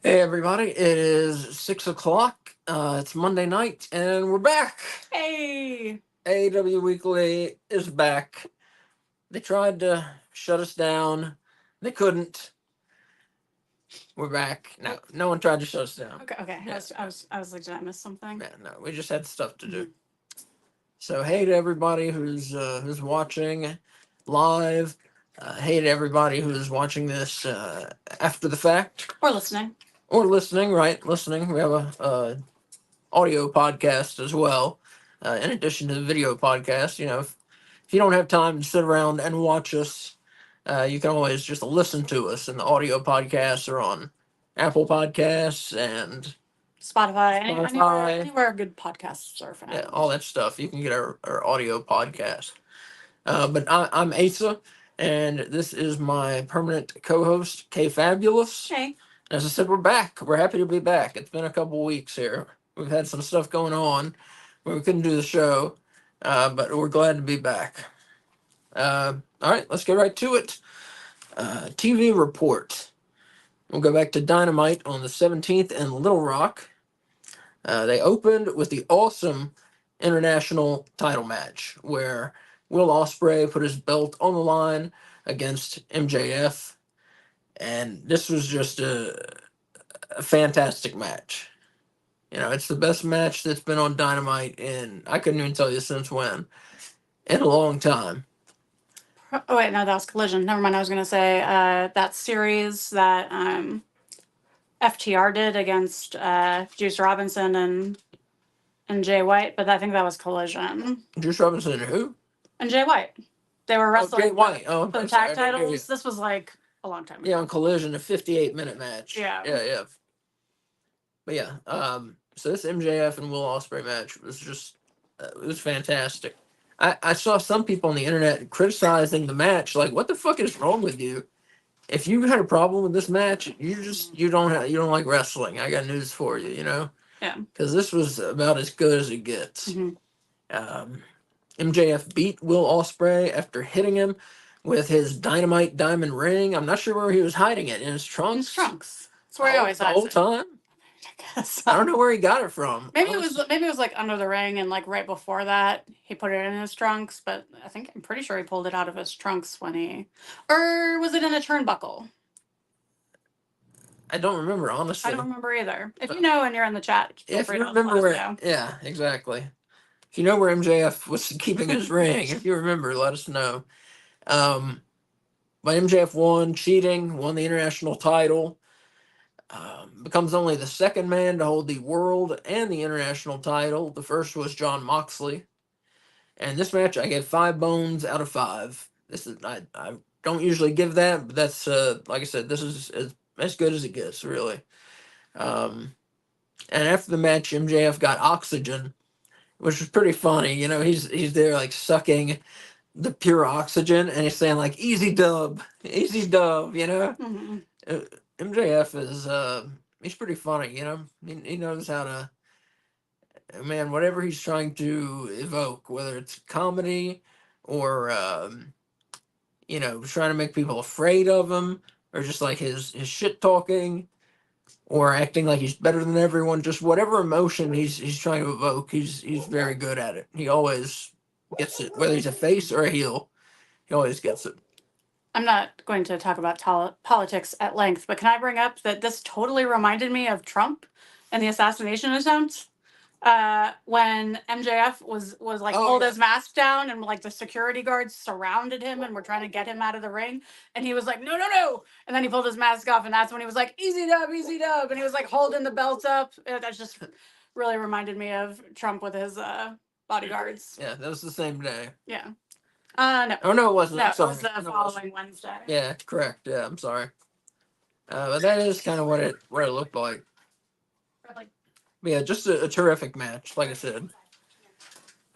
Hey everybody, it is 6 o'clock. It's Monday night, and we're back. Hey! AEW Weekly is back. They tried to shut us down. They couldn't. We're back. No one tried to shut us down. Okay. Yeah, I was like, did I miss something? yeah, no, we just had stuff to do. Mhm. So hey to everybody who's watching live. Hey to everybody who's watching this after the fact Or listening. or listening. Right, listening. We have a audio podcast as well. In addition to the video podcast, if you don't have time to sit around and watch us, you can always just listen to us. And the audio podcasts are on Apple Podcasts and Spotify. Spotify. Anywhere good podcasts are found. Yeah, all that stuff. You can get our audio podcast. But I'm Asa, and this is my permanent co-host, Kay Fabulous. Hey. As I said, we're back. We're happy to be back. It's been a couple weeks here. We've had some stuff going on where we couldn't do the show, but we're glad to be back. All right, let's get right to it. TV report. We'll go back to Dynamite on the 17th in Little Rock. They opened with the awesome international title match where Will Ospreay put his belt on the line against MJF, and this was just a fantastic match. It's the best match that's been on Dynamite in, I couldn't even tell you since when, in a long time. Oh, wait, no, that was Collision. Never mind. I was going to say that series that FTR did against Juice Robinson and Jay White, but I think that was Collision. Juice Robinson and who? And Jay White. They were wrestling Jay White. for the tag titles. This was like a long time ago. Yeah, on Collision, a 58-minute match. Yeah. Yeah. But yeah, so this MJF and Will Ospreay match was just, it was fantastic. I saw some people on the internet criticizing the match, like, what the fuck is wrong with you? If you had a problem with this match, you don't like wrestling. I got news for you, Yeah. because this was about as good as it gets. Mm-hmm. MJF beat Will Ospreay after hitting him with his dynamite diamond ring. I'm not sure where he was hiding it, in his trunks. His trunks. That's where he always the hides whole it. time. I guess. I don't know where he got it from. Maybe it was like under the ring, and like right before that he put it in his trunks. But I'm pretty sure he pulled it out of his trunks when or was it in a turnbuckle? I don't remember, honestly. I don't remember either. If you know and you're in the chat, feel free to remember let us know. Yeah, exactly. If you know where MJF was keeping his ring, if you remember, let us know. But MJF won the international title. Becomes only the second man to hold the world and the international title. The first was Jon Moxley. And this match, I gave 5 bones out of 5. This is I don't usually give that, but that's like I said, this is as good as it gets, really. And after the match, MJF got oxygen, which was pretty funny. He's there like sucking the pure oxygen, and he's saying like "easy dub, easy dub." Mm-hmm. MJF is he's pretty funny. He knows how to. Man, whatever he's trying to evoke, whether it's comedy or trying to make people afraid of him, or just like his shit talking, or acting like he's better than everyone, just whatever emotion he's trying to evoke, he's very good at it. He always gets it, whether he's a face or a heel, he always gets it. I'm not going to talk about politics at length, but can I bring up that this totally reminded me of Trump and the assassination attempt? When MJF was like pulled his mask down and like the security guards surrounded him and were trying to get him out of the ring, and he was like, no, and then he pulled his mask off, and that's when he was like, easy dub, and he was like holding the belt up. That just really reminded me of Trump with his bodyguards. Yeah, that was the same day. Yeah. No. Oh no, it wasn't. No, it was the following Wednesday. Yeah, correct. Yeah, I'm sorry. But that is kind of what it looked like. But yeah, just a terrific match, like I said.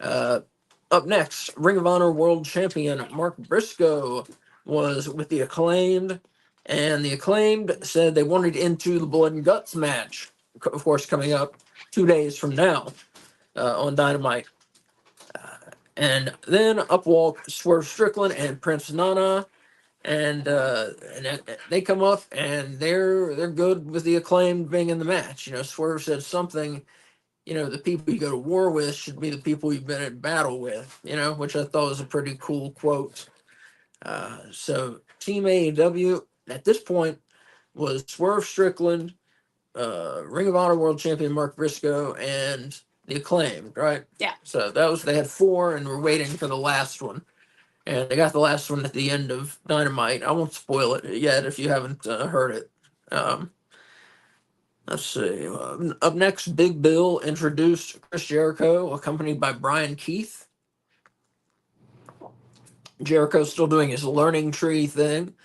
Up next, Ring of Honor World Champion Mark Briscoe was with the Acclaimed, and the Acclaimed said they wanted into the Blood and Guts match, of course, coming up 2 days from now on Dynamite. And then up walk Swerve Strickland and Prince Nana, and they come up and they're good with the Acclaimed being in the match. Swerve said something. The people you go to war with should be the people you've been in battle with. Which I thought was a pretty cool quote. So Team AEW at this point was Swerve Strickland, Ring of Honor World Champion Mark Briscoe, and the Acclaimed, right? Yeah. So they had four, and we're waiting for the last one. And they got the last one at the end of Dynamite. I won't spoil it yet if you haven't heard it. Um, let's see. Up next, Big Bill introduced Chris Jericho, accompanied by Brian Keith. Jericho's still doing his learning tree thing.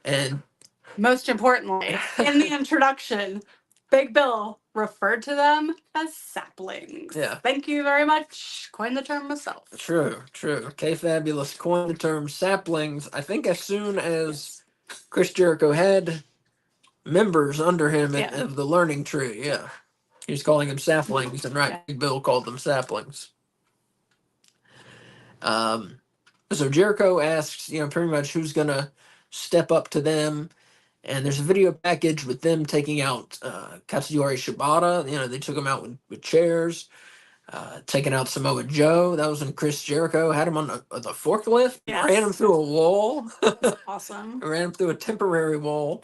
And most importantly, in the introduction, Big Bill referred to them as saplings. Yeah. Thank you very much. Coined the term myself. True. Kay Fabulous coined the term saplings, I think, as soon as Chris Jericho had members under him of the learning tree. Yeah. He was calling them saplings, and Big Bill called them saplings. So Jericho asks, pretty much who's going to step up to them. And there's a video package with them taking out Katsuyori Shibata. They took him out with chairs. Taking out Samoa Joe. That was when Chris Jericho had him on the forklift. Yes. Ran him through a wall. Awesome. Ran him through a temporary wall.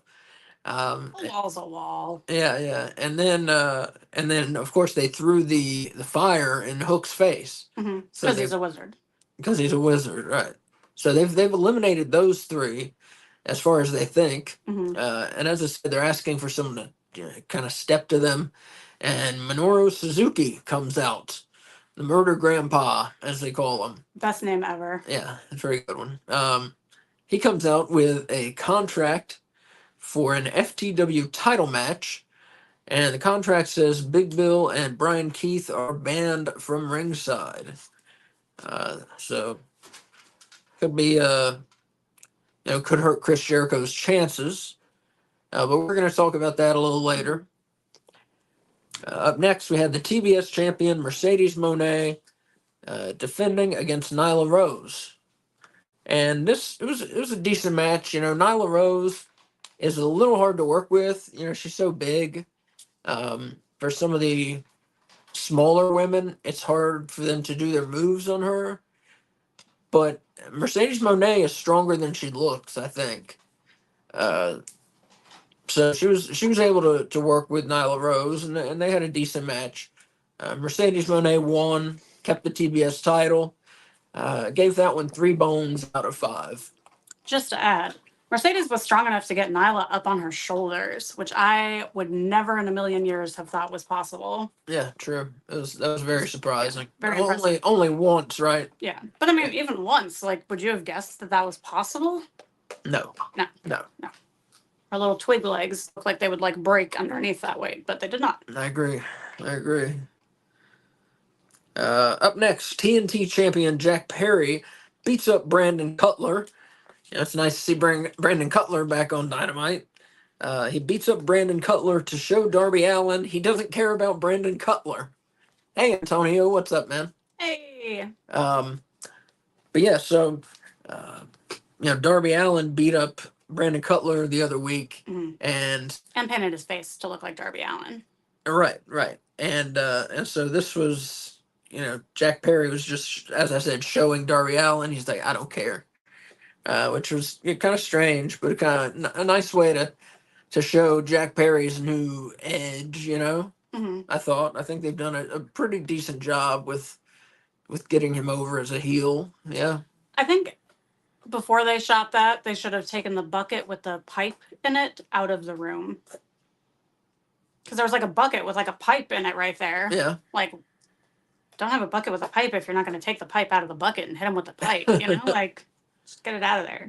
A wall's a wall. Yeah. And then of course they threw the fire in Hook's face. Because he's a wizard. Because he's a wizard, right? So they've eliminated those three, as far as they think. And as I said, they're asking for someone to kind of step to them. And Minoru Suzuki comes out, the Murder Grandpa, as they call him. Best name ever. Yeah, it's a very good one. He comes out with a contract for an FTW title match, and the contract says Big Bill and Brian Keith are banned from ringside. So could be could hurt Chris Jericho's chances. But we're going to talk about that a little later. Up next, we had the TBS champion Mercedes Moné defending against Nyla Rose, and it was a decent match. Nyla Rose is a little hard to work with. She's so big. For some of the smaller women, it's hard for them to do their moves on her. But Mercedes Moné is stronger than she looks, I think. So she was able to work with Nyla Rose, and they had a decent match. Mercedes Moné won, kept the TBS title, gave that one 3 bones out of 5. Just to add, Mercedes was strong enough to get Nyla up on her shoulders, which I would never in a million years have thought was possible. Yeah, true. That was very surprising. Yeah, very only once, right? Yeah, but I mean, even once, would you have guessed that was possible? No. Her little twig legs look like they would break underneath that weight, but they did not. I agree. Up next, TNT champion Jack Perry beats up Brandon Cutler. It's nice to see Brandon Cutler back on Dynamite. He beats up Brandon Cutler to show Darby Allin he doesn't care about Brandon Cutler. Hey, Antonio, what's up, man? Hey. But yeah, so Darby Allin beat up Brandon Cutler the other week, and painted his face to look like Darby Allin. Right, and so this was, Jack Perry was just, as I said, showing Darby Allin. He's like, I don't care, which was kind of strange, but kind of a nice way to show Jack Perry's new edge. I think they've done a pretty decent job with getting him over as a heel. Yeah, I think before they shot that, they should have taken the bucket with the pipe in it out of the room. Because there was a bucket with a pipe in it right there. Yeah. Don't have a bucket with a pipe if you're not going to take the pipe out of the bucket and hit him with the pipe, just get it out of there.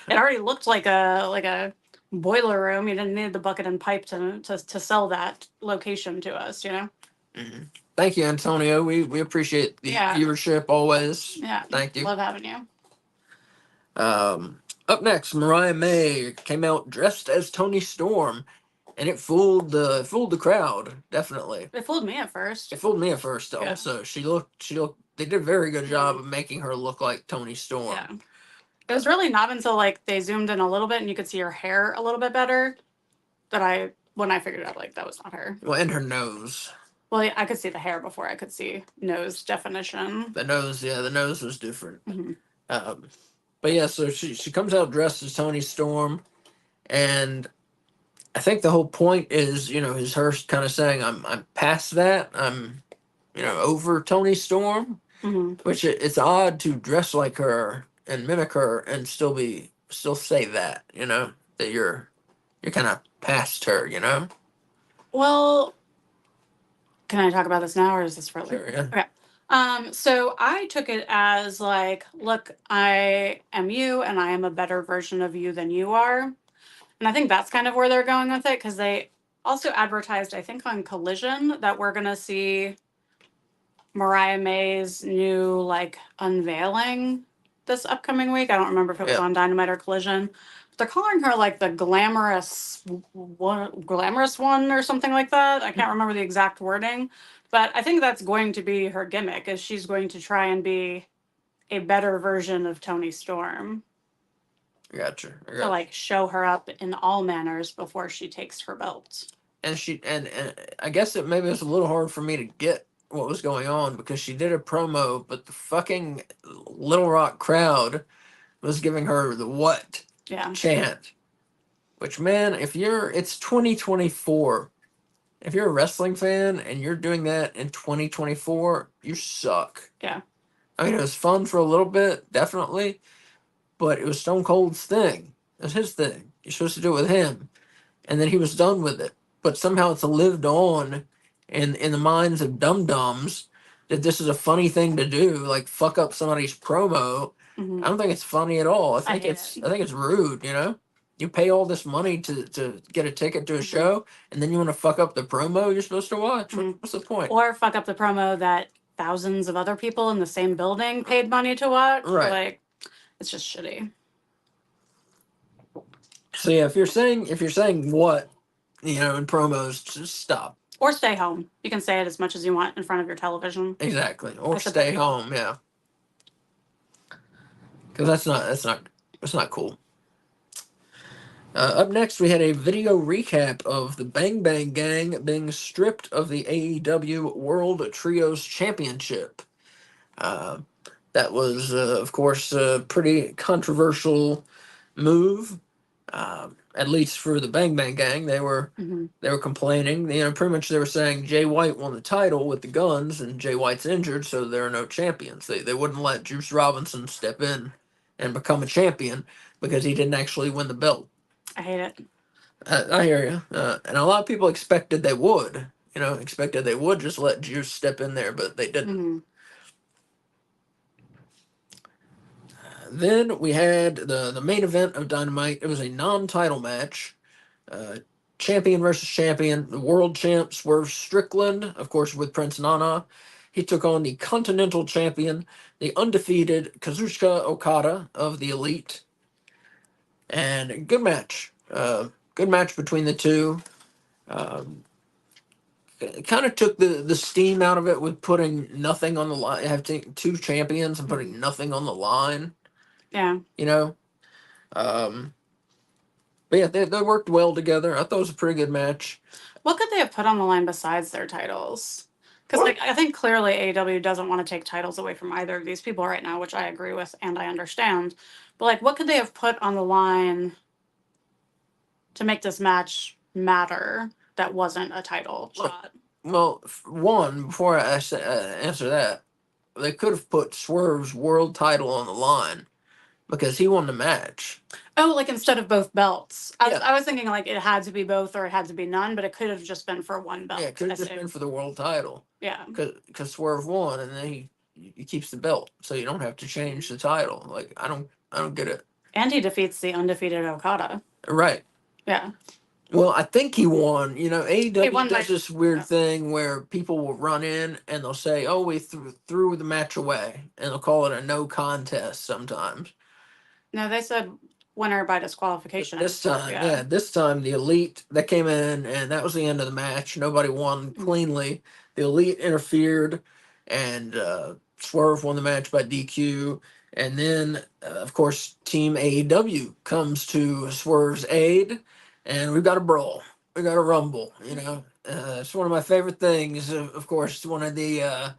It already looked like a boiler room. You didn't need the bucket and pipe to sell that location to us, Mm-hmm. Thank you, Antonio. We appreciate the viewership always. Yeah. Thank you. Love having you. Up next, Mariah May came out dressed as Toni Storm, and it fooled the crowd, definitely. It fooled me at first. Also. Yeah. She looked. They did a very good job of making her look like Toni Storm. Yeah. It was really not until like they zoomed in a little bit and you could see her hair a little bit better that when I figured out like that was not her. Well, and her nose. Well, yeah, I could see the hair before I could see nose definition. The nose, yeah, the nose was different. Mm-hmm. Um, but yeah, so she comes out dressed as Tony Storm, and I think the whole point is, is her kind of saying, I'm past that. I'm, over Tony Storm, Mm-hmm. which it's odd to dress like her and mimic her and still say that, that you're kind of past her. Well, can I talk about this now or is this for later? Sure, yeah. Okay. So I took it as like, look, I am you and I am a better version of you than you are. And I think that's kind of where they're going with it because they also advertised, I think, on Collision that we're going to see Mariah May's new like unveiling this upcoming week. I don't remember if it was Yeah. on Dynamite or Collision. But they're calling her like the glamorous one or something like that. I can't remember the exact wording, but I think that's going to be her gimmick. Is she's going to try and be a better version of Tony Storm Gotcha. to like show her up in all manners before she takes her belt. And I guess maybe it was a little hard for me to get what was going on because she did a promo, but the fucking Little Rock crowd was giving her the what Yeah. chant. Which, man, it's 2024. If you're a wrestling fan and you're doing that in 2024, you suck. Yeah. I mean, it was fun for a little bit, definitely, but it was Stone Cold's thing. It was his thing. You're supposed to do it with him, and then he was done with it. But somehow it's lived on in the minds of dum dums that this is a funny thing to do, like fuck up somebody's promo. Mm-hmm. I don't think it's funny at all. I think hate it's rude. You pay all this money to get a ticket to a show, and then you want to fuck up the promo you're supposed to watch. What's the point? Or fuck up the promo that thousands of other people in the same building paid money to watch. Right. Like, it's just shitty. So yeah, if you're saying what, in promos, just stop. Or stay home. You can say it as much as you want in front of your television. Exactly. Or stay home. Yeah. Because that's not cool. Up next, we had a video recap of the Bang Bang Gang being stripped of the AEW World Trios Championship. That was, of course, a pretty controversial move. At least for the Bang Bang Gang, they were complaining. Pretty much they were saying Jay White won the title with the Guns, and Jay White's injured, so there are no champions. They wouldn't let Juice Robinson step in and become a champion because he didn't actually win the belt. I hate it. I hear you, and a lot of people expected they would. Expected they would just let Juice step in there, but they didn't. Mm-hmm. Then we had the main event of Dynamite. It was a non-title match. Champion versus champion. The world champ Swerve Strickland, of course, with Prince Nana. He took on the Continental Champion, the undefeated Kazuchika Okada of the Elite. And good match. Good match between the two. It kind of took the steam out of it with putting nothing on the line. Having two champions and putting nothing on the line. Yeah. But yeah, they worked well together. I thought it was a pretty good match. What could they have put on the line besides their titles? Because I think clearly AEW doesn't want to take titles away from either of these people right now, which I agree with and I understand. But what could they have put on the line to make this match matter that wasn't a title shot? Well, one, before I answer that, they could have put Swerve's world title on the line because he won the match. Oh, instead of both belts. I was thinking it had to be both or it had to be none, but it could have just been for one belt. Yeah, it could have just been for the world title. Yeah. Because Swerve won, and then he keeps the belt, so you don't have to change the title. I don't get it. And he defeats the undefeated Okada. Right. Yeah. Well, I think he won. AEW does this weird thing where people will run in and they'll say, "Oh, we threw the match away," and they'll call it a no contest sometimes. No, they said winner by disqualification. This time the Elite that came in and that was the end of the match. Nobody won cleanly. The Elite interfered and Swerve won the match by DQ. And then, of course, Team AEW comes to Swerve's aid, and we've got a brawl. We got a rumble. It's one of my favorite things. Of course, one of the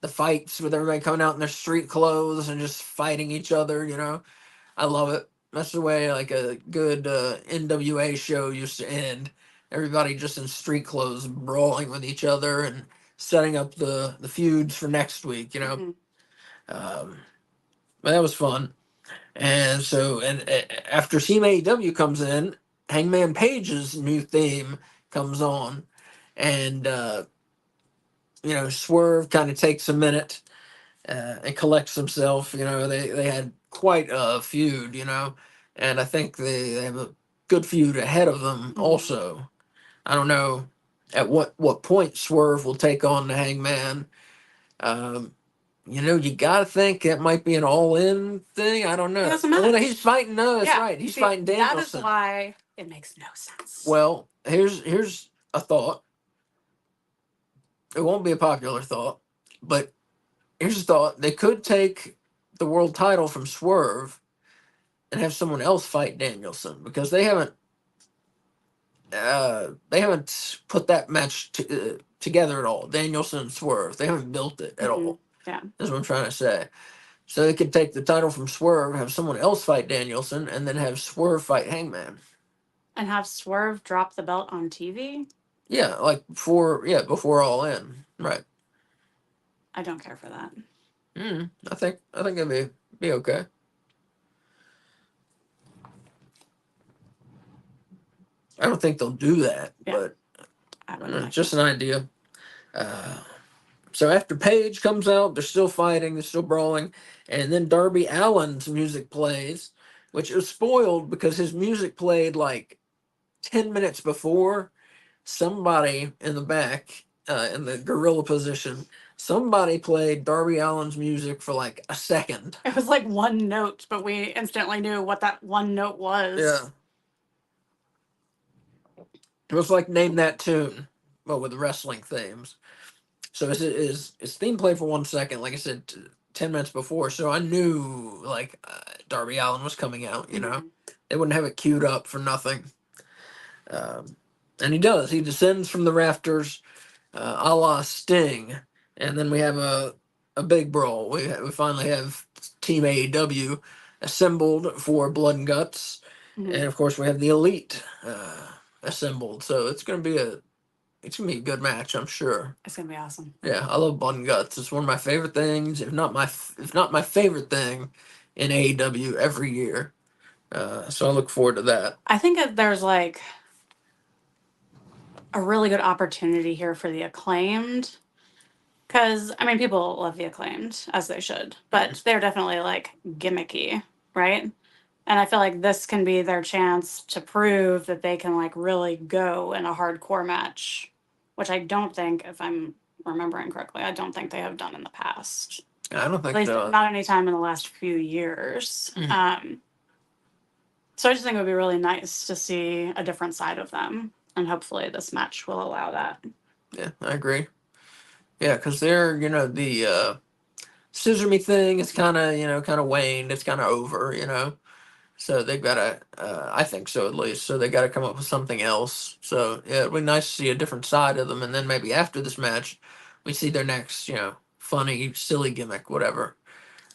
fights with everybody coming out in their street clothes and just fighting each other. I love it. That's the way like a good NWA show used to end. Everybody just in street clothes, brawling with each other and setting up the feuds for next week. Mm-hmm. Um, but that was fun. And so, after Team AEW comes in, Hangman Page's new theme comes on, and Swerve kind of takes a minute and collects himself. They had quite a feud, and I think they have a good feud ahead of them. Mm-hmm. Also, I don't know at what point Swerve will take on the Hangman. Um, you gotta think it might be an all-in thing. I don't know. He has a Oh, no, match. he's fighting. No, that's Yeah. right. He's See, fighting that is Danielson. why it makes no sense. Well, here's a thought. It won't be a popular thought, but here's a thought. They could take the world title from Swerve and have someone else fight Danielson because they haven't put that match together at all. Danielson and Swerve, they haven't built it at all. Yeah. That's what I'm trying to say. So they could take the title from Swerve, have someone else fight Danielson, and then have Swerve fight Hangman. And have Swerve drop the belt on TV? Yeah, like before All In. Right. I don't care for that. I think it'd be okay. I don't think they'll do that, but just an idea. So after Page comes out, they're still fighting, they're still brawling, and then Darby Allin's music plays, which was spoiled because his music played like 10 minutes before. Somebody in the back, in the gorilla position, somebody played Darby Allin's music for like a second. It was like one note, but we instantly knew what that one note was. Yeah. It was like Name That Tune, but with wrestling themes. So his theme played for 1 second, like I said, 10 minutes before. So I knew like Darby Allin was coming out. They wouldn't have it queued up for nothing. And he does. He descends from the rafters, a la Sting, and then we have a big brawl. We finally have Team AEW assembled for Blood and Guts, and of course we have the Elite assembled. So it's gonna be a good match, I'm sure. It's gonna be awesome. Yeah, I love Blood and Guts. It's one of my favorite things, if not my favorite thing in AEW every year. So I look forward to that. I think that there's like a really good opportunity here for the Acclaimed. Because, I mean, people love the Acclaimed, as they should, but they're definitely like gimmicky, right? And I feel like this can be their chance to prove that they can like really go in a hardcore match, which I don't think, if I'm remembering correctly, I don't think they have done in the past. I don't At think least so. not any time in the last few years. So I just think it would be really nice to see a different side of them, and hopefully this match will allow that. Yeah, I agree. Yeah, because they're the scissor me thing is kind of waned. It's kind of over. So they've got to. I think so at least. So they got to come up with something else. So yeah, it'd be nice to see a different side of them, and then maybe after this match, we see their next funny, silly gimmick, whatever.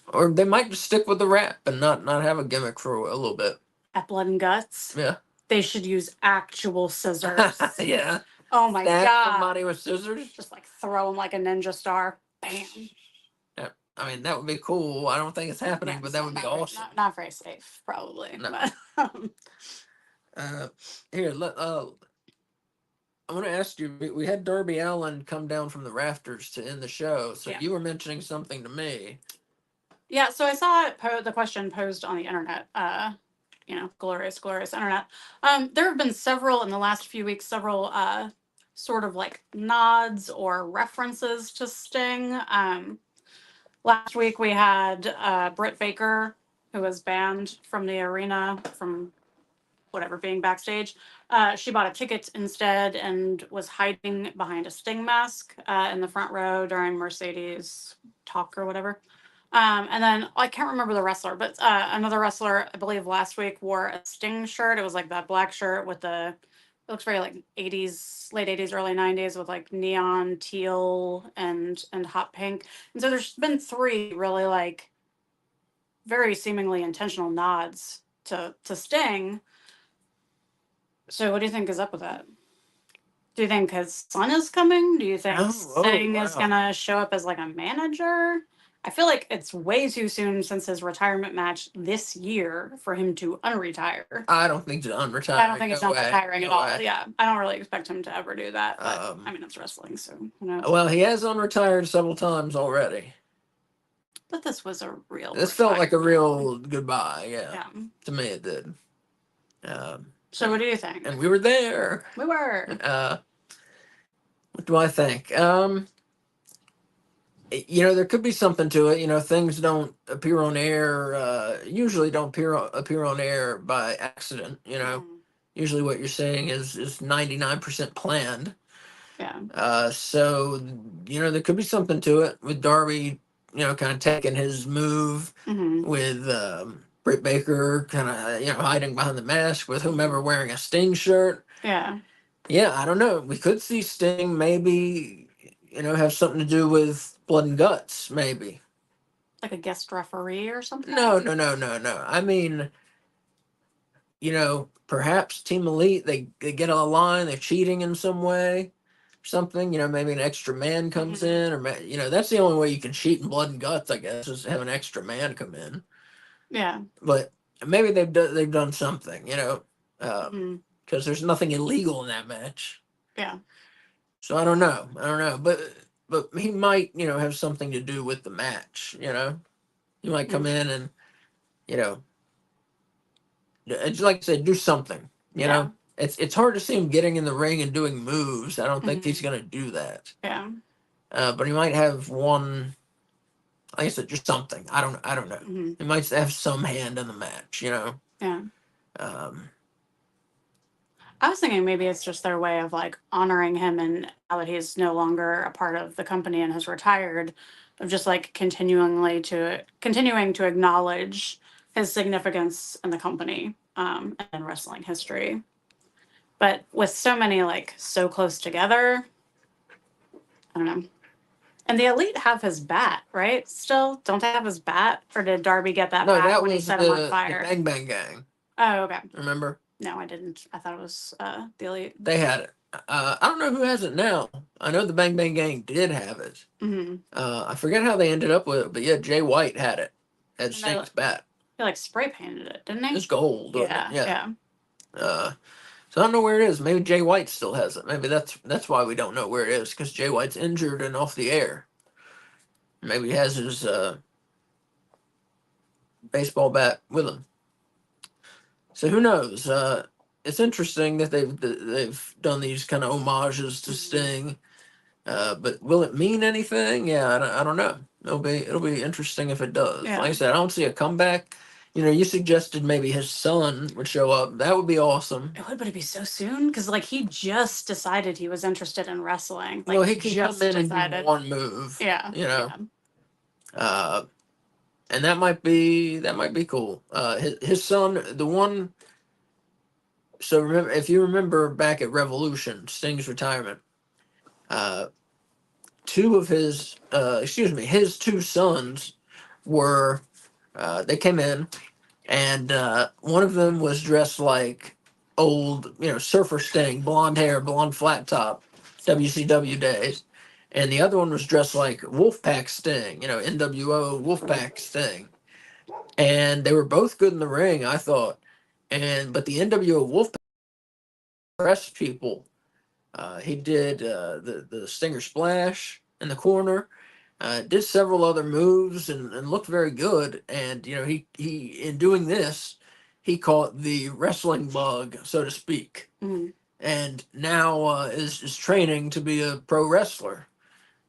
Or they might just stick with the rap and not have a gimmick for a little bit. At Blood and Guts, Yeah. they should use actual scissors. Yeah. Oh my Stab god! somebody with scissors. Just like throw them like a ninja star. Bam. Yeah. I mean, that would be cool. I don't think it's happening, but that would be awesome. Not very safe, probably. No. But, Here, I'm going to ask you. We had Darby Allin come down from the rafters to end the show, so you were mentioning something to me. Yeah, so I saw the question posed on the internet. Glorious internet. There have been several in the last few weeks, several sort of like nods or references to Sting. Last week we had Britt Baker, who was banned from the arena from whatever being backstage. She bought a ticket instead and was hiding behind a Sting mask in the front row during Mercedes talk or whatever. And then I can't remember the wrestler, but another wrestler, I believe last week, wore a Sting shirt. It was like that black shirt with the, it looks very like 80s, late 80s, early 90s with like neon teal and hot pink. And so there's been three really like very seemingly intentional nods to Sting. So what do you think is up with that? Do you think his son is coming? Do you think Sting is wow. gonna show up as like a manager? I feel like it's way too soon since his retirement match this year for him to unretire. I don't think he's unretiring. I don't think it's No not way. retiring at No all. way. Yeah, I don't really expect him to ever do that. But Um, I mean, it's wrestling, so who knows? well, he has unretired several times already. But this was a real. This felt like a retirement. real goodbye. Yeah. Yeah. To me, it did. So what do you think? And we were there. We were. What do I think? You know, there could be something to it. You know, things don't appear on air. Usually, don't appear on air by accident. You know, usually what you're saying is 99% planned. Yeah. So you know, there could be something to it with Darby. You know, kind of taking his move with Britt Baker, kind of hiding behind the mask with whomever wearing a Sting shirt. Yeah. Yeah, I don't know. We could see Sting maybe, have something to do with Blood and Guts, maybe. Like a guest referee or something? No. I mean, perhaps Team Elite, they get a line, they're cheating in some way, something, maybe an extra man comes in, or, that's the only way you can cheat in Blood and Guts, I guess, is have an extra man come in. Yeah. But maybe they've done something, because there's nothing illegal in that match. Yeah. So I don't know, but he might, have something to do with the match. He might come in and, like I said, do something. It's hard to see him getting in the ring and doing moves. I don't think he's gonna do that. Yeah. But he might have one. Like I said, just something. I don't know. He might have some hand in the match. Yeah. Um, I was thinking maybe it's just their way of like honoring him, and now that he's no longer a part of the company and has retired, of just like continuing to acknowledge his significance in the company and wrestling history. But with so many like so close together, I don't know. And the Elite have his bat, right? Still, don't they have his bat, or did Darby get that no, bat that when he was set him on the fire? Bang Bang Gang. Oh, okay. Remember? No, I didn't. I thought it was the Elite. They had it. I don't know who has it now. I know the Bang Bang Gang did have it. I forget how they ended up with it, but yeah, Jay White had it as Sting's bat. He like spray painted it, didn't he? It's gold. Yeah, yeah. So I don't know where it is. Maybe Jay White still has it. Maybe that's why we don't know where it is, because Jay White's injured and off the air. Maybe he has his baseball bat with him. So who knows? It's interesting that they've done these kind of homages to Sting, but will it mean anything? Yeah, I don't know. It'll be interesting if it does. Yeah. Like I said, I don't see a comeback. You suggested maybe his son would show up. That would be awesome. It would, but it'd be so soon because like he just decided he was interested in wrestling. Like, well, he can come in and do one move. Yeah. And that might be cool. His son, the one. So remember, if you remember back at Revolution, Sting's retirement, his two sons were, they came in, and one of them was dressed like old, surfer Sting, blonde hair, blonde flat top, WCW days, and the other one was dressed like Wolfpack Sting, NWO Wolfpack Sting, and they were both good in the ring, I thought, but the NWO Wolfpack press people. He did the Stinger Splash in the corner. Did several other moves and looked very good. And he in doing this, he caught the wrestling bug, so to speak. And now is training to be a pro wrestler.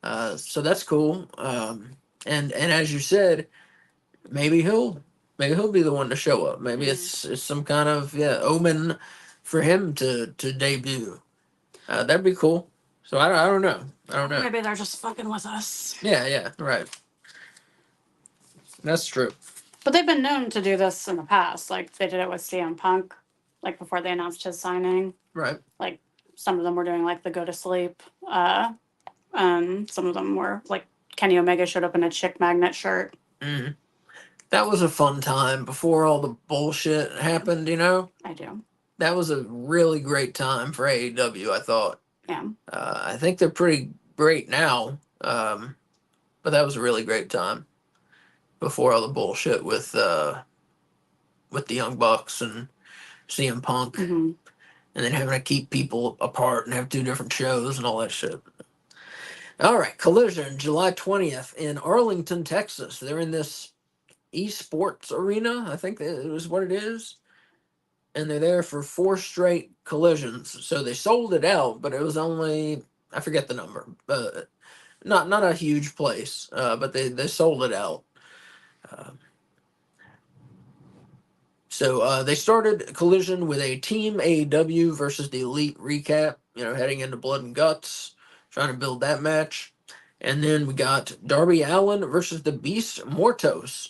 So that's cool. And as you said, maybe he'll be the one to show up. Maybe it's some kind of omen for him to debut. That'd be cool. So I don't know. Maybe they're just fucking with us. Yeah, right. That's true. But they've been known to do this in the past. Like they did it with CM Punk, like before they announced his signing. Right. Like some of them were doing like the go to sleep. Some of them were like Kenny Omega showed up in a chick magnet shirt. Mm. That was a fun time before all the bullshit happened, you know? I do. That was a really great time for AEW, I thought. Yeah. I think they're pretty great now, but that was a really great time before all the bullshit with the Young Bucks and CM Punk, Mm-hmm. and then having to keep people apart and have 2 different shows and all that shit. All right, Collision, July 20th in Arlington, Texas. They're in this esports arena, I think that is what it is. And they're there for 4 straight collisions. So they sold it out, but it was only, I forget the number, but not a huge place, but they sold it out. So they started Collision with a Team AEW versus the Elite recap, heading into Blood and Guts, trying to build that match. And then we got Darby Allin versus the Beast Mortos,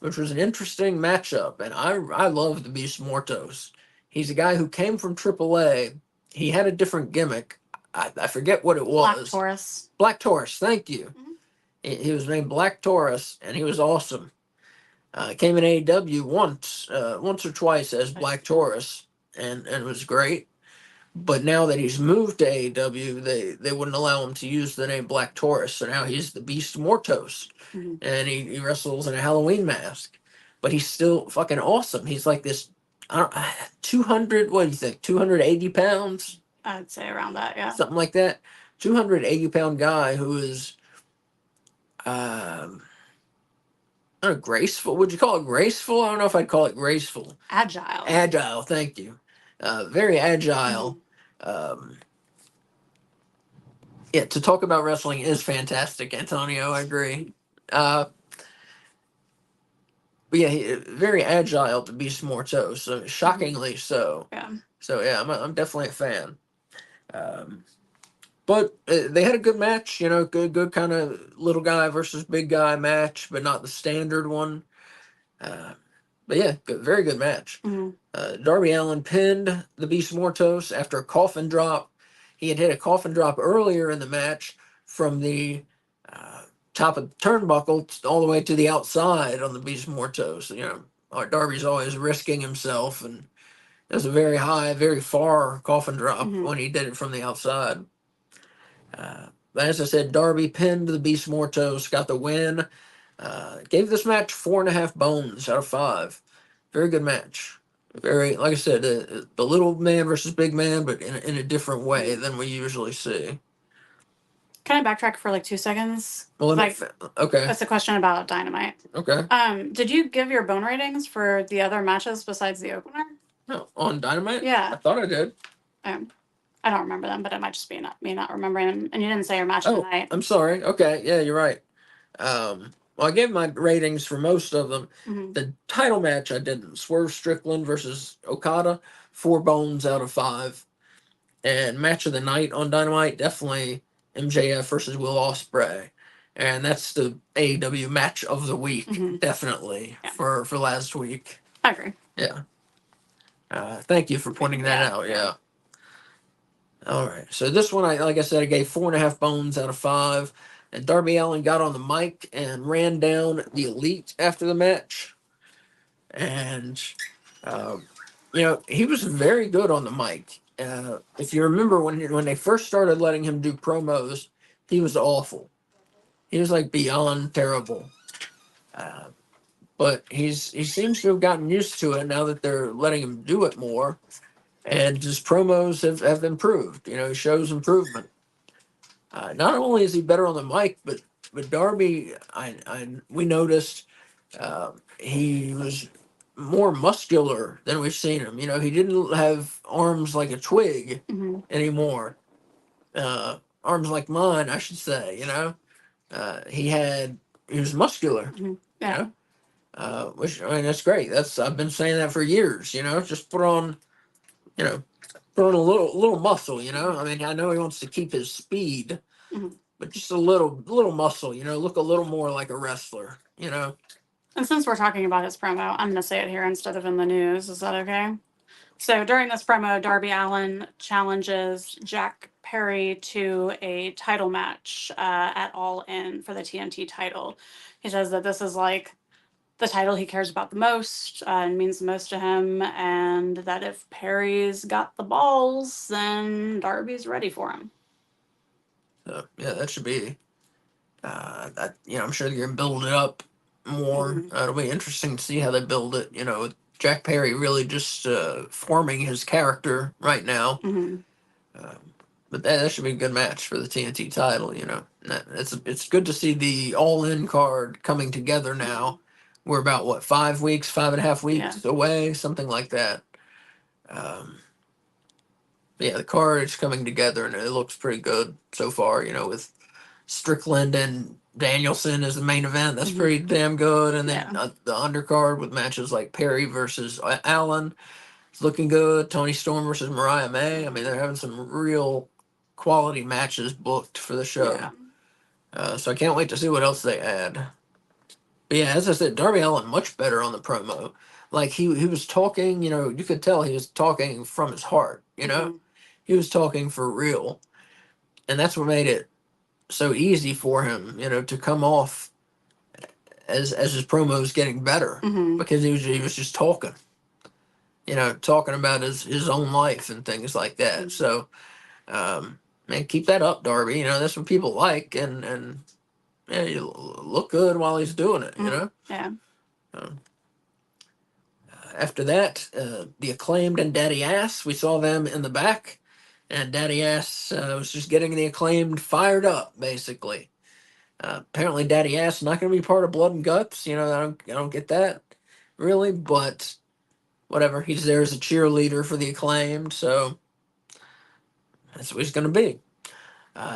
which was an interesting matchup. And I love the Beast Mortos. He's a guy who came from AAA. He had a different gimmick. I forget what it was. Black Taurus. Black Taurus, thank you. Mm-hmm. He was named Black Taurus, and he was awesome. Came in AEW once or twice as Black Taurus, and was great. But now that he's moved to AEW, they wouldn't allow him to use the name Black Taurus, so now he's the Beast Mortos, and he wrestles in a Halloween mask. But he's still fucking awesome. He's like this, 200. What do you think? 280 pounds. I'd say around that, yeah. Something like that. 280-pound guy who is, graceful. Would you call it graceful? I don't know if I'd call it graceful. Agile. Agile, thank you. Very agile. Yeah, to talk about wrestling is fantastic, Antonio. I agree. But yeah, very agile to be Smorto, so shockingly so. Yeah. So yeah, I'm definitely a fan. But they had a good match, good kind of little guy versus big guy match, but not the standard one. But yeah, very good match. Darby Allin pinned the Beast Mortos after a coffin drop. He had hit a coffin drop earlier in the match from the top of the turnbuckle all the way to the outside on the Beast Mortos. Darby's always risking himself, and it was a very high, very far coffin drop when he did it from the outside. But as I said, Darby pinned the Beast Mortos, got the win. Gave this match 4.5 bones out of 5. Very good match. Very, like I said, the little man versus big man, but in a different way than we usually see. Can I backtrack for like 2 seconds? Well, okay. That's a question about Dynamite. Okay. Did you give your bone ratings for the other matches besides the opener? No, on Dynamite? Yeah. I thought I did. I don't remember them, but it might just be me not remembering them. And you didn't say your match of the night. I'm sorry. Okay, yeah, you're right. Well, I gave my ratings for most of them. The title match I didn't. Swerve Strickland versus Okada, 4 bones out of 5. And match of the night on Dynamite, definitely MJF versus Will Ospreay. And that's the AEW match of the week, definitely, for last week. I agree. Yeah. Thank you for pointing that out, yeah. All right. So this one, like I said, I gave 4.5 bones out of 5. And Darby Allin got on the mic and ran down the Elite after the match. And, he was very good on the mic. If you remember when they first started letting him do promos, he was awful. He was like beyond terrible. But he seems to have gotten used to it now that they're letting him do it more. And his promos have improved. He shows improvement. Not only is he better on the mic, but Darby, we noticed he was more muscular than we've seen him. He didn't have arms like a twig anymore. Arms like mine, I should say. He was muscular. Yeah. Which that's great. I've been saying that for years. Just put on a little muscle. I know he wants to keep his speed, but just a little muscle. Look a little more like a wrestler. And since we're talking about his promo, I'm going to say it here instead of in the news. Is that okay? So during this promo, Darby Allin challenges Jack Perry to a title match at All In for the TNT title. He says that this is like the title he cares about the most and means the most to him, and that if Perry's got the balls, then Darby's ready for him. So yeah, that should be. That I'm sure they're gonna build it up more. Mm-hmm. It'll be interesting to see how they build it. With Jack Perry really just forming his character right now. Mm-hmm. Um, but that should be a good match for the TNT title. It's good to see the All In card coming together now. We're about what 5 weeks, 5.5 weeks away, something like that. Um, yeah, the card is coming together and it looks pretty good so far. With Strickland and Danielson as the main event, that's pretty damn good. And then the undercard with matches like Perry versus Allen. It's looking good. Tony Storm versus Mariah May. I mean, they're having some real quality matches booked for the show. Yeah. So I can't wait to see what else they add. But yeah, as I said, Darby Allin much better on the promo. Like he was talking, you could tell he was talking from his heart. He was talking for real, and that's what made it so easy for him, to come off as his promo was getting better because he was just talking. Talking about his own life and things like that. So, man, keep that up, Darby. That's what people like, and yeah, you look good while he's doing it. Yeah. Um, After that, the Acclaimed and Daddy Ass, we saw them in the back, and Daddy Ass was just getting the Acclaimed fired up, basically. Apparently, Daddy Ass not going to be part of Blood and Guts. I don't get that really, but whatever. He's there as a cheerleader for the Acclaimed, so that's what he's going to be.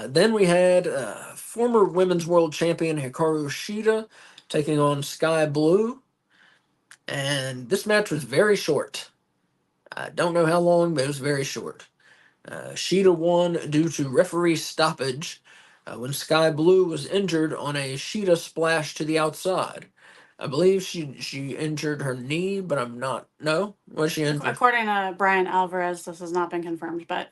Then we had former Women's World Champion Hikaru Shida taking on Sky Blue, and this match was very short. I don't know how long, but it was very short. Shida won due to referee stoppage when Sky Blue was injured on a Shida splash to the outside. I believe she injured her knee, but I'm not. No, was she injured? According to Brian Alvarez, this has not been confirmed, but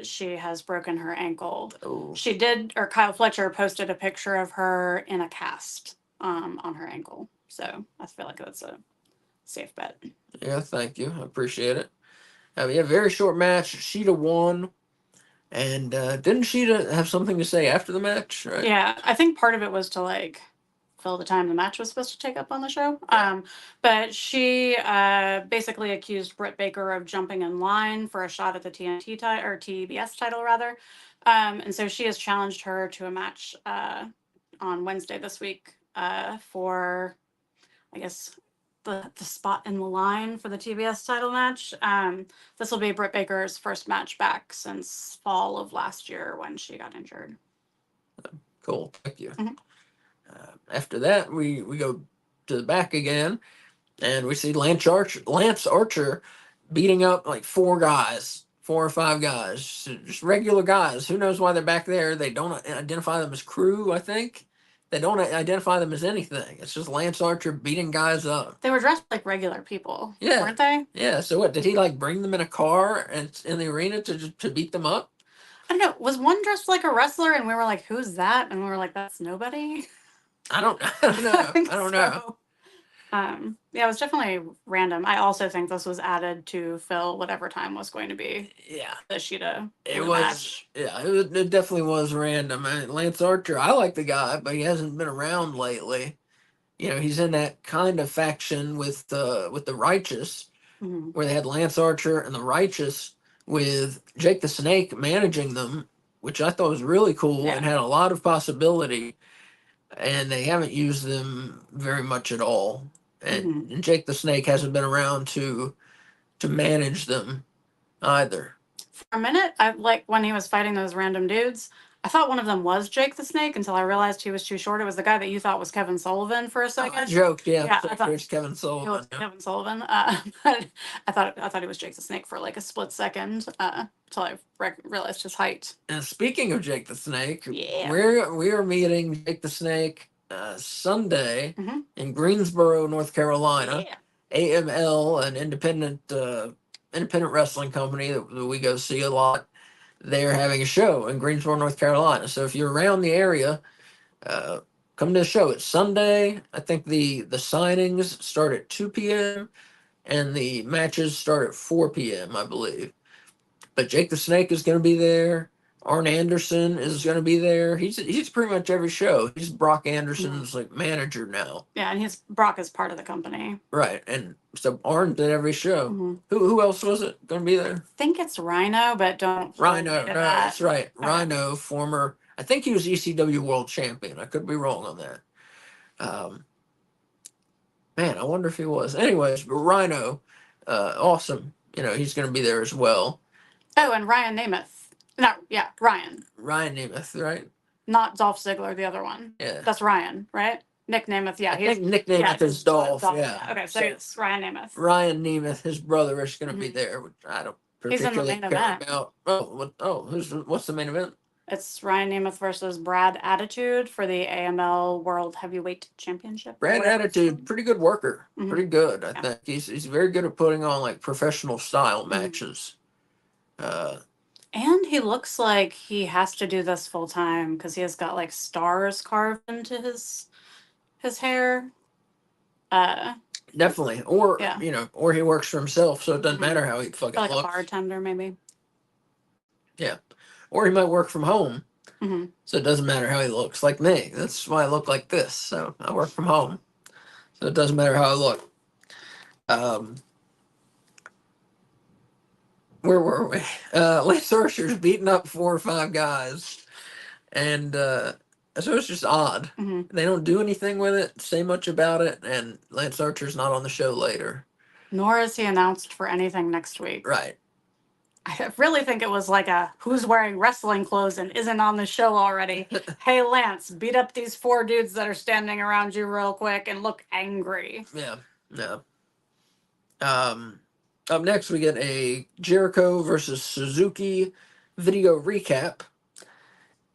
she has broken her ankle. Oh. She did, or Kyle Fletcher posted a picture of her in a cast on her ankle. So I feel like that's a safe bet. Yeah, thank you. I appreciate it. Yeah, very short match. Shida won. And didn't Shida have something to say after the match? Right? Yeah, I think part of it was to like fill the time the match was supposed to take up on the show. But she basically accused Britt Baker of jumping in line for a shot at the TNT title or TBS title rather. And so she has challenged her to a match on Wednesday this week for, I guess, the spot in the line for the TBS title match. This will be Britt Baker's first match back since fall of last year when she got injured. Cool, thank you. After that, we go to the back again, and we see Lance Archer beating up like four or five guys, just regular guys. Who knows why they're back there? They don't identify them as crew, I think. They don't identify them as anything. It's just Lance Archer beating guys up. They were dressed like regular people, weren't they? Yeah. So what? Did he like bring them in a car and in the arena to beat them up? I don't know. Was one dressed like a wrestler, and we were like, "Who's that?" And we were like, "That's nobody." I don't know. I don't know. Yeah, it was definitely random. I also think this was added to fill whatever time was going to be. Yeah, the Shida. It was. Match. Yeah, it definitely was random. Lance Archer, I like the guy, but he hasn't been around lately. He's in that kind of faction with the Righteous, where they had Lance Archer and the Righteous with Jake the Snake managing them, which I thought was really cool and had a lot of possibility. And they haven't used them very much at all. And Jake the Snake hasn't been around to manage them either. For a minute, I like when he was fighting those random dudes. I thought one of them was Jake the Snake until I realized he was too short. It was the guy that you thought was Kevin Sullivan for a second. I joked, yeah. I thought it was Kevin Sullivan. It was Kevin Sullivan. But I thought he was Jake the Snake for like a split second until I realized his height. And speaking of Jake the Snake, yeah, we are meeting Jake the Snake Sunday Mhm. in Greensboro, North Carolina. Yeah. AML, an independent wrestling company that we go see a lot. They're having a show in Greensboro, North Carolina. So if you're around the area, uh, come to the show. It's Sunday. I think the signings start at 2 p.m. and the matches start at 4 p.m., I believe. But Jake the Snake is going to be there. Arn Anderson is going to be there. He's pretty much every show. He's Brock Anderson's like manager now. Yeah, and Brock is part of the company. Right, and so Arn did every show. Mhm. Who else was it going to be there? I think it's Rhino, but don't hold Rhino. me No, to that. that's right. Okay. Rhino, former. I think he was ECW World Champion. I could be wrong on that. Man, I wonder if he was. Anyways, but Rhino, awesome. He's going to be there as well. Oh, and Ryan Nemeth. No, yeah, Ryan. Ryan Nemeth, right? Not Dolph Ziggler, the other one. Yeah. That's Ryan, right? Nick Nemeth, yeah. I think Nick Nemeth is Dolph, yeah. Okay, so it's Ryan Nemeth. Ryan Nemeth, his brother, is going to be there, which I don't He's in the particularly main care event. about. What's the main event? It's Ryan Nemeth versus Brad Attitude for the AML World Heavyweight Championship. Brad Attitude, pretty good worker. Mhm. Pretty good, I Yeah. think. He's very good at putting on like professional style matches. And he looks like he has to do this full time because he has got like stars carved into his hair. Definitely. Or Yeah. or he works for himself, so it doesn't matter how he fucking Like looks. a bartender, maybe. Yeah. Or he might work from home, Mm-hmm. so it doesn't matter how he looks. Like me. That's why I look like this. So I work from home. So it doesn't matter how I look. Where were we? Lance Archer's beating up 4 or 5 guys. And so it's just odd. Mm-hmm. They don't do anything with it, say much about it, and Lance Archer's not on the show later. Nor is he announced for anything next week. Right. I really think it was like a who's wearing wrestling clothes and isn't on the show already. Hey, Lance, beat up these 4 dudes that are standing around you real quick and look angry. Yeah. No. Up next, we get a Jericho versus Suzuki video recap.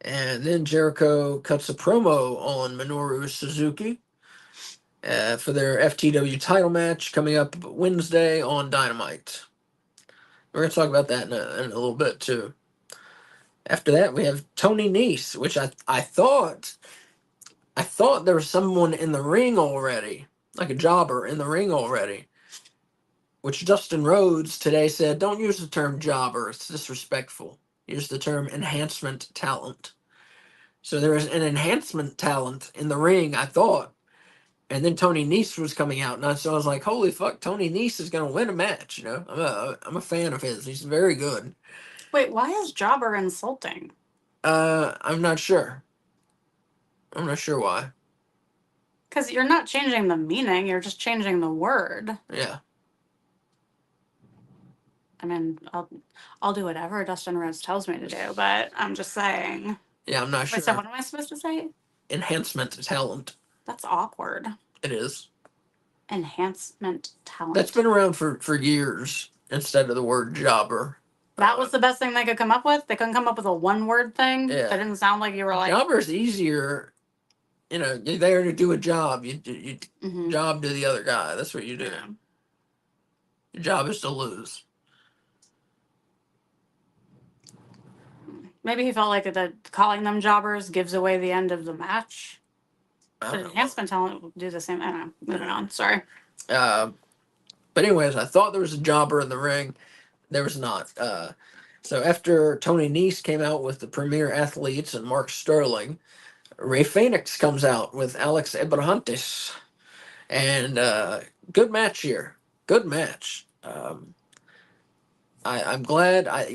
And then Jericho cuts a promo on Minoru Suzuki for their FTW title match coming up Wednesday on Dynamite. We're going to talk about that in a little bit, too. After that, we have Tony Nese, which I thought there was someone in the ring already, like a jobber in the ring already. Which Dustin Rhodes today said, don't use the term jobber, it's disrespectful. Use the term enhancement talent. So there was an enhancement talent in the ring, I thought. And then Tony Nese was coming out, and so I was like, holy fuck, Tony Nese is going to win a match, I'm a fan of his. He's very good. Wait, why is jobber insulting? I'm not sure. I'm not sure why. Because you're not changing the meaning, you're just changing the word. Yeah. I mean, I'll do whatever Dustin Rhodes tells me to do, but I'm just saying. Yeah, I'm not sure. Wait, so what am I supposed to say? Enhancement talent. That's awkward. It is. Enhancement talent. That's been around for years instead of the word jobber. That was the best thing they could come up with? They couldn't come up with a one-word thing? Yeah. That didn't sound like you were like... Jobber's easier. You're there to do a job. You job to the other guy. That's what you do. Yeah. Your job is to lose. Maybe he felt like calling them jobbers gives away the end of the match. But enhancement talent will do the same. I don't know. Moving on. Sorry. But anyways, I thought there was a jobber in the ring. There was not. So after Tony Nese came out with the Premier Athletes and Mark Sterling, Ray Phoenix comes out with Alex Abrahantes. And good match here. Good match. I'm glad. I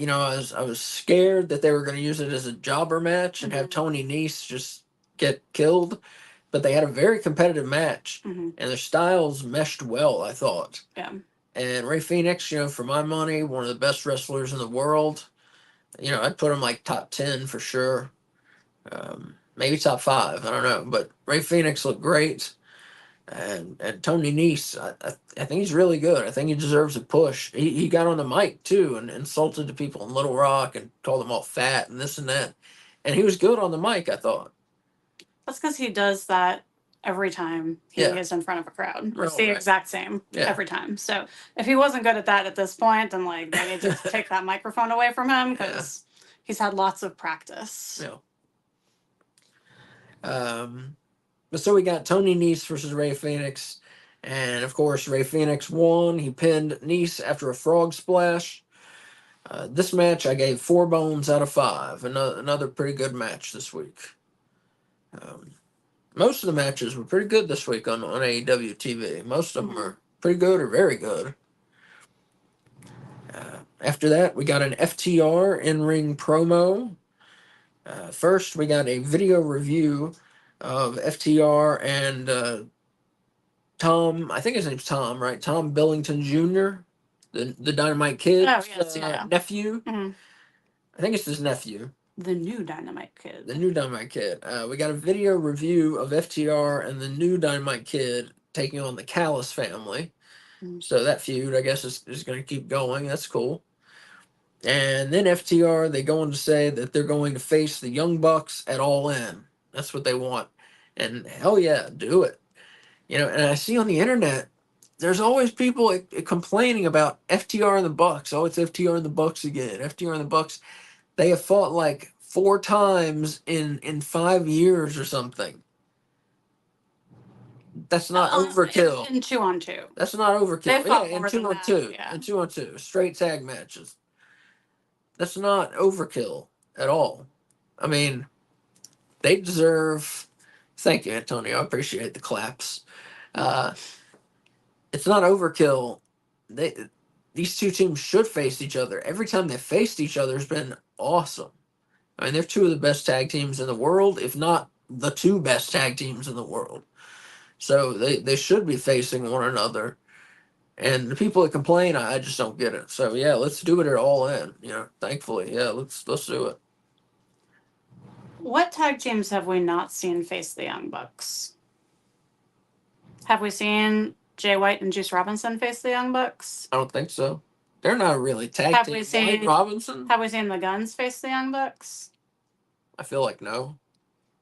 was scared that they were going to use it as a jobber match and have Tony Nese just get killed, but they had a very competitive match and their styles meshed well, I thought. Yeah. And Ray Phoenix, for my money, one of the best wrestlers in the world. I'd put him like top 10 for sure. Maybe top 5. I don't know, but Ray Phoenix looked great. And Tony Nese, I think he's really good. I think he deserves a push. He got on the mic too and insulted the people in Little Rock and called them all fat and this and that. And he was good on the mic, I thought. That's because he does that every time he Yeah. is in front of a crowd. Oh, It's the right. exact same Yeah. every time. So if he wasn't good at that at this point, then like they need to take that microphone away from him because he's had lots of practice. Yeah. But so we got Tony Nese versus Ray Phoenix, and of course Ray Phoenix won. He pinned Nese after a frog splash. This match I gave 4 bones out of 5. Another pretty good match this week. Most of the matches were pretty good this week on AEW TV. Most of them are pretty good or very good. After that, we got an FTR in-ring promo. First, we got a video review of FTR and Tom. I think his name's Tom, right? Tom Billington Jr., the Dynamite Kid's nephew. Mm-hmm. I think it's his nephew. The new Dynamite Kid. The new Dynamite Kid. We got a video review of FTR and the new Dynamite Kid taking on the Callis family. Mm-hmm. So that feud, I guess, is going to keep going. That's cool. And then FTR, they go on to say that they're going to face the Young Bucks at All In. That's what they want. And hell yeah, do it. You know, and I see on the internet, there's always people complaining about FTR and the Bucks. Oh, it's FTR and the Bucks again. FTR and the Bucks. They have fought like 4 times in 5 years or something. That's not overkill. In 2-on-2. That's not overkill. They fought in more 2-on-2. Yeah. In 2-on-2. Straight tag matches. That's not overkill at all. I mean, they deserve. Thank you, Antonio. I appreciate the claps. It's not overkill. These two teams should face each other. Every time they faced each other has been awesome. I mean, they're 2 of the best tag teams in the world, if not the 2 best tag teams in the world. So they should be facing one another. And the people that complain, I just don't get it. So yeah, let's do it at All In. You know, thankfully, yeah, let's do it. What tag teams have we not seen face the Young Bucks? Have we seen Jay White and Juice Robinson face the Young Bucks? I don't think so. They're not really tag team. White Robinson? Have we seen the Guns face the Young Bucks? I feel like no.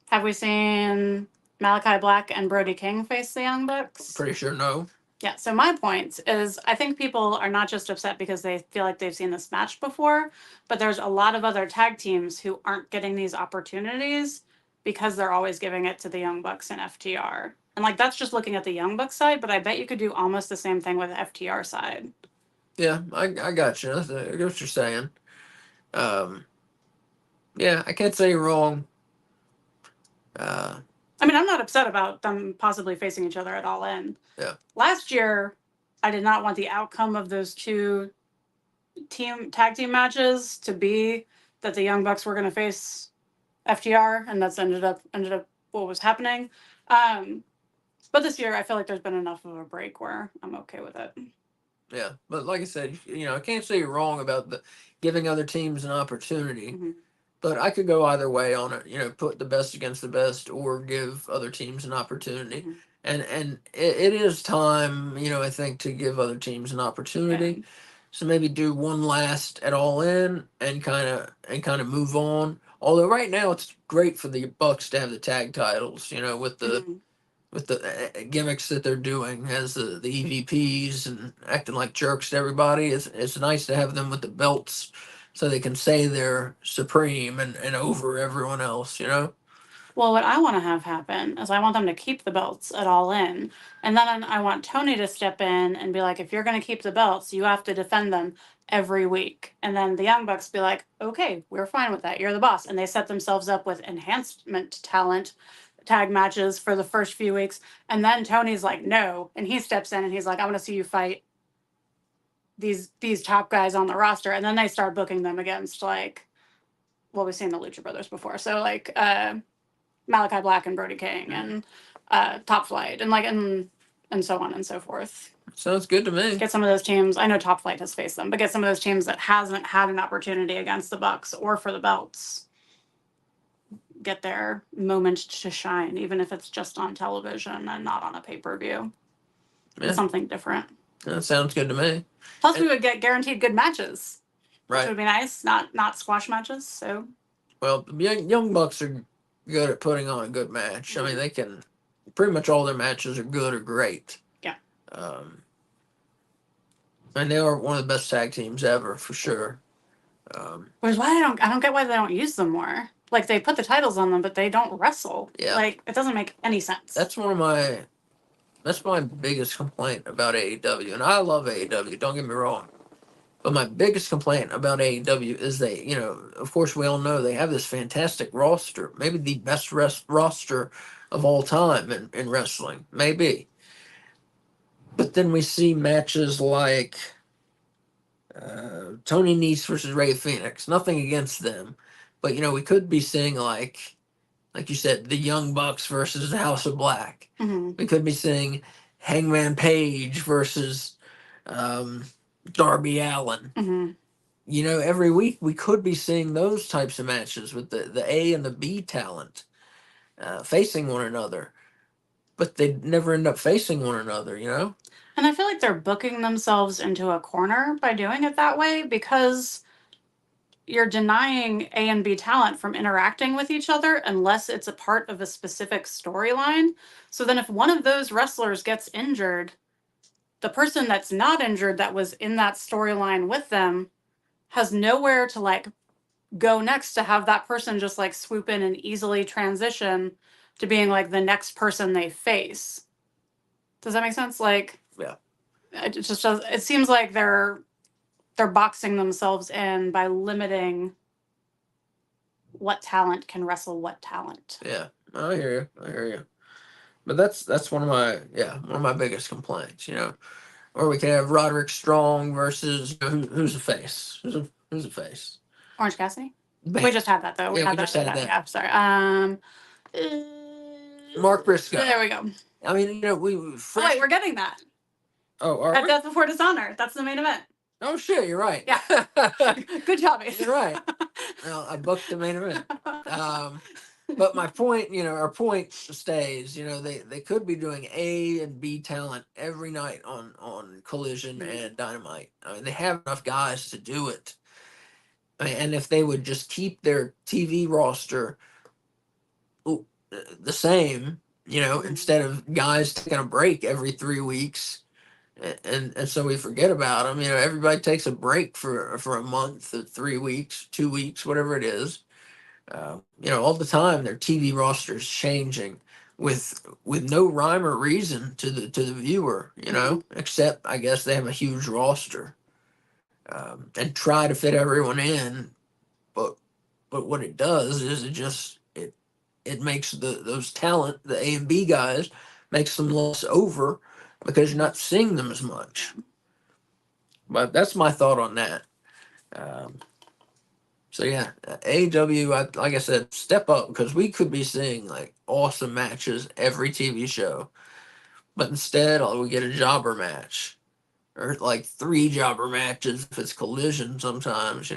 Have we seen Malachi Black and Brody King face the Young Bucks? Pretty sure no. Yeah, so my point is I think people are not just upset because they feel like they've seen this match before, but there's a lot of other tag teams who aren't getting these opportunities because they're always giving it to the Young Bucks and FTR. And like that's just looking at the Young Bucks side, but I bet you could do almost the same thing with the FTR side. Yeah, I got you. I get what you're saying. Yeah, I can't say you're wrong. I mean, I'm not upset about them possibly facing each other at All In. Yeah. Last year, I did not want the outcome of those 2 tag team matches to be that the Young Bucks were going to face FTR, and that's ended up what was happening. But this year, I feel like there's been enough of a break where I'm okay with it. Yeah, but like I said, you know, I can't say you're wrong about giving other teams an opportunity. Mm-hmm. But I could go either way on it. You know, put the best against the best, or give other teams an opportunity. Mm-hmm. And it is time, you know, I think, to give other teams an opportunity. Yeah. So maybe do one last at All In and kind of move on. Although right now it's great for the Bucks to have the tag titles, you know, with the gimmicks that they're doing as the EVPs and acting like jerks to everybody. It's nice to have them with the belts so they can say they're supreme and over everyone else, you know? Well, what I want to have happen is I want them to keep the belts at All In. And then I want Tony to step in and be like, if you're going to keep the belts, you have to defend them every week. And then the Young Bucks be like, okay, we're fine with that. You're the boss. And they set themselves up with enhancement talent tag matches for the first few weeks. And then Tony's like, no. And he steps in and he's like, I want to see you fight these top guys on the roster. And then they start booking them against like, well, we've seen the Lucha Brothers before. So like Malachi Black and Brody King and Top Flight and like and so on and so forth. Sounds good to me. Get some of those teams. I know Top Flight has faced them, but get some of those teams that hasn't had an opportunity against the Bucks or for the belts. Get their moment to shine, even if it's just on television and not on a pay-per-view. Yeah. Something different. That sounds good to me. Plus, we would get guaranteed good matches. Right. Which would be nice. Not squash matches. So. Well, the Young Bucks are good at putting on a good match. I mean, they can pretty much all their matches are good or great. Yeah. And they are one of the best tag teams ever for sure. Which is why I don't get why they don't use them more. Like they put the titles on them, but they don't wrestle. Yeah. Like it doesn't make any sense. That's my biggest complaint about AEW, and I love AEW. Don't get me wrong, but my biggest complaint about AEW is they, of course, we all know they have this fantastic roster, maybe the best roster of all time in wrestling, maybe. But then we see matches like Tony Nese versus Ray Phoenix. Nothing against them, but we could be seeing like you said, the Young Bucks versus the House of Black. Mm-hmm. We could be seeing Hangman Page versus Darby Allin. Mm-hmm. Every week we could be seeing those types of matches with the A and the B talent facing one another, but they never end up facing one another. And I feel like they're booking themselves into a corner by doing it that way because you're denying A and B talent from interacting with each other unless it's a part of a specific storyline. So then if one of those wrestlers gets injured, the person that's not injured that was in that storyline with them has nowhere to like go next to have that person just like swoop in and easily transition to being like the next person they face. Does that make sense? Like, Yeah. It seems like they're boxing themselves in by limiting what talent can wrestle what talent. Yeah, I hear you. But that's one of my biggest complaints. Or we can have Roderick Strong versus who's a face? Who's a face? Orange Cassidy. Man. We just had that though. We just had that. Yeah, sorry. Mark Briscoe. There we go. I mean, we. Wait, we're getting that. Oh, are At we? Death Before Dishonor. That's the main event. Oh shit, you're right. Yeah. Good job, Ace. You're right. Well, I booked the main event. But my point, our point stays. They could be doing A and B talent every night on Collision and Dynamite. I mean, they have enough guys to do it. I mean, and if they would just keep their TV roster the same, instead of guys taking a break every 3 weeks, and so we forget about them. Everybody takes a break for a month, or 3 weeks, 2 weeks, whatever it is. All the time their TV roster is changing with no rhyme or reason to the viewer. Except I guess they have a huge roster and try to fit everyone in, but what it does is it makes those talent, the A and B guys, makes them less over because you're not seeing them as much. But that's my thought on that. So yeah, AEW, like I said, step up because we could be seeing like awesome matches every TV show, but instead we get a jobber match or like 3 jobber matches if it's Collision sometimes.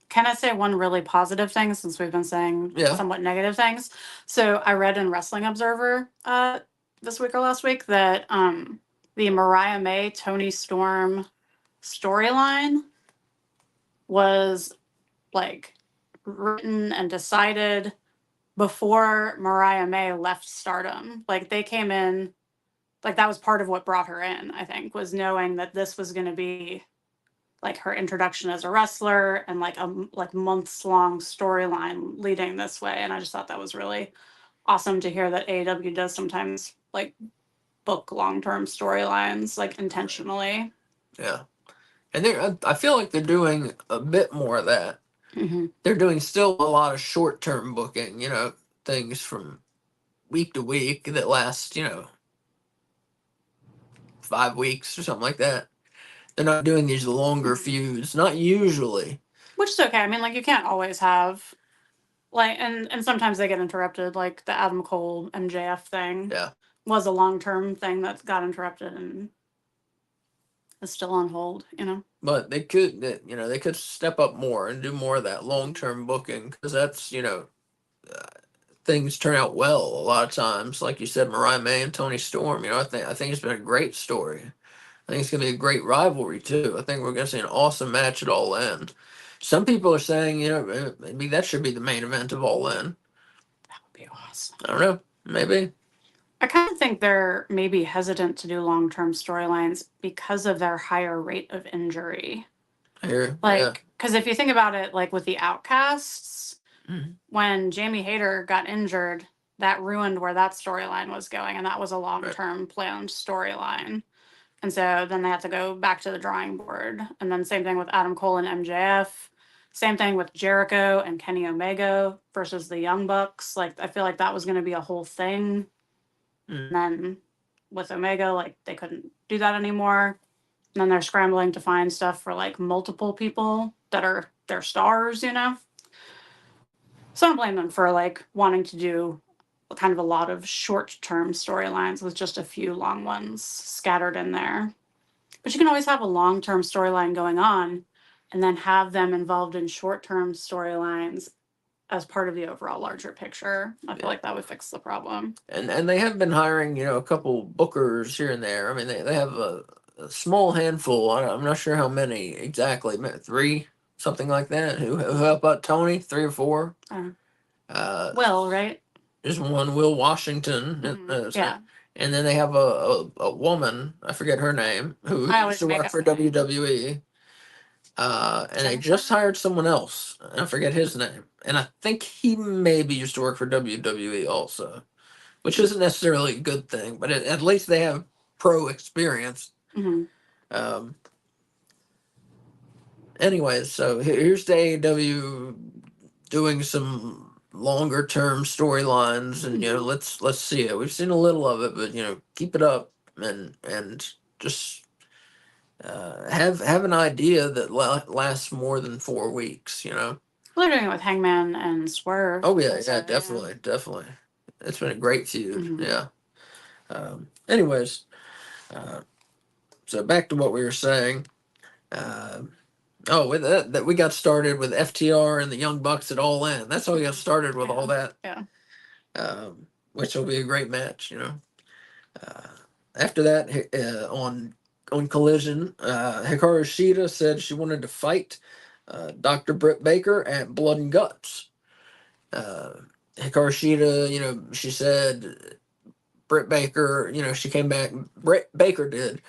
Can I say one really positive thing since we've been saying somewhat negative things? So I read in Wrestling Observer this week or last week that the Mariah May Tony Storm storyline was like written and decided before Mariah May left Stardom. Like they came in, like that was part of what brought her in, I think, was knowing that this was going to be like her introduction as a wrestler and like a months long storyline leading this way. And I just thought that was really awesome to hear that AEW does sometimes like book long-term storylines like intentionally. Yeah. And I feel like they're doing a bit more of that. Mm-hmm. They're doing still a lot of short-term booking, things from week to week that last, 5 weeks or something like that. They're not doing these longer feuds, not usually. Which is okay. I mean, like you can't always have like and sometimes they get interrupted, like the Adam Cole MJF thing. Yeah. Was a long-term thing that got interrupted and is still on hold, But they could step up more and do more of that long-term booking because that's, things turn out well a lot of times. Like you said, Mariah May and Tony Storm, I think it's been a great story. I think it's going to be a great rivalry too. I think we're going to see an awesome match at All In. Some people are saying, maybe that should be the main event of All In. That would be awesome. I don't know. Maybe. I kind of think they're maybe hesitant to do long-term storylines because of their higher rate of injury. Here, yeah. Like, because if you think about it, like with the Outcasts, Mhm. when Jamie Hayter got injured, that ruined where that storyline was going, and that was a Right. long-term planned storyline. And so then they had to go back to the drawing board. And then same thing with Adam Cole and MJF. Same thing with Jericho and Kenny Omega versus the Young Bucks. Like I feel like that was going to be a whole thing. Mhm. And then with Omega, like they couldn't do that anymore. And then they're scrambling to find stuff for like multiple people that are their stars, you know? So I don't blame them for like wanting to do kind of a lot of short term storylines with just a few long ones scattered in there. But you can always have a long term storyline going on and then have them involved in short term storylines as part of the overall larger picture. I feel Yeah. like that would fix the problem. And they have been hiring, a couple bookers here and there. I mean, they have a small handful. I'm not sure how many exactly. 3, something like that. Who help out Tony? 3 or 4. Uh, Uh, Will, right? there's one, Will Washington, Yeah. and then they have a woman. I forget her name, who I used always to make work up for names. WWE. And they Jennifer? just hired someone else. I forget his name, and I think he maybe used to work for WWE also, which isn't necessarily a good thing, but at least they have pro experience. Mm-hmm. Um, anyways, so here's the AEW doing some longer term storylines, and let's see it. We've seen a little of it, but keep it up, and just have an idea that lasts more than 4 weeks. Well, they're doing it with Hangman and Swerve. Oh yeah, Also, yeah, definitely. It's been a great feud. Mm-hmm. Yeah. Anyways, uh, so back to what we were saying. Uh, oh, with that we got started with FTR and the Young Bucks at All In. That's how we got started with all that. Yeah. Which will be a great match. Uh, After that, on Collision, Hikaru Shida said she wanted to fight Dr. Britt Baker at Blood and Guts. Uh, Hikaru Shida, she said Britt Baker, she came back. Britt Baker did.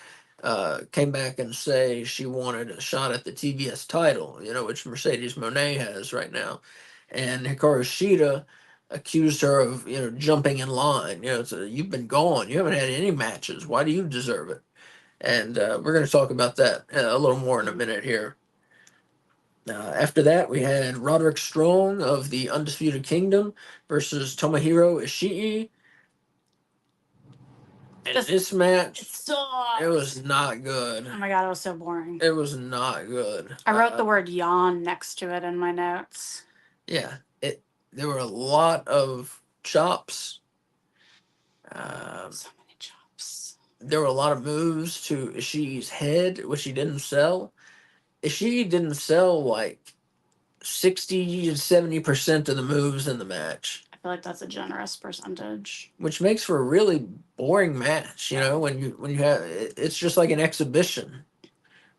Came back and say she wanted a shot at the TBS title, which Mercedes Moné has right now, and Hikaru Shida accused her of, jumping in line. So you've been gone, you haven't had any matches. Why do you deserve it? And we're going to talk about that a little more in a minute here. After that, we had Roderick Strong of the Undisputed Kingdom versus Tomohiro Ishii. And this match, it was not good. Oh my god, it was so boring. It was not good. I wrote the word yawn next to it in my notes. Yeah, there were a lot of chops. So many chops. There were a lot of moves to Ishii's head, which he didn't sell. Ishii didn't sell like 60 to 70% of the moves in the match, I feel like that's a generous percentage. which makes for a really boring match. When you have it's just like an exhibition.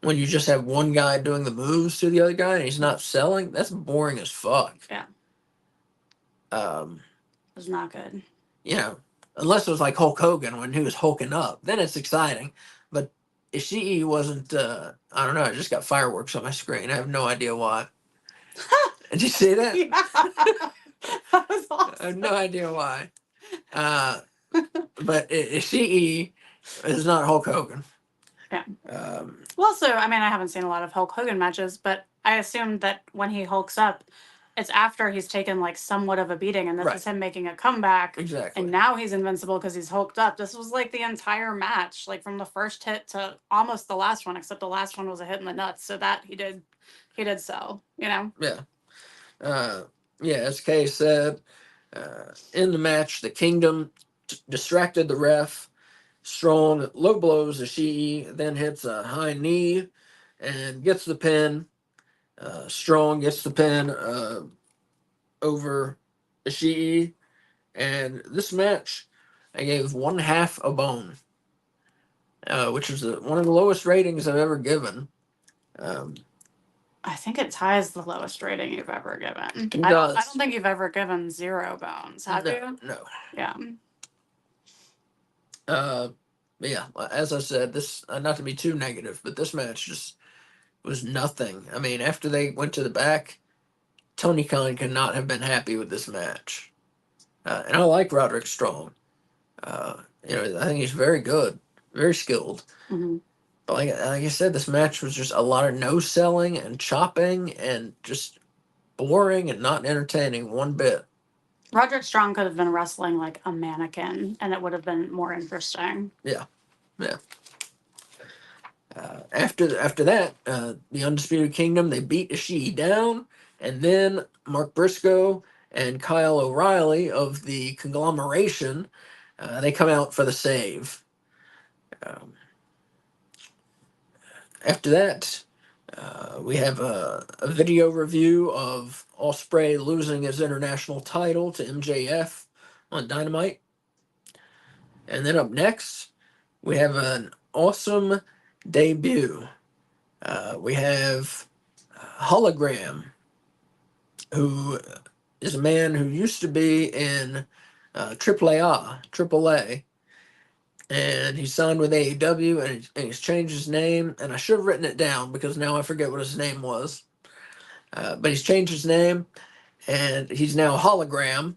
When you just have one guy doing the moves to the other guy and he's not selling, that's boring as fuck. Yeah. Um, It was not good. Unless it was like Hulk Hogan when he was hulking up, then it's exciting. But Ishii wasn't. I don't know. I just got fireworks on my screen. I have no idea why. Did you see that? Yeah. That was awesome. I have no idea why. But Ishii is not Hulk Hogan. Yeah. Um, Well, also, I mean, I haven't seen a lot of Hulk Hogan matches, but I assumed that when he hulks up, it's after he's taken like somewhat of a beating, and this Right. is him making a comeback. exactly. And now he's invincible because he's hulked up. This was like the entire match, like from the first hit to almost the last one, except the last one was a hit in the nuts. So that he did sell, Yeah. As Kay said, in the match, the Kingdom distracted the ref. Strong low blows Ishii, then hits a high knee and gets the pin. Strong gets the pin over Ishii. And this match, I gave 1/2 a bone, which is one of the lowest ratings I've ever given. I think it ties the lowest rating you've ever given. It I does. don't think you've ever given 0 bones, have you? No. Yeah. Uh, yeah, as I said, this not to be too negative, but this match just was nothing. I mean, after they went to the back, Tony Khan could not have been happy with this match. And I like Roderick Strong. I think he's very good, very skilled. Mm-hmm. But like I said, this match was just a lot of no selling and chopping and just boring and not entertaining one bit. Roderick Strong could have been wrestling like a mannequin, and it would have been more interesting. Yeah, yeah. After that, the Undisputed Kingdom, they beat Ishii down, and then Mark Briscoe and Kyle O'Reilly of the conglomeration, they come out for the save. Um, After that, we have a video review of Ospreay losing his international title to MJF on Dynamite. And then up next, we have an awesome debut. We have Hologram, who is a man who used to be in AAA, and he signed with AEW, and he's changed his name. And I should have written it down because now I forget what his name was. But he's changed his name, and he's now Hologram.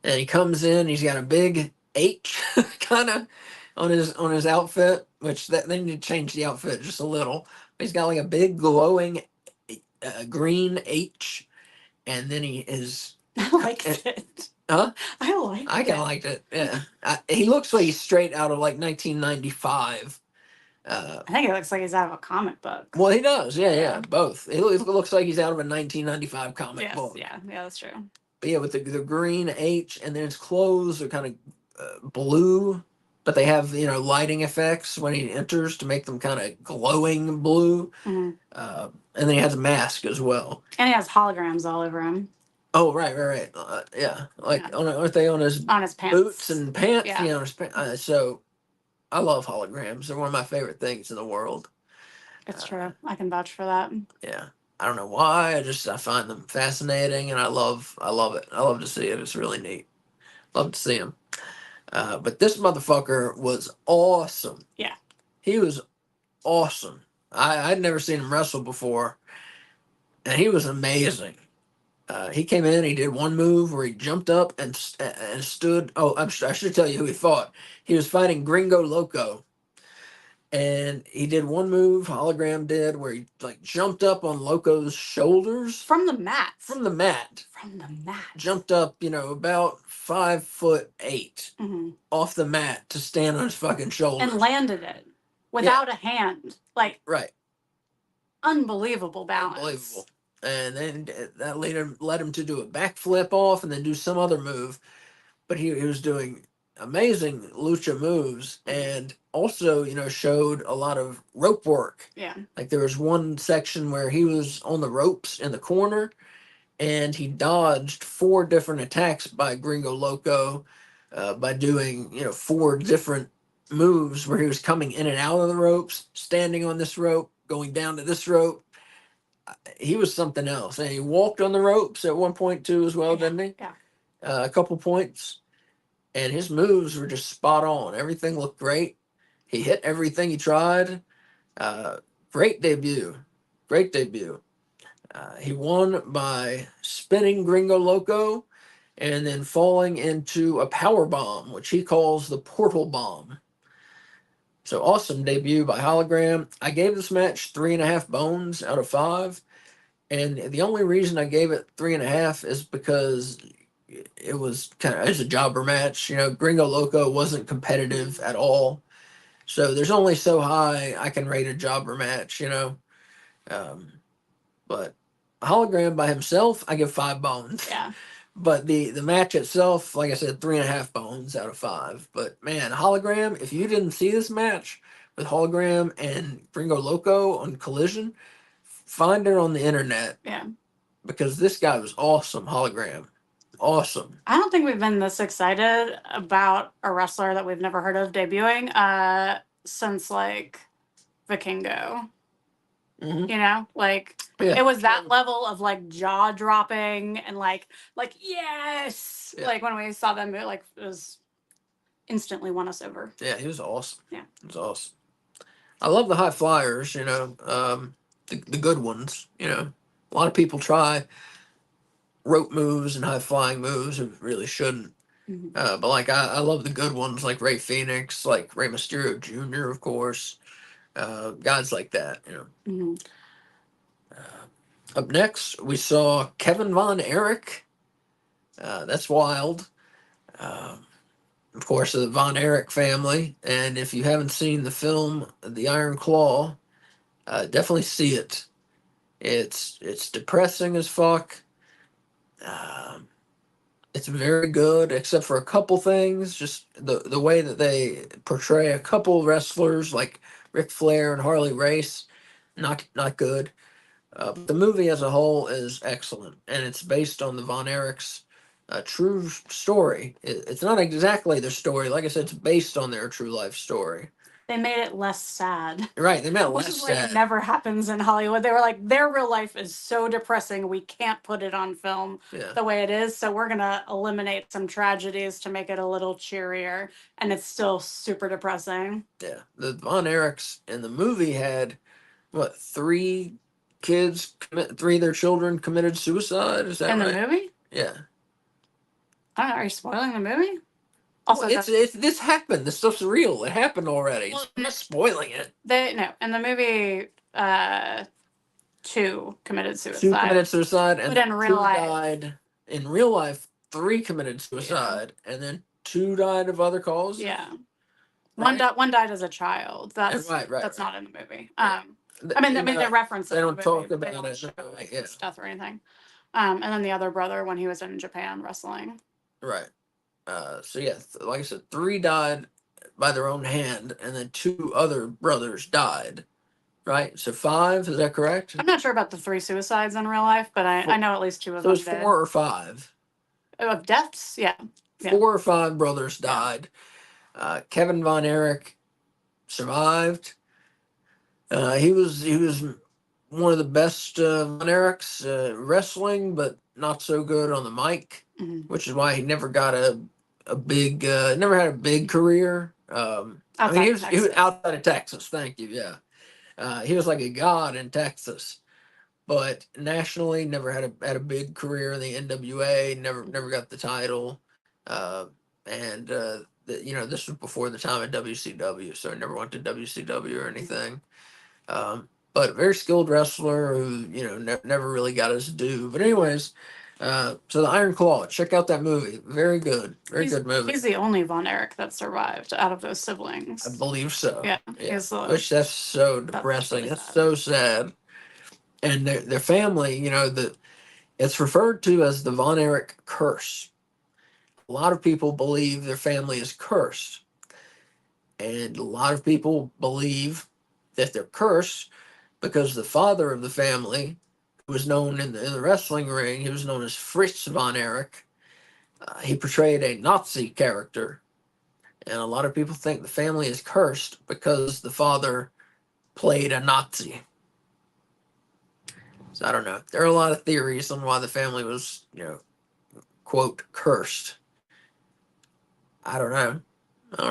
And he comes in, he's got a big H kind of on his outfit, which they need to change the outfit just a little. He's got like a big glowing green H, and then he is. I liked it. Huh? I liked I kind it. of liked it. Yeah, he looks like he's straight out of like 1995. I think it looks like he's out of a comic book. Well, he does. Yeah, Yeah. both. He looks like he's out of a 1995 comic Yes, book. yeah, that's true. But yeah, with the green H, and then his clothes are kind of blue, but they have lighting effects when he enters to make them kind of glowing blue. Mm-hmm. And then he has a mask as well. And he has holograms all over him. Oh, right. Yeah, like Yeah. aren't they on his pants. boots and pants? Yeah. So I love holograms. They're one of my favorite things in the world. It's true. I can vouch for that. Yeah. I don't know why. I find them fascinating, and I love it. I love to see it. It's really neat. Love to see him. But this motherfucker was awesome. Yeah. He was awesome. I'd never seen him wrestle before, and he was amazing. He came in, he did one move where he jumped up and stood. Oh, I should tell you who he fought. He was fighting Gringo Loco. And he did one move, Hologram did, where he like jumped up on Loco's shoulders. From the mat. From the mat. Jumped up, about 5'8" off the mat to stand on his fucking shoulders. And landed it without a hand. Like, right. Unbelievable balance. Unbelievable. And then that led him to do a backflip off and then do some other move. But he was doing amazing lucha moves, and also showed a lot of rope work. Yeah. Like there was one section where he was on the ropes in the corner, and he dodged 4 different attacks by Gringo Loco by doing 4 different moves where he was coming in and out of the ropes, standing on this rope, going down to this rope. He was something else, and he walked on the ropes at one point too as well, didn't he? Yeah. A couple points. And his moves were just spot on. Everything looked great. He hit everything he tried. Great debut. He won by spinning Gringo Loco and then falling into a power bomb, which he calls the portal bomb. So awesome debut by Hologram. I gave this match 3.5 bones out of 5. And the only reason I gave it 3.5 is because it was a jobber match. Gringo Loco wasn't competitive at all. So there's only so high I can rate a jobber match, but Hologram by himself, I give 5 bones. Yeah. But the match itself, like I said, 3.5 bones out of 5. But man, Hologram, if you didn't see this match with Hologram and Gringo Loco on Collision, find it on the internet. Yeah. Because this guy was awesome, Hologram. Awesome. I don't think we've been this excited about a wrestler that we've never heard of debuting since like Vikingo. Mm-hmm. It was that level of like jaw dropping and like yes, Yeah. like when we saw them, it instantly won us over. Yeah, he was awesome. Yeah. He was awesome. I love the high flyers, the good ones, A lot of people try rope moves and high flying moves who really shouldn't. Mhm. But like I love the good ones like Ray Phoenix, like Rey Mysterio Jr., of course. Guys like that. Mhm. Up next, we saw Kevin Von Erich. That's wild. Of course, the Von Erich family. And if you haven't seen the film The Iron Claw, definitely see it. It's depressing as fuck. Um, it's very good, except for a couple things. Just the way that they portray a couple wrestlers like Ric Flair and Harley Race, not good. But the movie as a whole is excellent, and it's based on the Von Erichs' true story. It's not exactly their story. Like I said, it's based on their true life story. They made it less sad. Right, they made it Which less is like sad. never happens in Hollywood. They were like, their real life is so depressing, we can't put it on film Yeah, the way it is. So we're gonna eliminate some tragedies to make it a little cheerier, and it's still super depressing. yeah. The Von Erichs in the movie had what, three kids commit, three of their children committed suicide. Is that In the right? movie, Yeah. I don't know, are you spoiling the movie? Also, Also, it's this happened. This stuff's real. It happened already. Well, I'm not spoiling it. they no in the movie. Two committed Two suicide, committed suicide, and but in real two life, died. In real life, three committed suicide, and then two died of other causes. yeah, Right. one died as a child. That's right. that's not in the movie. Yeah. I mean, they reference it. They in don't the talk movie, but they about don't it. show Yeah. his death or anything. And then the other brother when he was in Japan wrestling. Right. So yeah, like I said, three died by their own hand, and then two other brothers died. Right. So five. Is that correct? I'm not sure about the three suicides in real life, but I know at least two of So them it's did. 4 or 5. Of deaths, yeah. 4 or 5 brothers died. Kevin Von Erich survived. He was one of the best Von Erichs wrestling, but not so good on the mic, which is why he never got a big never had a big career. I mean, he was outside of Texas. Thank you. Yeah, he was like a god in Texas, but nationally never had a big career in the NWA. Never got the title, and this was before the time of WCW, so I never went to WCW or anything. But very skilled wrestler who never really got his due. But anyways, so the Iron Claw, check out that movie. Very good, good movie. He's the only Von Erich that survived out of those siblings. I believe so. Yeah. Which that's so depressing. That's so sad. And their family, it's referred to as the Von Erich curse. A lot of people believe their family is cursed. And a lot of people believe that they're cursed because the father of the family, who was known in the wrestling ring, he was known as Fritz Von Erich. He portrayed a Nazi character. And a lot of people think the family is cursed because the father played a Nazi. So I don't know. There are a lot of theories on why the family was, quote, cursed. I don't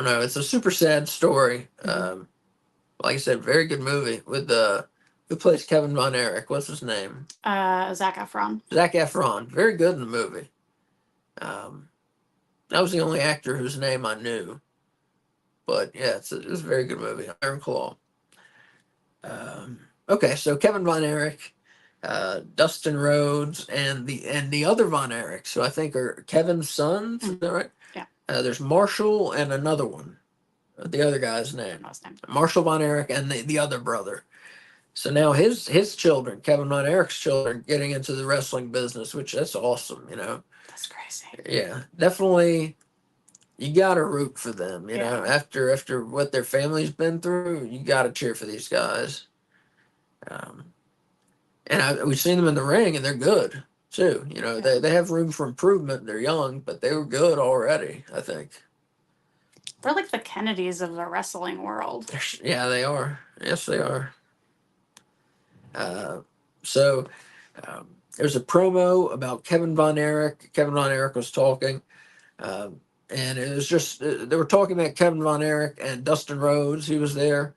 know. It's a super sad story. Like I said, very good movie with who plays Kevin Von Erich. What's his name? Zac Efron. Zac Efron. Very good in the movie. That was the only actor whose name I knew. But yeah, it's a very good movie. Iron Claw. Okay, so Kevin Von Erich, Dustin Rhodes, and the other Von Erichs, who I think are Kevin's sons. Is that right? Yeah. There's Marshall and another one. The other guy's name. Marshall Von Erich and the other brother. So now his children, Kevin Von Erich's children, getting into the wrestling business, which that's awesome. That's crazy. Yeah, definitely. You gotta root for them. After what their family's been through, you gotta cheer for these guys. And we've seen them in the ring, and they're good too. They have room for improvement. They're young, but they were good already, I think. They're like the Kennedys of the wrestling world. Yeah, they are. Yes, they are. So there's a promo about Kevin Von Erich. Kevin Von Erich was talking. and it was just they were talking about Kevin Von Erich and Dustin Rhodes. He was there.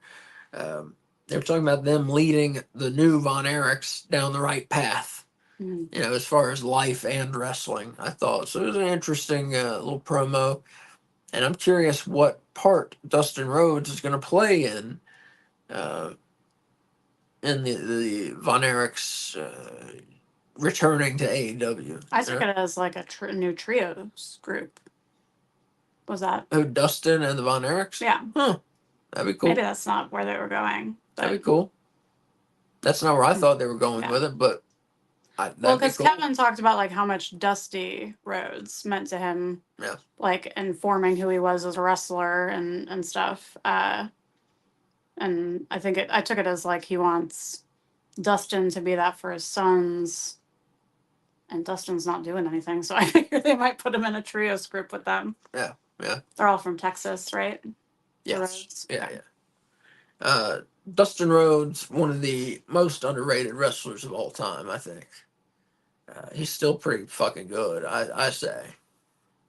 They were talking about them leading the new Von Erichs down the right path. Mhm. As far as life and wrestling, I thought so. It was an interesting little promo, and I'm curious what part Dustin Rhodes is going to play uh, in the Von Erichs returning to AEW. I took it as like a new trios group. Was that? Oh, Dustin and the Von Erichs? Yeah. Huh. That'd be cool. Maybe that's not where they were going. But That'd be cool. That's not where I thought they were going with it, but well, that'd be because cool. Kevin talked about like how much Dusty Rhodes meant to him. Yeah. Like informing who he was as a wrestler and stuff. And I think I took it as like he wants Dustin to be that for his sons. And Dustin's not doing anything, so I figure they might put him in a trios group with them. Yeah. They're all from Texas, right? Yes. Yeah. Dustin Rhodes, one of the most underrated wrestlers of all time, I think. He's still pretty fucking good, I say.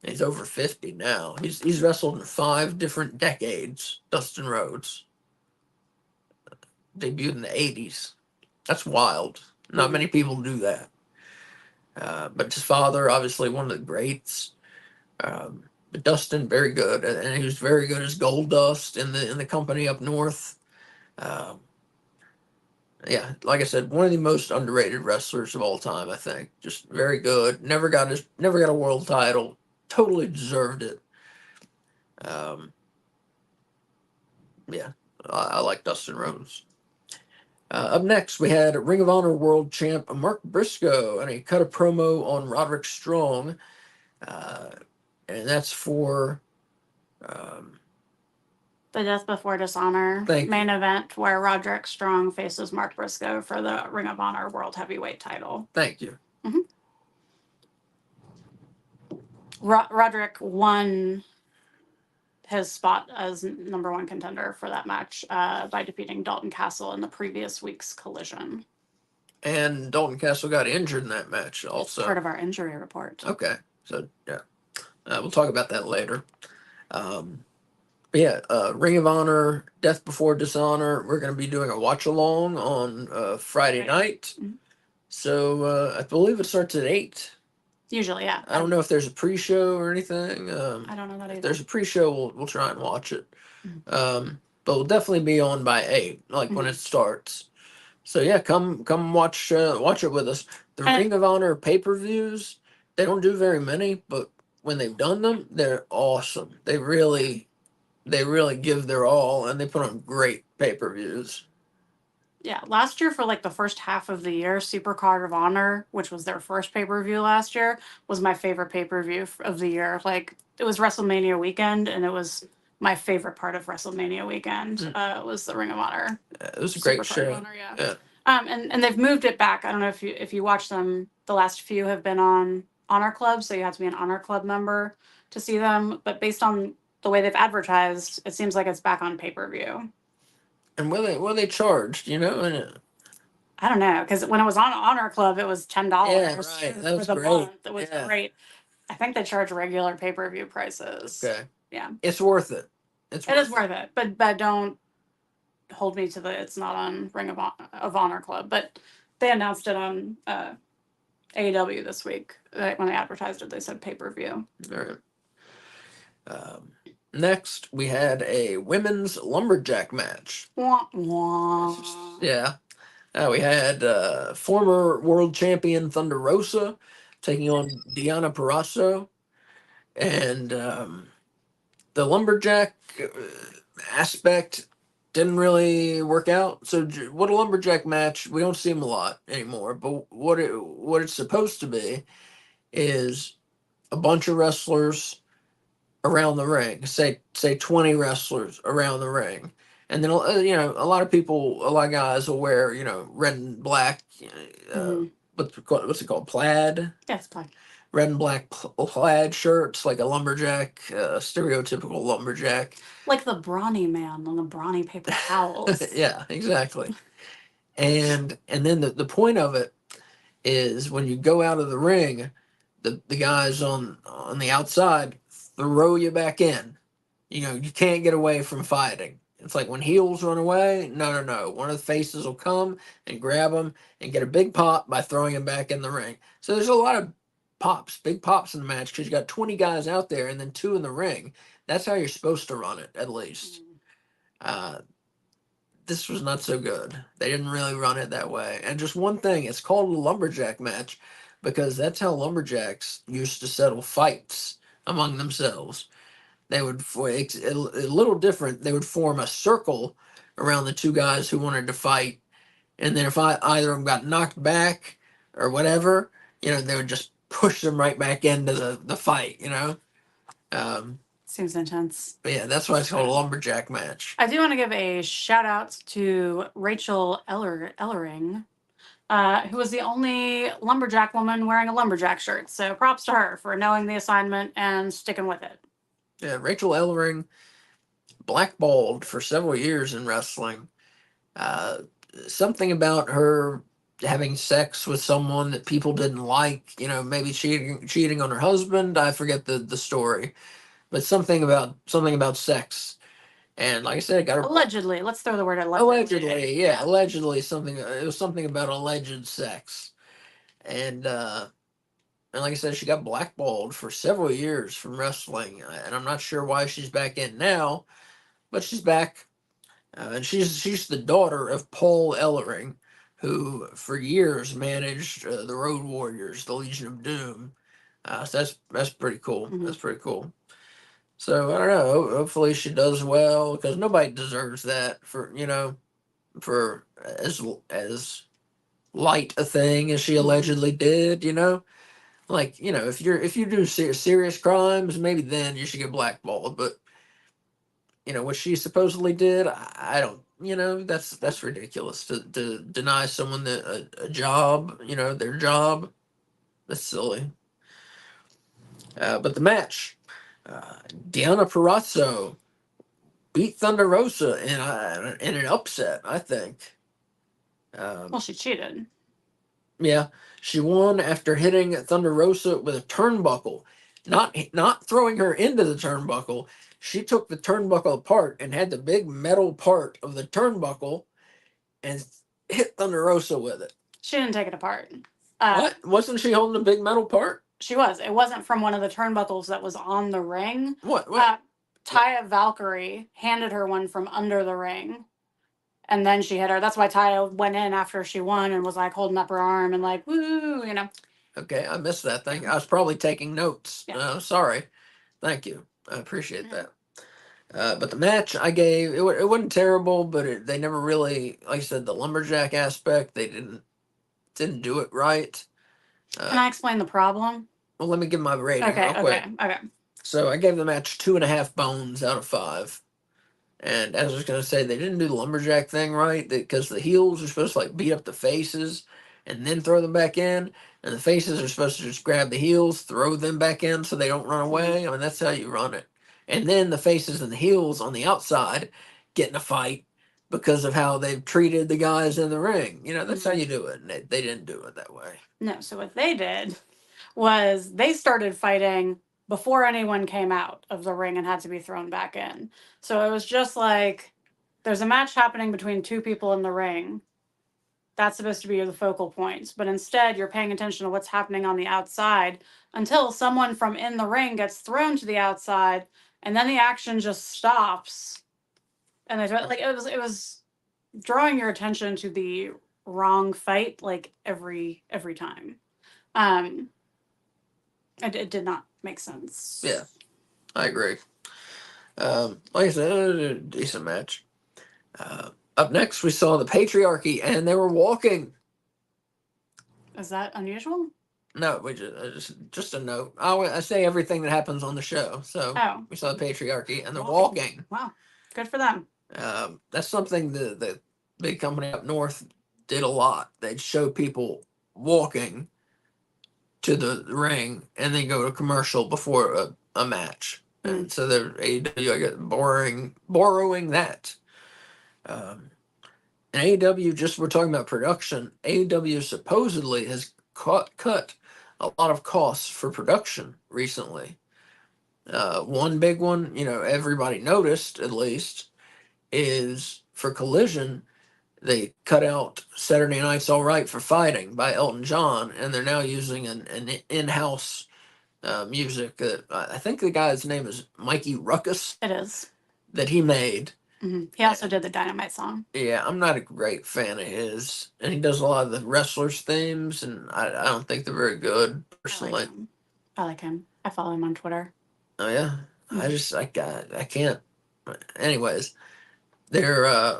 He's over 50 now. He's wrestled in 5 different decades, Dustin Rhodes. Debuted in the 80s. That's wild. Not many people do that. But his father, obviously one of the greats. But Dustin, very good, and he was very good as Gold Dust in the company up north. Yeah, like I said, one of the most underrated wrestlers of all time. I think just very good. Never got a world title. Totally deserved it. Yeah, I like Dustin Rhodes. Up next, we had Ring of Honor World Champ Mark Briscoe, and he cut a promo on Roderick Strong, and that's for the Death Before Dishonor main event where Roderick Strong faces Mark Briscoe for the Ring of Honor World Heavyweight title. Thank you. Mm-hmm. Roderick won his spot as number 1 contender for that match by defeating Dalton Castle in the previous week's Collision. And Dalton Castle got injured in that match also. It's part of our injury report. Okay. So, yeah. We'll talk about that later. Ring of Honor, Death Before Dishonor. We're going to be doing a watch along on Friday night. Mm-hmm. So I believe it starts at 8. Usually, yeah. I don't know if there's a pre-show or anything. I don't know that either. If there's a pre-show, we'll try and watch it. Mm-hmm. But we'll definitely be on by 8, like when it starts. So yeah, come watch it with us. The Ring of Honor pay-per-views, they don't do very many, but when they've done them, they're awesome. They really give their all, and they put on great pay-per-views. Yeah, last year for like the first half of the year, Super Card of Honor, which was their first pay-per-view last year, was my favorite pay-per-view of the year. Like it was WrestleMania weekend, and it was my favorite part of WrestleMania weekend. Was the Ring of Honor. It was a great show. Honor, yeah. And they've moved it back. I don't know if you watch them. The last few have been on Honor Club, so you have to be an Honor Club member to see them. But based on the way they've advertised, it seems like it's back on pay-per-view. And what they charged, And I don't know, because when it was on Honor Club, it was $10. Yeah, right. That was great. Month. It was great. I think they charge regular pay-per-view prices. Okay. Yeah. It's worth it. It is worth it, but don't hold me to it's not on Ring of Honor Club. But they announced it on AEW this week. When they advertised it, they said pay-per-view. All right. Next, we had a women's lumberjack match. Wah, wah. Yeah. We had former world champion Thunder Rosa taking on Deonna Purrazzo. And the lumberjack aspect didn't really work out. So what a lumberjack match, we don't see them a lot anymore. But what it's supposed to be is a bunch of wrestlers around the ring, say 20 wrestlers around the ring, and then a lot of guys will wear red and black, what's it called, plaid? Yes, plaid. Red and black plaid shirts, like a lumberjack, stereotypical lumberjack, like the brawny man on the brawny paper towels. Yeah, exactly. And then the point of it is when you go out of the ring, the guys on the outside throw you back in. You can't get away from fighting. It's like when heels run away. No, no, no. One of the faces will come and grab them and get a big pop by throwing him back in the ring. So there's a lot of pops, big pops in the match because you got 20 guys out there and then 2 in the ring. That's how you're supposed to run it, at least. Uh, this was not so good. They didn't really run it that way. And just one thing, it's called a lumberjack match because that's how lumberjacks used to settle fights among themselves. They would, it's a little different. They would form a circle around the 2 guys who wanted to fight, and then if either of them got knocked back or whatever, they would just push them right back into the fight. Seems intense. But yeah, that's why it's called a lumberjack match. I do want to give a shout out to Rachel Ellering, who was the only lumberjack woman wearing a lumberjack shirt. So props to her for knowing the assignment and sticking with it. Yeah, Rachel Ellering, blackballed for several years in wrestling. Uh, Something about her having sex with someone that people didn't like, maybe cheating on her husband. I forget the story, but something about sex. And like I said, it got her Allegedly. Let's throw the word allegedly. allegedly something. It was something about alleged sex, and like I said, she got blackballed for several years from wrestling, and I'm not sure why she's back in now, but she's back. And she's the daughter of Paul Ellering, who for years managed the Road Warriors, the Legion of Doom. So that's pretty cool. Mhm. That's pretty cool. So I don't know. Hopefully she does well because nobody deserves that for as light a thing as she allegedly did. Like if you do serious crimes, maybe then you should get blackballed. But what she supposedly did, I don't. That's ridiculous to deny someone a job. Their job. That's silly. But the match, Deanna Purrazzo beat Thunder Rosa in an upset. I think. Well, she cheated. Yeah, she won after hitting Thunder Rosa with a turnbuckle, not throwing her into the turnbuckle. She took the turnbuckle apart and had the big metal part of the turnbuckle and hit Thunder Rosa with it. She didn't take it apart. What? Wasn't she holding the big metal part? She was. It wasn't from one of the turnbuckles that was on the ring. What? Taya Valkyrie handed her one from under the ring. And then she hit her. That's why Taya went in after she won and was like holding up her arm and like, woo, Okay, I missed that thing. I was probably taking notes. Yeah. Sorry. Thank you. I appreciate that. But the match I gave, it wasn't terrible, but they never really, like I said, the lumberjack aspect, they didn't do it right. Can I explain the problem? Well, let me give my rating Okay, real quick. okay. So I gave the match 2.5 bones out of 5. And as I was gonna say, they didn't do the lumberjack thing right because the heels are supposed to like beat up the faces and then throw them back in, and the faces are supposed to just grab the heels, throw them back in so they don't run away. I mean, that's how you run it. And then the faces and the heels on the outside get in a fight because of how they've treated the guys in the ring. That's how you do it. And they didn't do it that way. No, so what they did was they started fighting before anyone came out of the ring and had to be thrown back in. So it was just like there's a match happening between 2 people in the ring. That's supposed to be the focal points. But instead, you're paying attention to what's happening on the outside until someone from in the ring gets thrown to the outside, and then the action just stops. And it was drawing your attention to the wrong fight like every time. It did not make sense. Yeah, I agree. Like I said, a decent match. Up next, we saw the Patriarchy, and they were walking. Is that unusual? No, we just a note. I say everything that happens on the show. So we saw the Patriarchy, and they're walking. Wow, good for them. That's something the big company up north did a lot. They'd show people walking to the ring and then go to commercial before a match. And so they're AEW, I guess, borrowing that. And AEW, just we're talking about production, AEW supposedly has cut a lot of costs for production recently. One big one, everybody noticed at least, is for Collision. They cut out Saturday Night's All Right for Fighting by Elton John, and they're now using an in-house music that I think the guy's name is Mikey Ruckus. It is. That he made. He also did the Dynamite song. Yeah, I'm not a great fan of his, and he does a lot of the wrestlers' themes, and I don't think they're very good personally. I like him. I follow him on Twitter. Oh yeah, I can't. Anyways, they're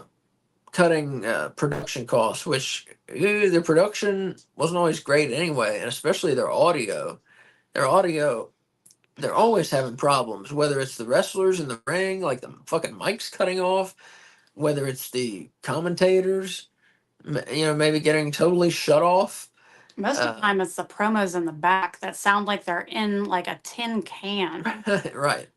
cutting production costs, which their production wasn't always great anyway, and especially their audio. Their audio, they're always having problems, whether it's the wrestlers in the ring, like the fucking mic's cutting off, whether it's the commentators, maybe getting totally shut off. Most of the time, it's the promos in the back that sound like they're in like a tin can. Right.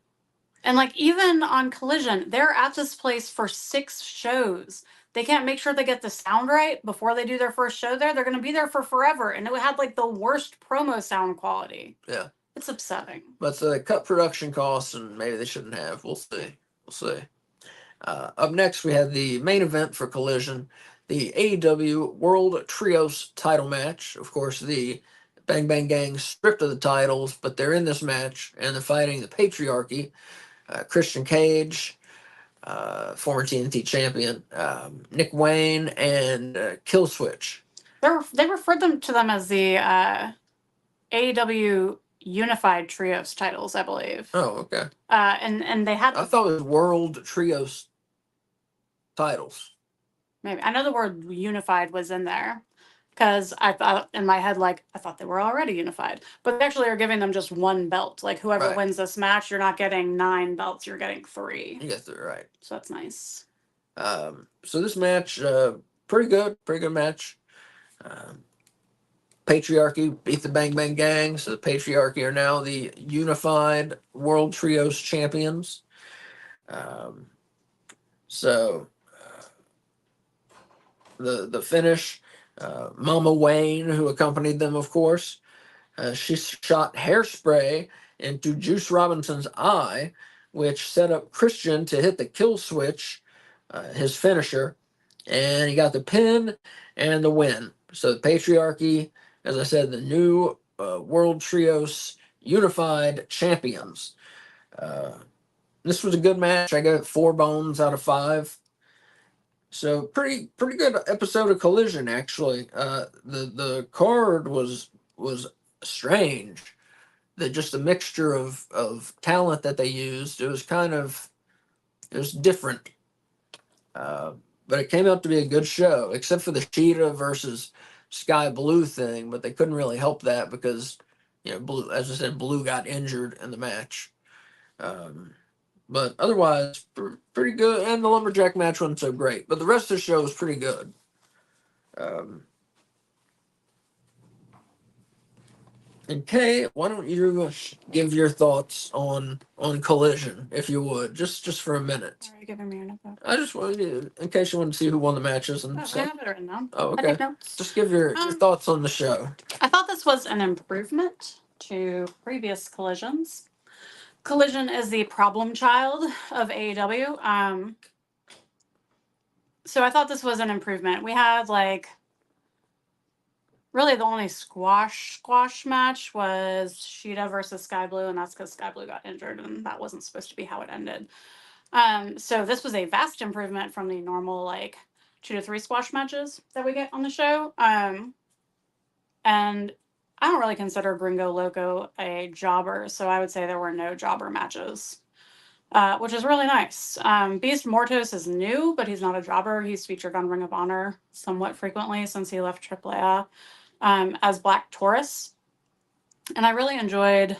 And like even on Collision, they're at this place for 6 shows. They can't make sure they get the sound right before they do their first show there. They're going to be there for forever. And it had like the worst promo sound quality. Yeah. It's upsetting. But so they cut production costs, and maybe they shouldn't have. We'll see. We'll see. Up next, we have the main event for Collision, the AEW World Trios title match. Of course, the Bang Bang Gang stripped of the titles, but they're in this match, and they're fighting the Patriarchy, Christian Cage, former TNT champion, Nick Wayne, and Killswitch. They referred to them as the AEW Unified Trios titles, I believe. Oh, okay. And they had. I thought it was World Trios titles. Maybe I know the word unified was in there because I thought in my head I thought they were already unified, but they actually are giving them just one belt. Like whoever wins this match, you're not getting 9 belts, you're getting 3. You guessed it right. So that's nice. So this match, pretty good match. Patriarchy beat the Bang Bang Gang, so the Patriarchy are now the unified World Trios champions. So the finish, Mama Wayne, who accompanied them, of course, she shot hairspray into Juice Robinson's eye, which set up Christian to hit the kill switch, his finisher, and he got the pin and the win. So the Patriarchy, as I said, the new World Trios unified champions. This was a good match. I gave it 4 bones out of 5. So pretty good episode of Collision, actually. The card was strange. Just a mixture of talent that they used. It was different. But it came out to be a good show, except for the Cheetah versus Sky Blue thing. But they couldn't really help that because, Blue, as I said, Blue got injured in the match. But otherwise, pretty good. And the Lumberjack match wasn't so great. But the rest of the show was pretty good. And Kay, why don't you give your thoughts on Collision, if you would, just for a minute. Are you giving me your notebook? I just wanted you, in case you want to see who won the matches and stuff. I have it written down. Oh, okay. Just give your thoughts on the show. I thought this was an improvement to previous Collisions. Collision is the problem child of AEW. So I thought this was an improvement. We had really the only squash match was Sheeta versus Sky Blue, and that's because Sky Blue got injured, and that wasn't supposed to be how it ended. So this was a vast improvement from the normal 2 to 3 squash matches that we get on the show. And I don't really consider Gringo Loco a jobber, so I would say there were no jobber matches, which is really nice. Beast Mortos is new, but he's not a jobber. He's featured on Ring of Honor somewhat frequently since he left AAA as Black Taurus. And I really enjoyed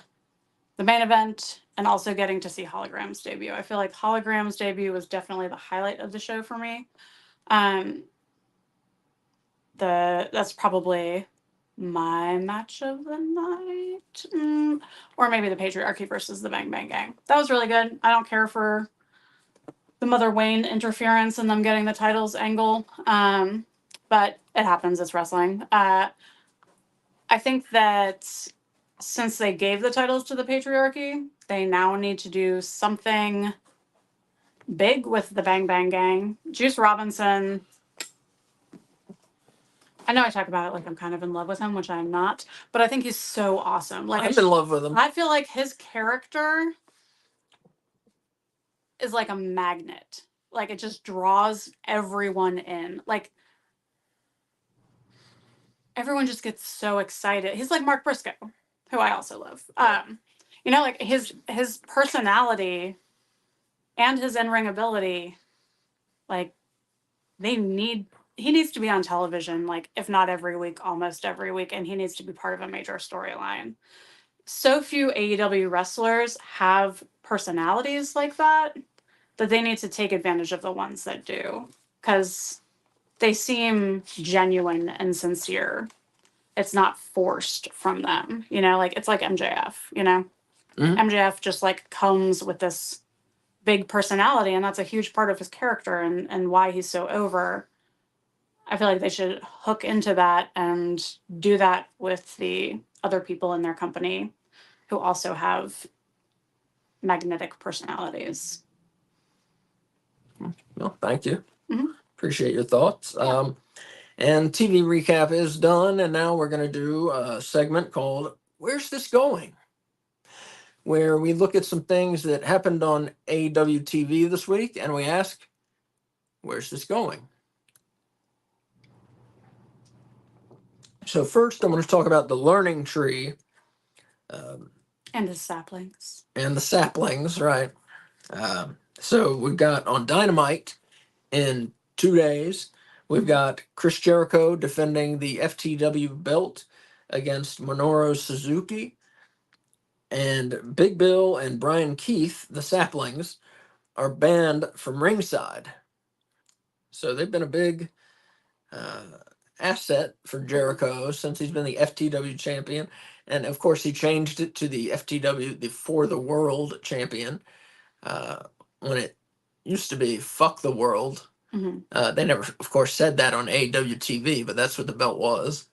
the main event and also getting to see Hologram's debut. I feel like Hologram's debut was definitely the highlight of the show for me. That's probably my match of the night, or maybe the Patriarchy versus the Bang Bang Gang. That was really good. I don't care for the Mother Wayne interference and them getting the titles angle, but it happens. It's wrestling. I think that since they gave the titles to the Patriarchy, they now need to do something big with the Bang Bang Gang. Juice Robinson, I know I talk about it like I'm kind of in love with him, which I'm not, but I think he's so awesome. Like I'm in love with him. I feel like his character is like a magnet. Like it just draws everyone in. Like everyone just gets so excited. He's like Mark Briscoe, who I also love. You know, like his personality and his in-ring ability, like he needs to be on television, like if not every week, almost every week, and he needs to be part of a major storyline. So few AEW wrestlers have personalities like that they need to take advantage of the ones that do, because they seem genuine and sincere. It's not forced from them, you know, like it's like MJF, you know. MJF just like comes with this big personality, and that's a huge part of his character and why he's so over. I feel like they should hook into that and do that with the other people in their company who also have magnetic personalities. Well, thank you. Appreciate your thoughts. And TV recap is done, and now we're going to do a segment called Where's This Going? Where we look at some things that happened on AEW TV this week, and we ask, where's this going? So first, I'm going to talk about the learning tree. And the saplings. And the saplings, right. So we've got on Dynamite in 2 days, we've got Chris Jericho defending the FTW belt against Minoru Suzuki. And Big Bill and Brian Keith, the saplings, are banned from ringside. So they've been a big asset for Jericho since he's been the FTW champion. And of course, he changed it to the FTW, the For the World champion, when it used to be Fuck the World. They never, of course, said that on AEW TV, but that's what the belt was.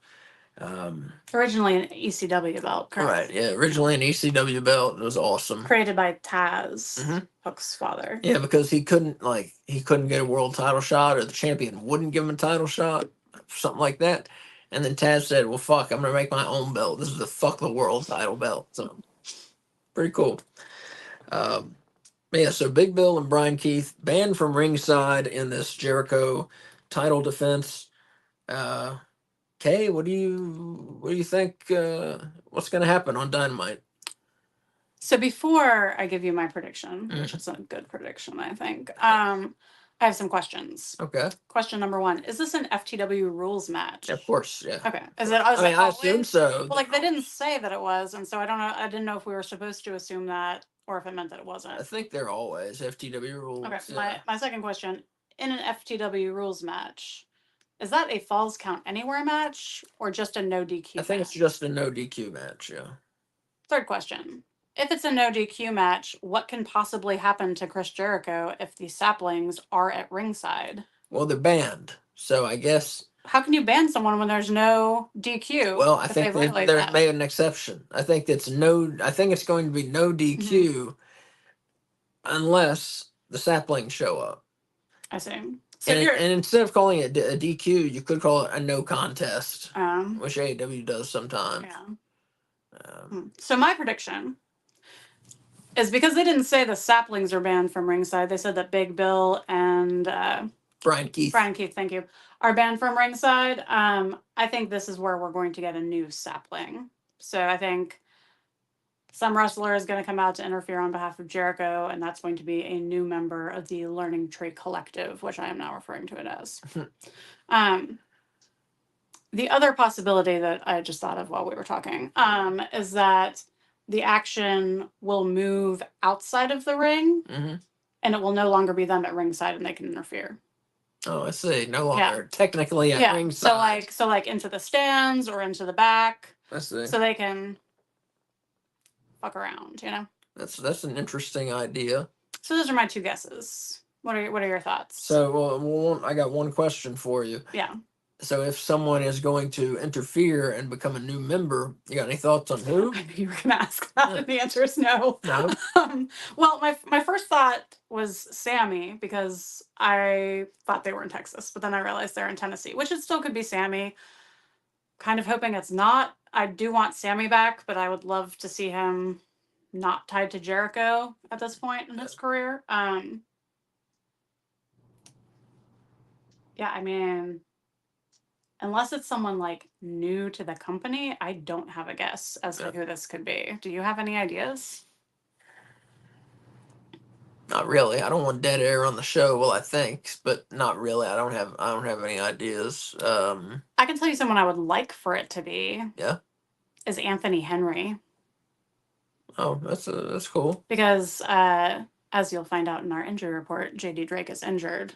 Originally an ECW belt, correct? Right, yeah. Originally an ECW belt. It was awesome. Created by Taz, Hook's father. Yeah, because he couldn't get a world title shot, or the champion wouldn't give him a title shot, something like that. And then Taz said, well, fuck, I'm going to make my own belt. This is the Fuck the World title belt. So, pretty cool. Yeah, so Big Bill and Brian Keith banned from ringside in this Jericho title defense. Kay, what do you think? What's going to happen on Dynamite? So before I give you my prediction, which is a good prediction, I think, I have some questions. Okay. Question number 1: is this an FTW rules match? Of course, yeah. Okay. Is it? I assume so. Well, like they didn't say that it was, and so I don't know. I didn't know if we were supposed to assume that, or if it meant that it wasn't. I think they're always FTW rules. Okay. Yeah. My second question: in an FTW rules match, is that a Falls Count Anywhere match or just a no DQ? I think it's just a no DQ match. Yeah. Third question: if it's a no DQ match, what can possibly happen to Chris Jericho if the saplings are at ringside? Well, they're banned, so I guess. How can you ban someone when there's no DQ? Well, I think they're made an exception. I think it's going to be no DQ unless the saplings show up. I see. So and instead of calling it a DQ, you could call it a no contest, which AEW does sometimes. Yeah. So my prediction is, because they didn't say the saplings are banned from ringside, they said that Big Bill and Brian Keith, thank you, are banned from ringside. I think this is where we're going to get a new sapling. So I think some wrestler is going to come out to interfere on behalf of Jericho, and that's going to be a new member of the Learning Tree Collective, which I am now referring to it as. The other possibility that I just thought of while we were talking is that the action will move outside of the ring, and it will no longer be them at ringside, and they can interfere. Oh, I see. No longer technically at ringside. So like into the stands or into the back. I see. So they can fuck around, you know. That's an interesting idea. So those are my 2 guesses. What are your thoughts? So, well, I got one question for you. Yeah. So if someone is going to interfere and become a new member, you got any thoughts on who? I knew you were going to ask that, and the answer is no. No. Well, my first thought was Sammy, because I thought they were in Texas, but then I realized they're in Tennessee, which it still could be Sammy. Kind of hoping it's not. I do want Sammy back, but I would love to see him not tied to Jericho at this point in his career. Yeah, I mean, unless it's someone like new to the company, I don't have a guess as to who this could be. Do you have any ideas? Not really. I don't want dead air on the show. Well, I think, but not really. I don't have any ideas. I can tell you someone I would like for it to be. Yeah. Is Anthony Henry. Oh, that's cool. Because as you'll find out in our injury report, JD Drake is injured.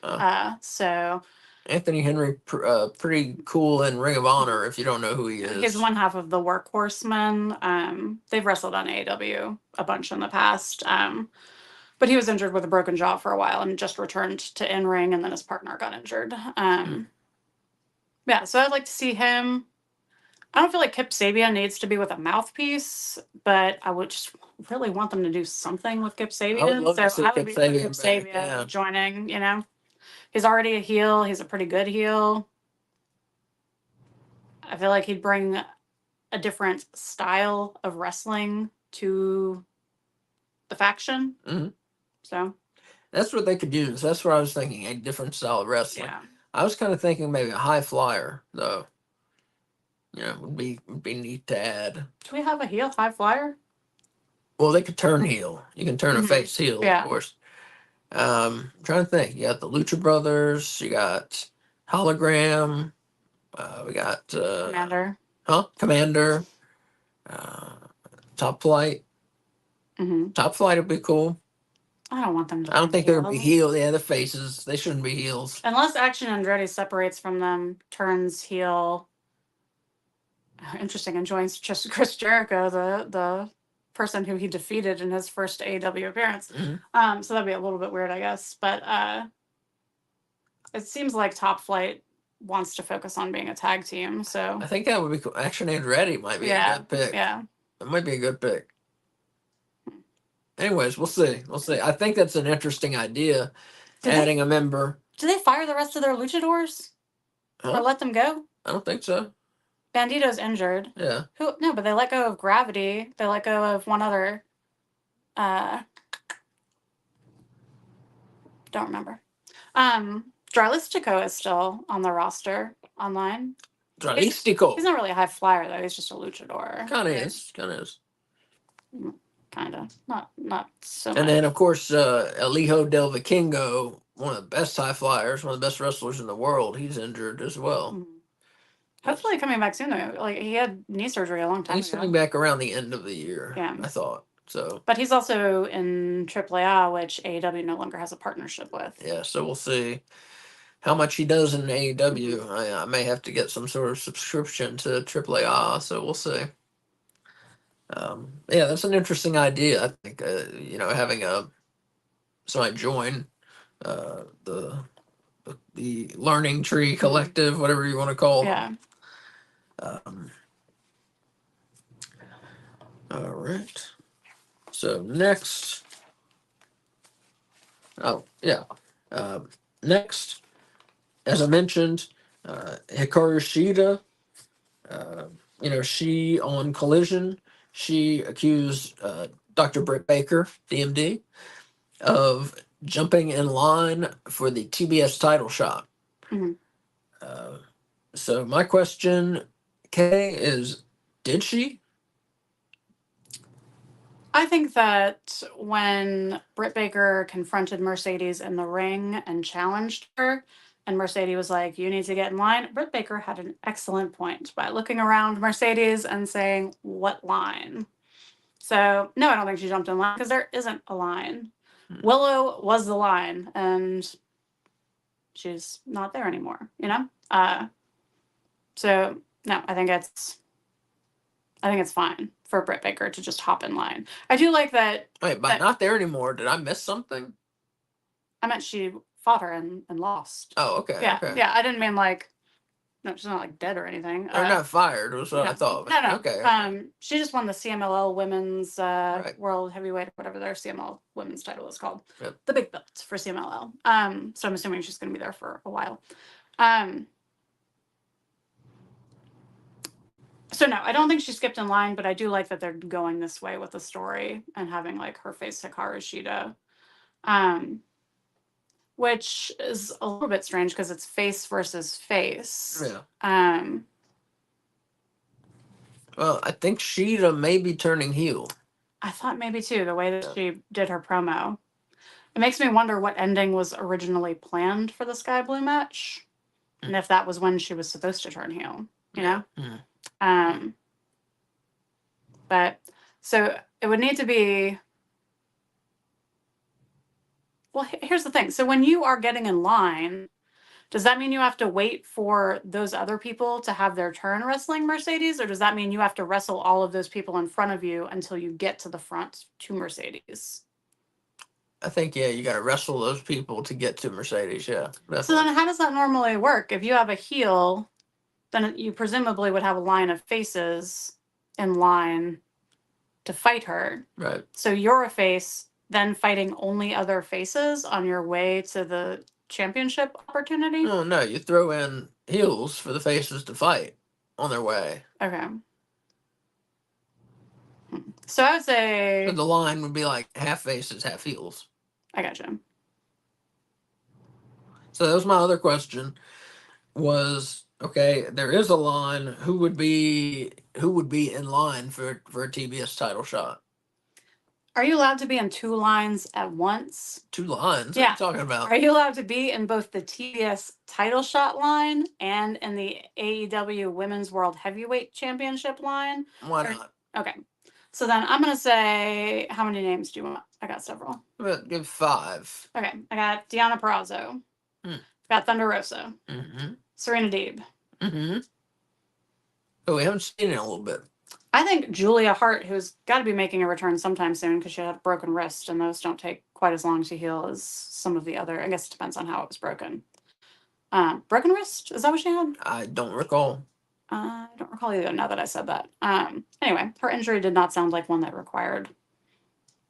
So Anthony Henry, pretty cool in Ring of Honor. If you don't know who he is, he's one half of the Workhorsemen. They've wrestled on AEW a bunch in the past. But he was injured with a broken jaw for a while and just returned to in-ring, and then his partner got injured. Yeah, so I'd like to see him. I don't feel like Kip Sabian needs to be with a mouthpiece, but I would just really want them to do something with Kip Sabian. I would love to see I would Kip be for Sabian Kip back, Sabian yeah. joining, you know. He's already a heel. He's a pretty good heel. I feel like he'd bring a different style of wrestling to the faction. Mhm. So That's what they could use. That's what I was thinking. A different style of wrestling. yeah. I was kind of thinking maybe a high flyer, though. You know, would be neat to add. Do we have a heel high flyer? Well, they could turn heel. You can turn a face heel, Yeah. of course. I'm trying to think. You got the Lucha Brothers. You got Hologram. We got Commander. Commander. Top Flight. Mm-hmm. Top Flight would be cool. I don't want them to. I don't think they're gonna be heel. Yeah, they're faces. They shouldn't be heels. Unless Action Andretti separates from them, turns heel. Interesting, and joins just Chris Jericho, the person who he defeated in his first AEW appearance. Mm-hmm. So that'd be a little bit weird, I guess. But it seems like Top Flight wants to focus on being a tag team. So I think that would be cool. Action Andretti might be a good pick. Yeah. It might be a good pick. Anyways, we'll see. We'll see. I think that's an interesting idea. Adding a member. Do they fire the rest of their luchadors? Or let them go? I don't think so. Bandito's injured. Yeah. No, but they let go of Gravity. They let go of one other. Don't remember. Dralistico is still on the roster online. Dralistico. He's not really a high flyer though. He's just a luchador. Kind of is. Kind of is. Kind of. Not so much. And then of course Elijo Del Vikingo, one of the best high flyers, one of the best wrestlers in the world. He's injured as well. Mm-hmm. Hopefully coming back soon though. Like he had knee surgery a long time ago. He's coming back around the end of the year. Yeah. I thought so. But he's also in AAA, which AEW no longer has a partnership with. Yeah, so we'll see how much he does in AEW. I may have to get some sort of subscription to AAA, so we'll see. Yeah, that's an interesting idea. I think having somebody join the Learning Tree Collective, whatever you want to call them. Yeah. All right. So next. Oh yeah. Next, as I mentioned, Hikaru Shida. She on Collision, she accused Dr. Britt Baker, DMD, of jumping in line for the TBS title shot. Mm-hmm. So my question, Kay, is, did she? I think that when Britt Baker confronted Mercedes in the ring and challenged her, and Mercedes was like, "You need to get in line," Britt Baker had an excellent point by looking around Mercedes and saying, "What line?" So, no, I don't think she jumped in line because there isn't a line. Willow was the line, and she's not there anymore, So, no, I think it's fine for Britt Baker to just hop in line. I do like that. Wait, but not there anymore. Did I miss something? I meant she fought her and lost. Oh, okay. Yeah, okay. yeah. I didn't mean like No, she's not like dead or anything. Or not fired was what I thought. No. Okay. She just won the CMLL Women's Right. World Heavyweight, whatever their CML Women's title is called. Yep. The big belt for CMLL. So I'm assuming she's going to be there for a while. So no, I don't think she skipped in line, but I do like that they're going this way with the story and having like her face Hikaru Shida. Which is a little bit strange because it's face versus face. Yeah. Well, I think Shida may be turning heel. I thought maybe too, the way that she did her promo. It makes me wonder what ending was originally planned for the Sky Blue match. And if that was when she was supposed to turn heel, you know? Mm. But so it would need to be. Well, here's the thing. So when you are getting in line, does that mean you have to wait for those other people to have their turn wrestling Mercedes? Or does that mean you have to wrestle all of those people in front of you until you get to the front to Mercedes? I think, yeah, you got to wrestle those people to get to Mercedes. Yeah. Definitely. So then how does that normally work? If you have a heel, then you presumably would have a line of faces in line to fight her. Right. So you're a face, then fighting only other faces on your way to the championship opportunity? No, you throw in heels for the faces to fight on their way. Okay. So I would say. So the line would be like half faces, half heels. I gotcha. So that was my other question. Was okay. There is a line. Who would be in line for a TBS title shot? Are you allowed to be in two lines at once? 2 lines? Yeah. What are you talking about? Are you allowed to be in both the TBS title shot line and in the AEW Women's World Heavyweight Championship line? Why not? Okay. So then I'm going to say, how many names do you want? I got several. Give 5. Okay. I got Deonna Purrazzo. Got Thunder Rosa. Serena Deeb. Oh, we haven't seen it in a little bit. I think Julia Hart, who's got to be making a return sometime soon because she had a broken wrist, and those don't take quite as long to heal as some of the other. I guess it depends on how it was broken. Broken wrist? Is that what she had? I don't recall. I don't recall either now that I said that. Anyway, her injury did not sound like one that required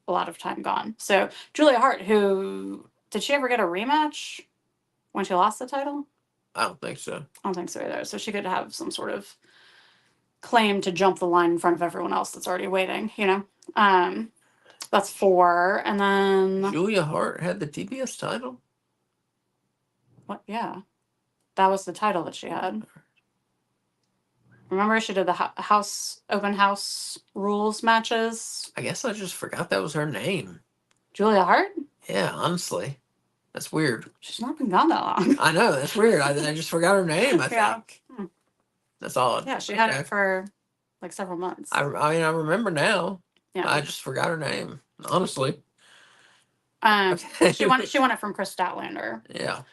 a lot of time gone. So Julia Hart, who did she ever get a rematch when she lost the title? I don't think so. I don't think so either. So she could have some sort of claim to jump the line in front of everyone else that's already waiting, you know? That's 4. And then Julia Hart had the TBS title? what? Yeah. That was the title that she had. Remember she did the open house rules matches? I guess I just forgot that was her name. Julia Hart? Yeah, honestly. That's weird. She's not been gone that long. I know, that's weird. I just forgot her name, I think. Yeah. That's odd. Yeah, she had it for like several months. I mean, I remember now. Yeah. I just forgot her name, honestly. She won it from Chris Statlander. Yeah.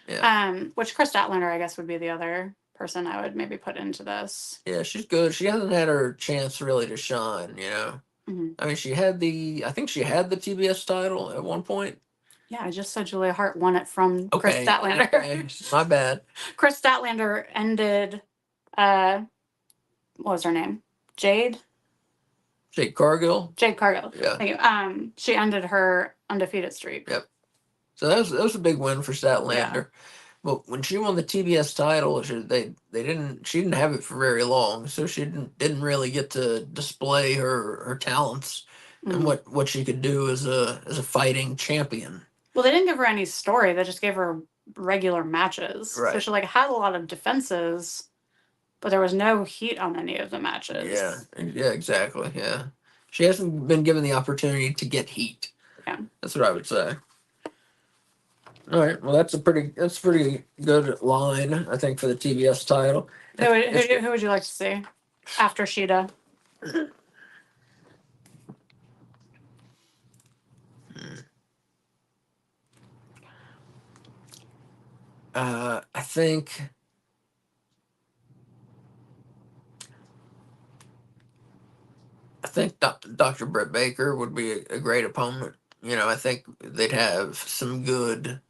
Which Chris Statlander, I guess, would be the other person I would maybe put into this. Yeah, she's good. She hasn't had her chance really to shine, you know. I mean, I think she had the TBS title at one point. Yeah, I just said Julia Hart won it from Chris Statlander. Okay, my bad. Chris Statlander ended, what was her name? Jade Cargill. Yeah. Thank you. She ended her undefeated streak. Yep. So that was a big win for Statlander. Yeah. But when she won the TBS title, she didn't have it for very long, so she didn't really get to display her talents and what she could do as a fighting champion. Well, they didn't give her any story. They just gave her regular matches. Right. So she had a lot of defenses, but there was no heat on any of the matches. Yeah, exactly. Yeah. She hasn't been given the opportunity to get heat. Yeah. That's what I would say. All right. Well, that's a pretty good line, I think, for the TBS title. Who would you like to see after Shida? I think Dr. Britt Baker would be a great opponent. You know, I think they'd have some good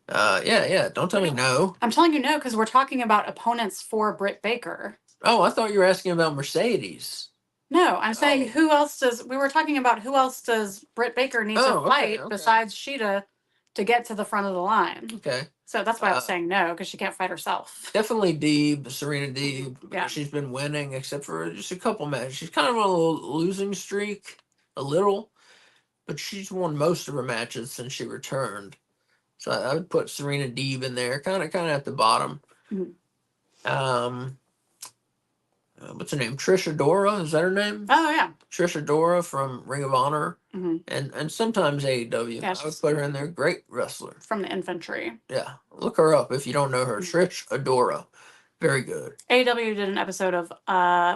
Yeah. Don't tell me no. I'm telling you no because we're talking about opponents for Britt Baker. Oh, I thought you were asking about Mercedes. No, I'm saying who else does. We were talking about who else does Britt Baker need to fight besides Sheeta to get to the front of the line. Okay. So that's why I was saying no because she can't fight herself. Definitely Deeb, Serena Deeb. Yeah. She's been winning except for just a couple matches. She's kind of on a little losing streak, a little, but she's won most of her matches since she returned. So I would put Serena Deeb in there, kind of at the bottom. Mhm. What's her name? Trisha Dora, is that her name? Oh yeah. Trisha Dora from Ring of Honor, Mm-hmm. and sometimes AEW. Yeah, I would put her in there. Great wrestler. From the infantry. Yeah, look her up if you don't know her. Trish Adora, very good. AEW did an episode of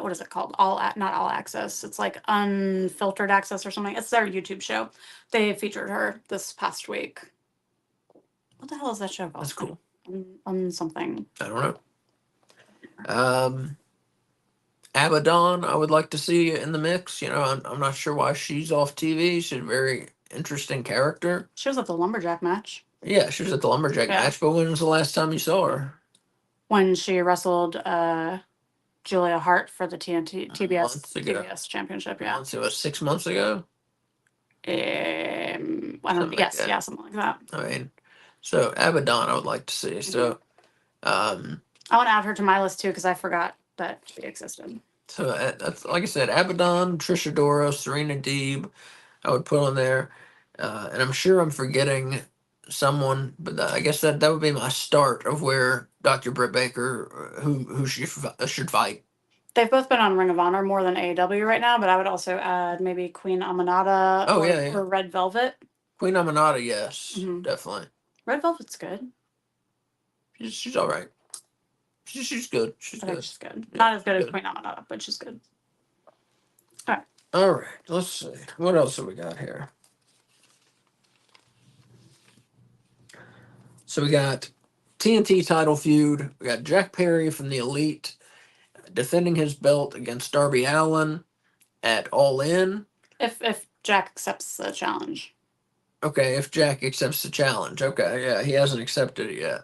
what is it called? Not all access. It's like unfiltered access or something. It's their YouTube show. They featured her this past week. What the hell is that show called? That's cool. Something. I don't know. Abaddon, I would like to see in the mix. You know, I'm not sure why she's off TV. She's a very interesting character. She was at the lumberjack match. Yeah, she was at the lumberjack match. But when was the last time you saw her? When she wrestled Julia Hart for the TBS championship. Yeah. It was 6 months ago. I don't know. Yes, yeah, something like that. I mean, so Abaddon, I would like to see. So, I want to add her to my list too because I forgot that she existed. So that's like I said, Abaddon, Trisha Dora, Serena Deeb, I would put on there, and I'm sure I'm forgetting someone, but I guess that would be my start of where Dr. Britt Baker, who she should fight. They've both been on Ring of Honor more than AEW right now, but I would also add maybe Queen Aminata or Red Velvet. Queen Aminata, yes, definitely. Red Velvet's good. She's all right. She's good. She's good. She's good. Yeah, not as good as Queen Aminata, but she's good. All right. All right. Let's see. What else have we got here? So we got TNT title feud. We got Jack Perry from the Elite defending his belt against Darby Allin at All In. If Jack accepts the challenge. Okay, if Jack accepts the challenge. Okay, yeah, he hasn't accepted it yet.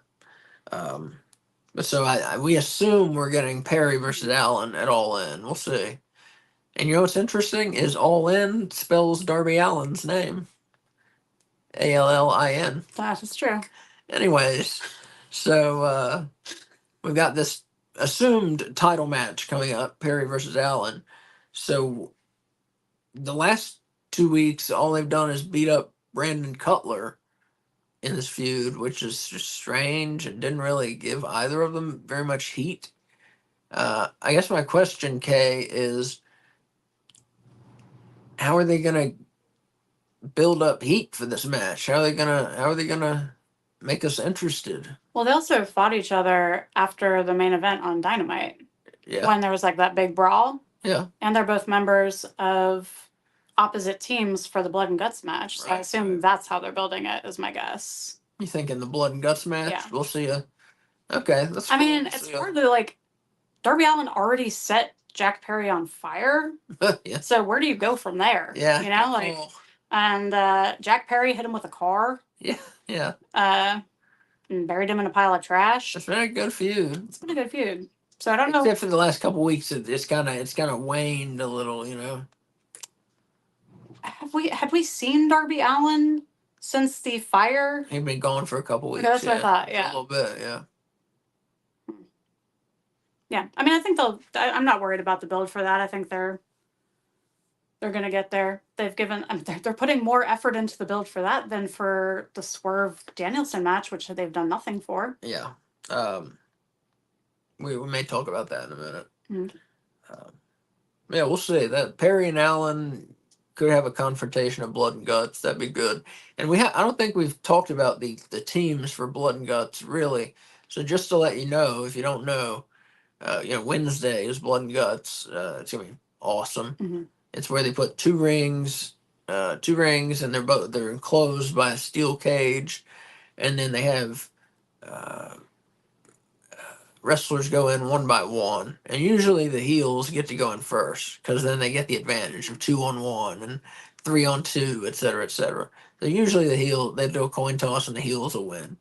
But so we assume we're getting Perry versus Allin at All In. We'll see. And you know what's interesting is All In spells Darby Allin's name. Allin. That is true. Anyways, so we've got this assumed title match coming up, Perry versus Allin. So the last 2 weeks, all they've done is beat up Brandon Cutler in this feud, which is just strange and didn't really give either of them very much heat. I guess my question, Kay, is how are they gonna build up heat for this match? How are they gonna make us interested? Well, they also fought each other after the main event on Dynamite. Yeah. When there was like that big brawl. Yeah. And they're both members of opposite teams for the Blood and Guts match. So I assume that's how they're building it, is my guess. You think in the Blood and Guts match? Yeah. We'll see ya. Okay, that's cool. I mean, it's hard to like. Darby Allin already set Jack Perry on fire. Yeah. So where do you go from there? Yeah. You know, like, and Jack Perry hit him with a car. Yeah. Yeah. And buried him in a pile of trash. It's been a good feud. It's been a good feud. So I don't know. Except for the last couple weeks, it's kind of waned a little, you know. Have we seen Darby Allin since the fire? He'd been gone for a couple weeks. Okay, that's what I thought. Yeah, a little bit. Yeah. Yeah, I mean, I think I'm not worried about the build for that. I think they're gonna get there. They've given. They're putting more effort into the build for that than for the Swerve Danielson match, which they've done nothing for. Yeah. We may talk about that in a minute. Mm-hmm. Yeah, we'll see. That Perry and Allin could have a confrontation of Blood and Guts. That'd be good. And I don't think we've talked about the teams for Blood and Guts really. So just to let you know, if you don't know, Wednesday is Blood and Guts. It's gonna be awesome. Mm-hmm. It's where they put two rings, and they're enclosed by a steel cage, and then they have wrestlers go in one by one, and usually the heels get to go in first because then they get the advantage of 2-on-1 and 3-on-2, etc., etc. So usually they do a coin toss and the heels will win.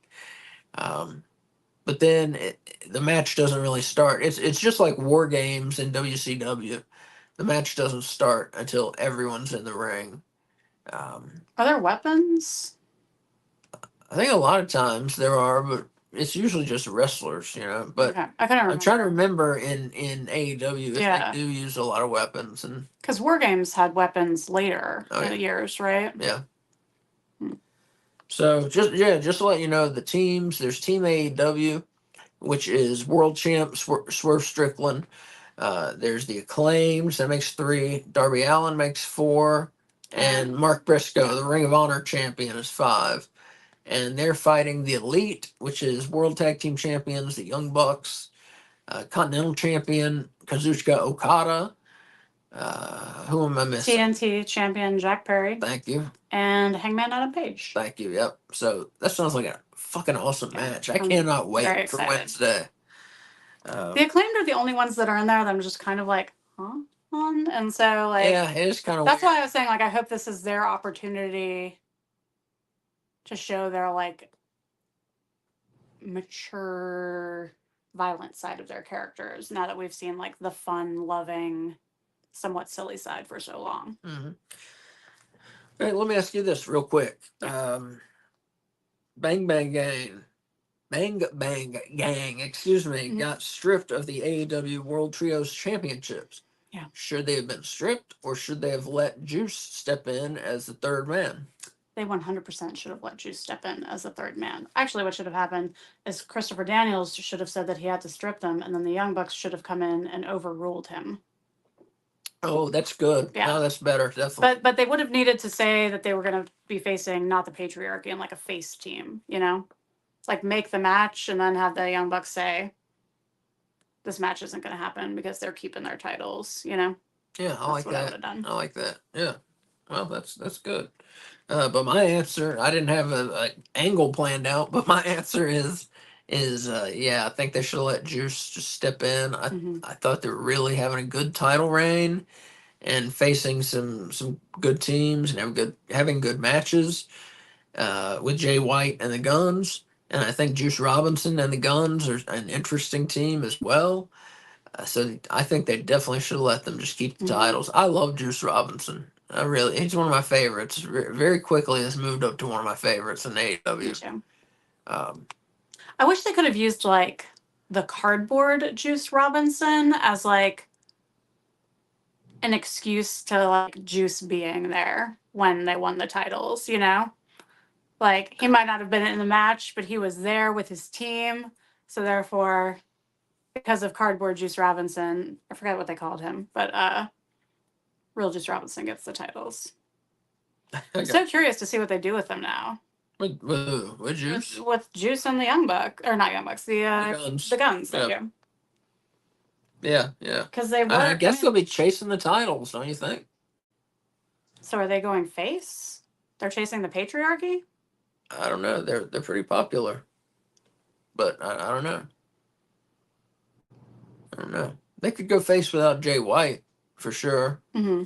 But then the match doesn't really start. It's just like War Games in WCW. The match doesn't start until everyone's in the ring. Are there weapons? I think a lot of times there are, but it's usually just wrestlers, But Okay, I couldn't I'm trying to remember. remember in AEW if they Yeah, do use a lot of weapons and because War Games had weapons later oh in yeah, the years, right? yeah. Hmm. So just to let you know, the teams there's Team AEW, which is World Champ Swerve Strickland. There's the Acclaimed that makes 3. Darby Allin makes 4, and Mark Briscoe, the Ring of Honor champion, is 5. And they're fighting the Elite, which is World Tag Team Champions, the Young Bucks, Continental Champion Kazuchika Okada. Who am I missing? TNT champion Jack Perry. Thank you. And Hangman Adam Page. Thank you. Yep. So that sounds like a fucking awesome match. I I'm cannot wait very for excited. Wednesday. The Acclaimed are the only ones that are in there that I'm just kind of like, huh? And so, like, yeah, it is kind of that's weird. why I was saying, like, I hope this is their opportunity to show their, like, mature, violent side of their characters now that we've seen, like, the fun, loving, somewhat silly side for so long. Mm-hmm. Hey, let me ask you this real quick. Yeah. Bang Bang Gang. Bang Bang Gang, excuse me, got stripped of the AEW World Trios Championships. Yeah. Should they have been stripped, or should they have let Juice step in as the third man? They 100% should have let Juice step in as the third man. Actually, what should have happened is Christopher Daniels should have said that he had to strip them, and then the Young Bucks should have come in and overruled him. Oh, that's good. Yeah. No, that's better, definitely. But they would have needed to say that they were going to be facing not the patriarchy and like a face team, It's like make the match and then have the Young Bucks say, this match isn't going to happen because they're keeping their titles, Yeah, That's like what I would that. have done. I like that. Yeah. Well, that's good. But my answer, I didn't have a angle planned out, but my answer is yeah, I think they should let Juice just step in. I thought they were really having a good title reign and facing some good teams and having good matches with Jay White and the Guns. And I think Juice Robinson and the Guns are an interesting team as well. So I think they definitely should let them just keep the titles. I love Juice Robinson. He's one of my favorites. Very quickly has moved up to one of my favorites in AEW. Me too. I wish they could have used like the cardboard Juice Robinson as like an excuse to like Juice being there when they won the titles, Like he might not have been in the match, but he was there with his team. So therefore, because of cardboard Juice Robinson, I forgot what they called him, but real Juice Robinson gets the titles. I'm so curious to see what they do with them now. With Juice? With Juice and the Young Bucks, or not Young Bucks, the Guns. The Guns, thank you. Yeah. Because they were. I guess they'll be chasing the titles, don't you think? So are they going face? They're chasing the patriarchy? I don't know. They're pretty popular, but I don't know. I don't know. They could go face without Jay White for sure. Mm-hmm.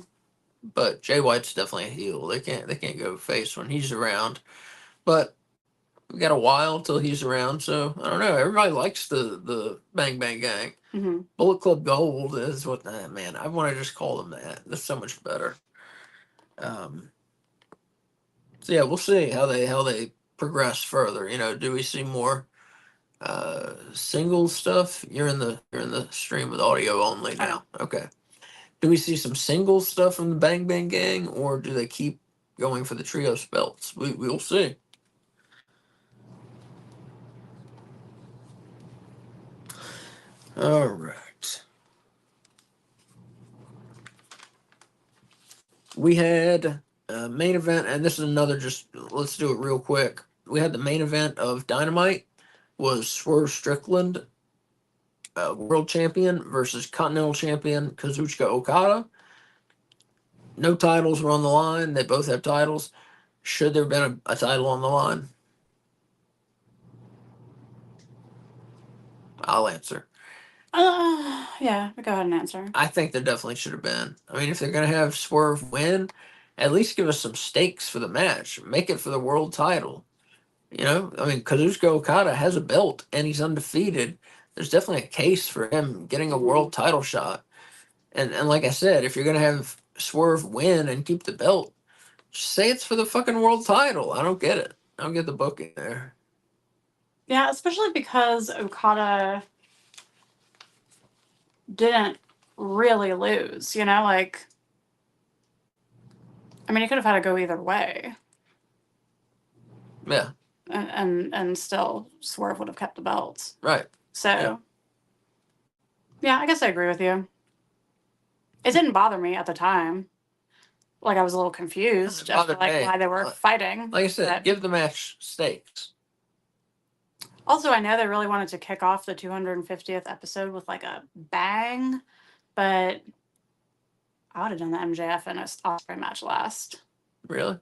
But Jay White's definitely a heel. They can't go face when he's around. But we got a while till he's around, so I don't know. Everybody likes the Bang Bang Gang. Mm-hmm. Bullet Club Gold is what man. I want to just call them that. That's so much better. So yeah, we'll see how they progress further. Do we see more single stuff? You're in the stream with audio only now. Okay. Do we see some single stuff from the Bang Bang Gang, or do they keep going for the trio belts? We'll see. All right. We had a main event, and this is another. Just let's do it real quick. We had the main event of Dynamite was Swerve Strickland, world champion, versus Continental champion Kazuchika Okada. No titles were on the line. They both have titles. Should there have been a title on the line? I'll answer. Yeah, go ahead and answer. I think there definitely should have been. I mean, if they're going to have Swerve win, at least give us some stakes for the match. Make it for the world title. You know, I mean, Kazuchika Okada has a belt and he's undefeated. There's definitely a case for him getting a world title shot. And like I said, if you're going to have Swerve win and keep the belt, just say it's for the fucking world title. I don't get it. I don't get the booking there. Yeah, especially because Okada didn't really lose, you know, like, I mean, he could have had to go either way. Yeah. And still Swerve would have kept the belts. Right. So yeah, I guess I agree with you. It didn't bother me at the time. Like, I was a little confused as to like why they were fighting. Like I said, give the match stakes. Also, I know they really wanted to kick off the 250th episode with like a bang, but I would have done the MJF and Ospreay match last. Really?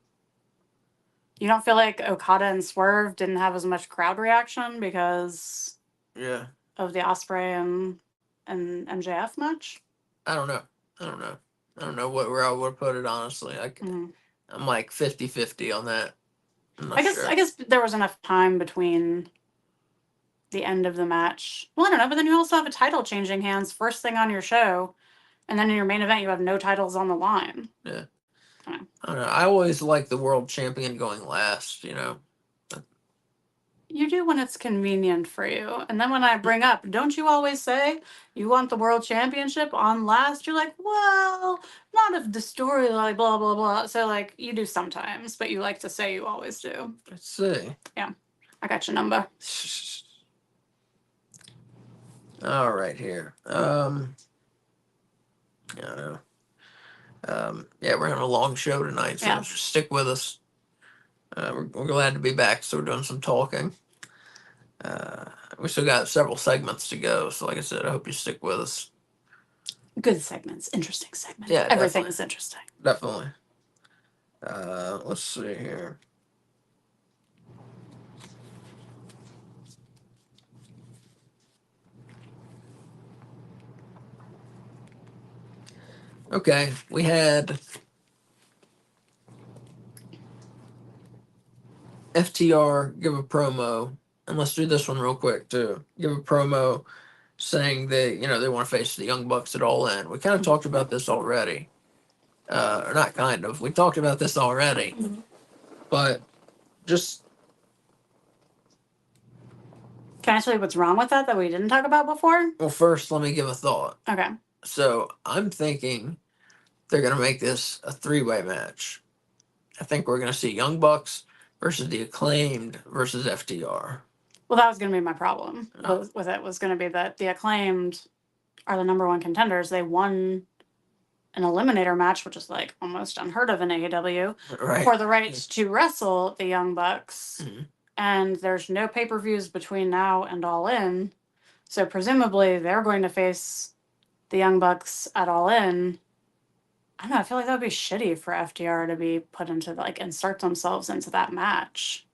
You don't feel like Okada and Swerve didn't have as much crowd reaction because of the Ospreay and MJF match? I don't know. I don't know where I would put it, honestly. I'm like 50-50 on that. I guess there was enough time between the end of the match. Well, I don't know, but then you also have a title changing hands first thing on your show, and then in your main event you have no titles on the line. Yeah. I don't know. I always like the world champion going last, you know. You do when it's convenient for you. And then when I bring up, don't you always say you want the world championship on last? You're like, well, not if the story, like, blah, blah, blah. So, like, you do sometimes, but you like to say you always do. Let's see. Yeah. I got your number. All right, here. I don't know. Yeah, we're having a long show tonight, so just stick with us. We're glad to be back, so we're doing some talking. We still got several segments to go, so like I said, I hope you stick with us. Good segments, interesting segments. Yeah, everything is interesting. Definitely. Let's see here. Okay, we had FTR give a promo, and let's do this one real quick too. Give a promo saying they want to face the Young Bucks at All In. We kind of talked about this already, or not kind of. We talked about this already, but just. Can I tell you what's wrong with that we didn't talk about before? Well, first, let me give a thought. Okay. So I'm thinking they're going to make this a three-way match. I think we're going to see Young Bucks versus the Acclaimed versus FTR. Well, that was going to be my problem with it, was going to be that the Acclaimed are the number one contenders. They won an eliminator match, which is like almost unheard of in AEW, for the right to wrestle the Young Bucks. Mm-hmm. And there's no pay-per-views between now and All In. So presumably they're going to face the Young Bucks at All In. I don't know, I feel like that would be shitty for FTR to be put into, like, insert themselves into that match.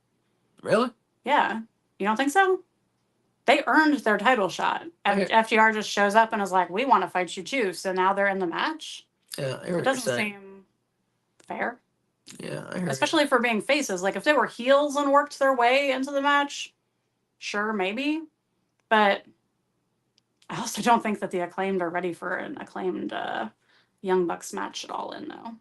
Really? Yeah. You don't think so? They earned their title shot. FTR just shows up and is like, we want to fight you too. So now they're in the match? Yeah, it doesn't seem fair. Yeah, I heard. Especially for being faces. Like, if they were heels and worked their way into the match, sure, maybe. But I also don't think that the Acclaimed are ready for an Acclaimed Young Bucks match at All In, though.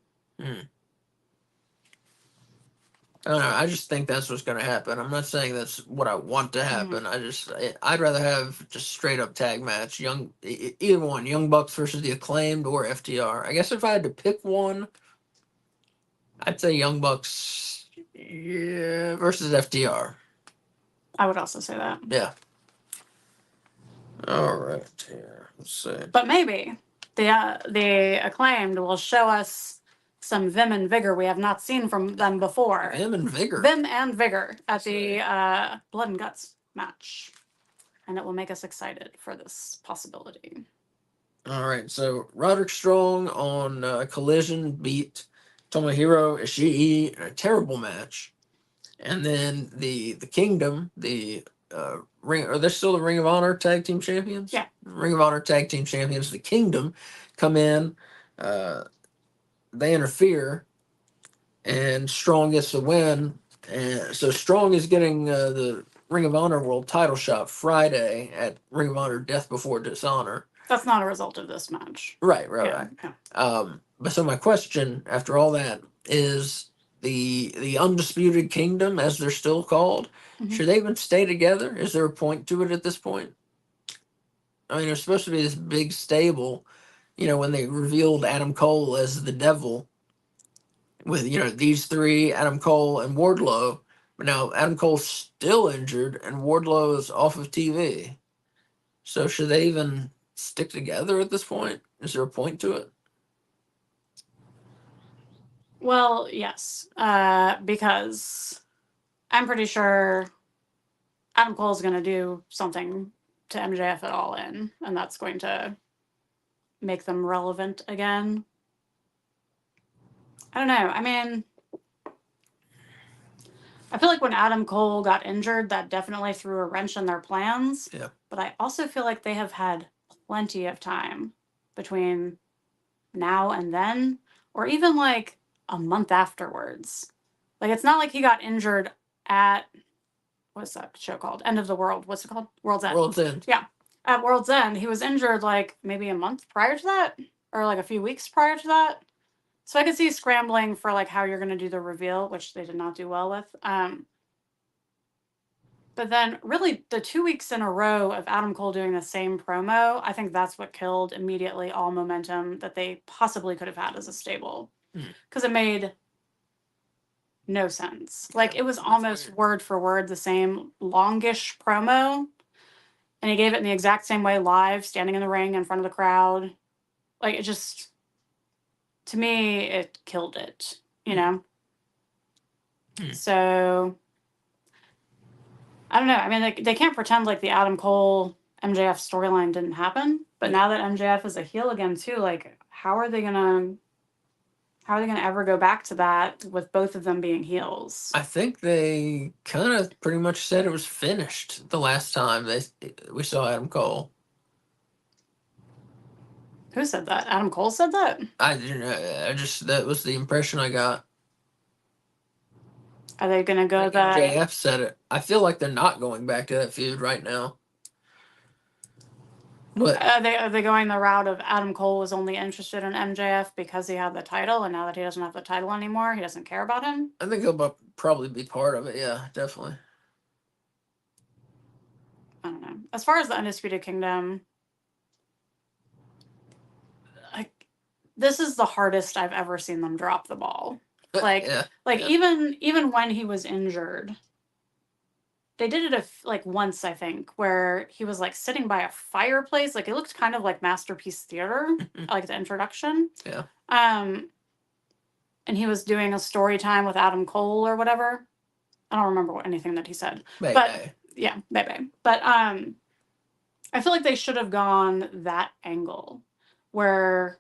I don't know. I just think that's what's going to happen. I'm not saying that's what I want to happen. I'd rather have just straight up tag match. Either one, Young Bucks versus the Acclaimed or FTR. I guess if I had to pick one, I'd say Young Bucks versus FTR. I would also say that. Yeah. All right. Here, let's see. But maybe the Acclaimed will show us some vim and vigor we have not seen from them before. Vim and vigor at the Blood and Guts match. And it will make us excited for this possibility. All right. So Roderick Strong on Collision beat Tomohiro Ishii in a terrible match. And then the Kingdom, the Are they still the Ring of Honor Tag Team Champions? Yeah. Ring of Honor Tag Team Champions, the Kingdom, come in. They interfere, and Strong gets the win. And so Strong is getting the Ring of Honor World Title shot Friday at Ring of Honor Death Before Dishonor. That's not a result of this match. Right. Yeah. But so my question after all that is the Undisputed Kingdom, as they're still called, should they even stay together? Is there a point to it at this point? I mean, there's supposed to be this big stable, when they revealed Adam Cole as the devil with, these three, Adam Cole and Wardlow. But now Adam Cole's still injured and Wardlow is off of TV. So should they even stick together at this point? Is there a point to it? Well, yes, because I'm pretty sure Adam Cole's going to do something to MJF at All In, and that's going to make them relevant again. I don't know. I mean, I feel like when Adam Cole got injured, that definitely threw a wrench in their plans. Yeah. But I also feel like they have had plenty of time between now and then, or even like a month afterwards. Like, it's not like he got injured at, what's that show called? End of the World. What's it called? World's End. World's End. Yeah. At World's End, he was injured like maybe a month prior to that, or like a few weeks prior to that. So I could see scrambling for like how you're going to do the reveal, which they did not do well with. But then really the 2 weeks in a row of Adam Cole doing the same promo, I think that's what killed immediately all momentum that they possibly could have had as a stable. Because it made no sense. Like, it was almost word for word the same longish promo. And he gave it in the exact same way live, standing in the ring in front of the crowd. Like, it just, to me, it killed it, you know? So, I don't know. I mean, they can't pretend like the Adam Cole MJF storyline didn't happen. But now that MJF is a heel again, too, like, how are they gonna ever go back to that with both of them being heels? I think they kind of pretty much said it was finished the last time we saw Adam Cole. Who said that? Adam Cole said that? I didn't. That was the impression I got. Are they gonna go the? JF said it. I feel like they're not going back to that feud right now. But are they going the route of Adam Cole was only interested in MJF because he had the title, and now that he doesn't have the title anymore, he doesn't care about him? I think he'll probably be part of it. Yeah, definitely. I don't know. As far as the Undisputed Kingdom, this is the hardest I've ever seen them drop the ball. Like, even when he was injured, they did it like once, I think, where he was like sitting by a fireplace. Like, it looked kind of like Masterpiece Theater, like the introduction. Yeah. And he was doing a story time with Adam Cole or whatever. I don't remember anything that he said. But yeah, Bebe. But I feel like they should have gone that angle where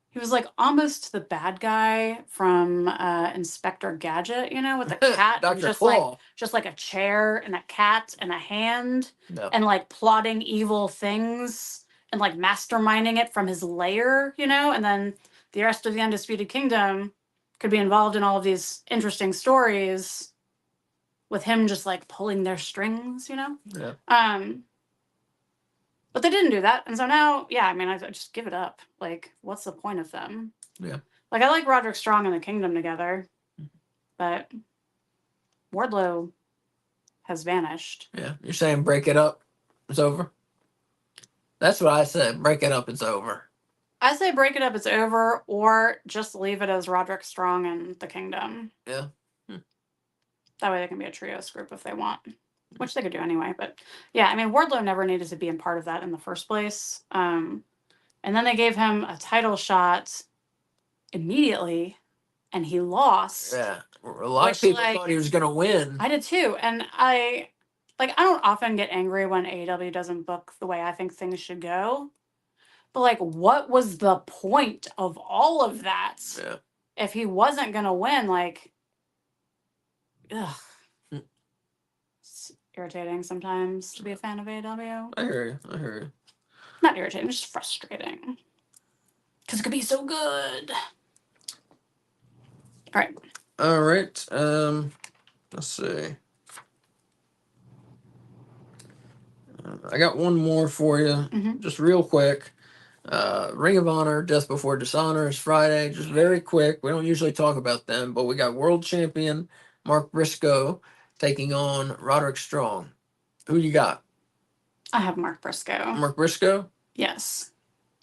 he was like almost the bad guy from Inspector Gadget, with the cat and just like a chair and a cat and a hand and like plotting evil things and like masterminding it from his lair, and then the rest of the Undisputed Kingdom could be involved in all of these interesting stories with him just like pulling their strings, Yeah. But they didn't do that. And so now, yeah, I mean, I just give it up. Like, what's the point of them? Yeah. Like, I like Roderick Strong and the Kingdom together, but Wardlow has vanished. Yeah. You're saying break it up? It's over? That's what I said. Break it up. It's over. I say break it up. It's over, or just leave it as Roderick Strong and the Kingdom. Yeah. That way they can be a trios group if they want. Which they could do anyway, but yeah, I mean, Wardlow never needed to be in part of that in the first place. And then they gave him a title shot immediately, and he lost. Yeah, a lot of people thought he was going to win. I did too, and I don't often get angry when AEW doesn't book the way I think things should go. But like, what was the point of all of that? Yeah. If he wasn't going to win, like, ugh. irritating sometimes to be a fan of AEW. I hear you. I hear you. Not irritating, just frustrating. Because it could be so good. All right. All right. Let's see. I got one more for you, just real quick. Ring of Honor, Death Before Dishonor is Friday. Just very quick. We don't usually talk about them, but we got world champion Mark Briscoe taking on Roderick Strong. Who you got? I have Mark Briscoe. Mark Briscoe? Yes.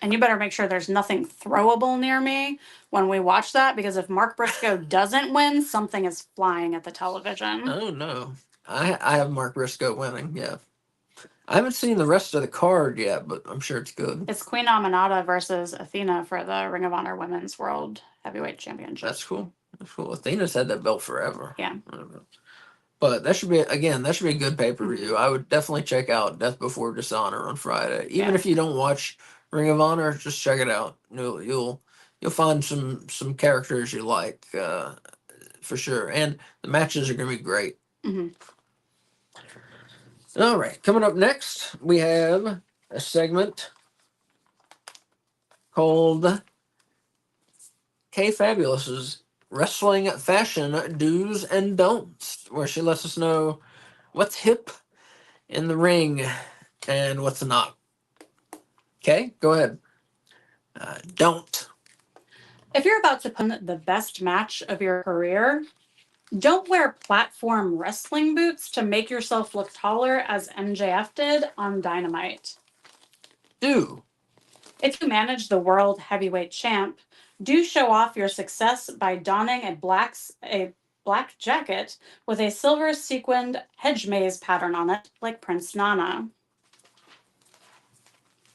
And you better make sure there's nothing throwable near me when we watch that, because if Mark Briscoe doesn't win, something is flying at the television. Oh, no. I have Mark Briscoe winning, yeah. I haven't seen the rest of the card yet, but I'm sure it's good. It's Queen Aminata versus Athena for the Ring of Honor Women's World Heavyweight Championship. That's cool. That's cool. Athena's had that belt forever. Yeah. But that should be a good pay-per-view. I would definitely check out Death Before Dishonor on Friday. Even if you don't watch Ring of Honor, just check it out. You'll find some characters you like for sure, and the matches are gonna be great. All right, coming up next, we have a segment called Kay Fabulous's Wrestling Fashion Do's and Don'ts, where she lets us know what's hip in the ring and what's not. Okay, go ahead. Don't. If you're about to put on the best match of your career, don't wear platform wrestling boots to make yourself look taller as MJF did on Dynamite. Do. If you manage the World Heavyweight Champ, do show off your success by donning a black jacket with a silver sequined hedge maze pattern on it, like Prince Nana.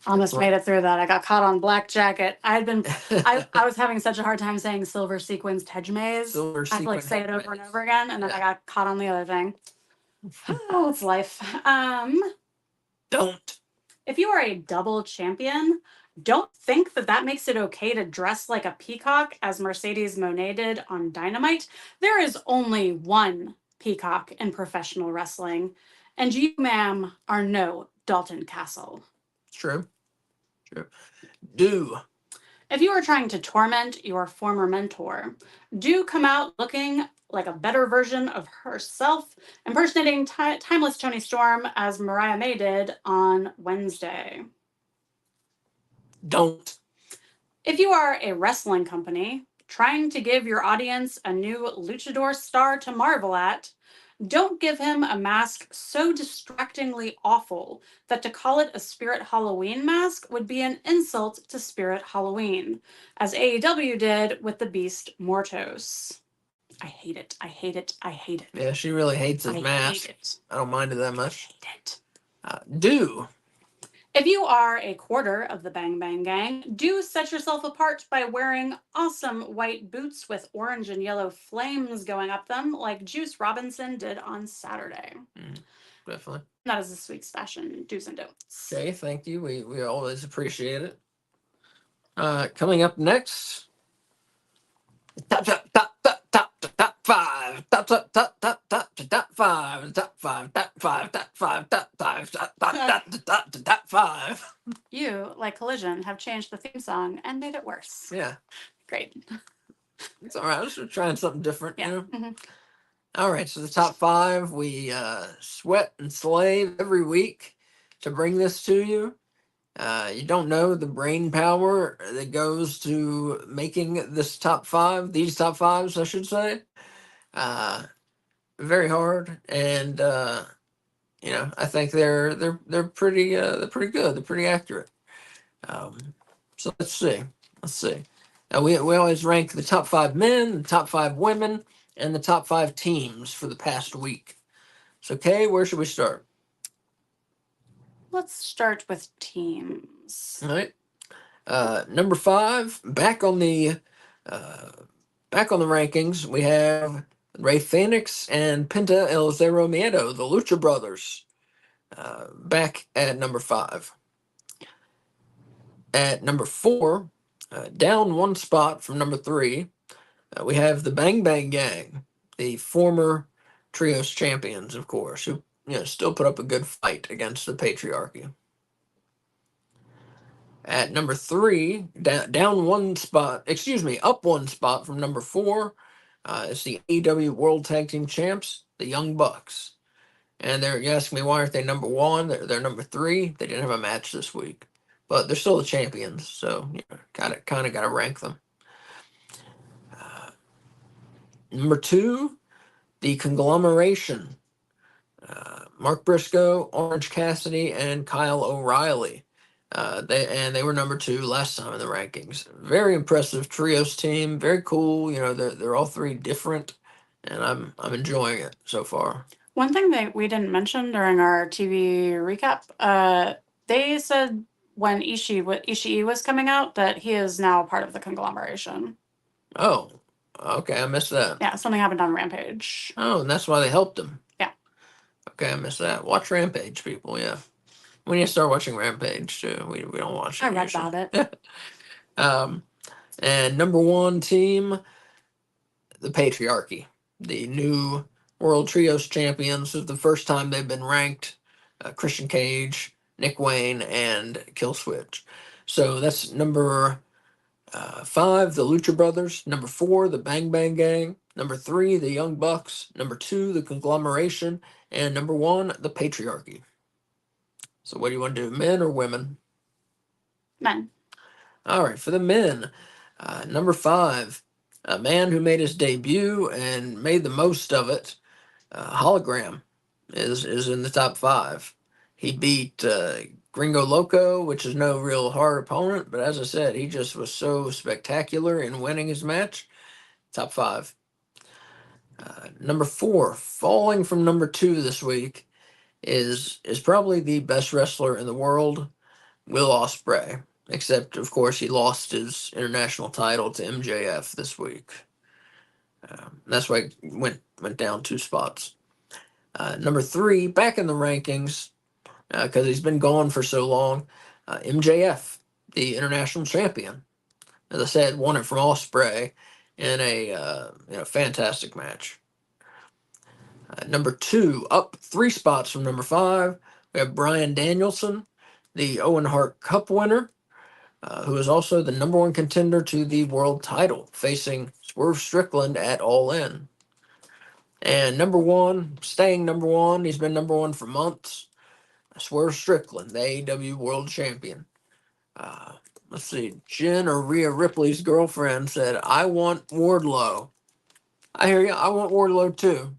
Almost made it through that. I got caught on black jacket. I was having such a hard time saying silver sequenced hedge maze. I had to like say it over and over again, and then I got caught on the other thing. Oh, it's life. Don't. If you are a double champion, don't think that makes it okay to dress like a peacock as Mercedes Moné did on Dynamite. There is only one peacock in professional wrestling, and you, ma'am, are no Dalton Castle. True. Do. If you are trying to torment your former mentor, do come out looking like a better version of herself, impersonating timeless Toni Storm as Mariah May did on Wednesday. Don't. If you are a wrestling company trying to give your audience a new luchador star to marvel at, don't give him a mask so distractingly awful that to call it a Spirit Halloween mask would be an insult to Spirit Halloween, as AEW did with the Beast Mortos. I hate it. I hate it. I hate it. Yeah, she really hates his mask. Hate it. I don't mind it that much. I hate it. Do. If you are a quarter of the Bang Bang Gang, do set yourself apart by wearing awesome white boots with orange and yellow flames going up them, like Juice Robinson did on Saturday. Definitely. That is this week's fashion do's and don'ts. Okay, thank you. We always appreciate it. Coming up next, top five, top five. You, like Collision, have changed the theme song and made it worse. Yeah, great. It's all right. I was just trying something different. Yeah. You know? All right, so the top five, we sweat and slave every week to bring this to you. You don't know the brain power that goes to making this top five, these top fives, I should say. Very hard, and I think they're pretty good. They're pretty accurate. So let's see. Now we always rank the top five men, the top five women, and the top five teams for the past week. So Kay, where should we start? Let's start with teams. All right. Number five, back on the rankings, we have Rey Fenix and Penta El Zero Miedo, the Lucha Brothers, back at number five. At number four, down one spot from number three, we have the Bang Bang Gang, the former Trios champions, of course, who still put up a good fight against the patriarchy. At number 3, down one spot, up one spot from number 4, is the AEW World Tag Team Champs, the Young Bucks. And you ask me why aren't they number 1? They're number 3. They didn't have a match this week, but they're still the champions, so kind of got to rank them. Number 2, the Conglomeration. Mark Briscoe, Orange Cassidy, and Kyle O'Reilly. They were number 2 last time in the rankings. Very impressive trios team. Very cool. They're all 3 different, and I'm enjoying it so far. One thing that we didn't mention during our TV recap, they said when Ishii was coming out that he is now part of the Conglomeration. Oh, okay, I missed that. Yeah, something happened on Rampage. Oh, and that's why they helped him. Yeah. Okay, I missed that. Watch Rampage, people. Yeah, we need to start watching Rampage too. We don't watch it. I read about it. And number 1 team, the Patriarchy, the new World Trios champions. This is the first time they've been ranked. Christian Cage, Nick Wayne, and Killswitch. So that's number 5, the Lucha Brothers. Number 4, the Bang Bang Gang. Number 3, the Young Bucks. Number 2, the Conglomeration. And number 1, the Patriarchy. So what do you want to do, men or women? Men. All right, for the men, number 5, a man who made his debut and made the most of it, Hologram, is in the top 5. He beat Gringo Loco, which is no real hard opponent, but as I said, he just was so spectacular in winning his match. Top 5. Number 4, falling from number 2 this week, is probably the best wrestler in the world, Will Ospreay. Except, of course, he lost his international title to MJF this week. That's why he went down 2 spots. Number 3, back in the rankings, because he's been gone for so long, MJF, the international champion. As I said, won it from Ospreay in a fantastic match. Number 2, up 3 spots from number 5, we have Bryan Danielson, the Owen Hart Cup winner, who is also the number 1 contender to the world title, facing Swerve Strickland at All In. And number 1, staying number 1, he's been number 1 for months, Swerve Strickland, the AEW World Champion. Let's see, Jen or Rhea Ripley's girlfriend said, I want Wardlow. I hear you, I want Wardlow too.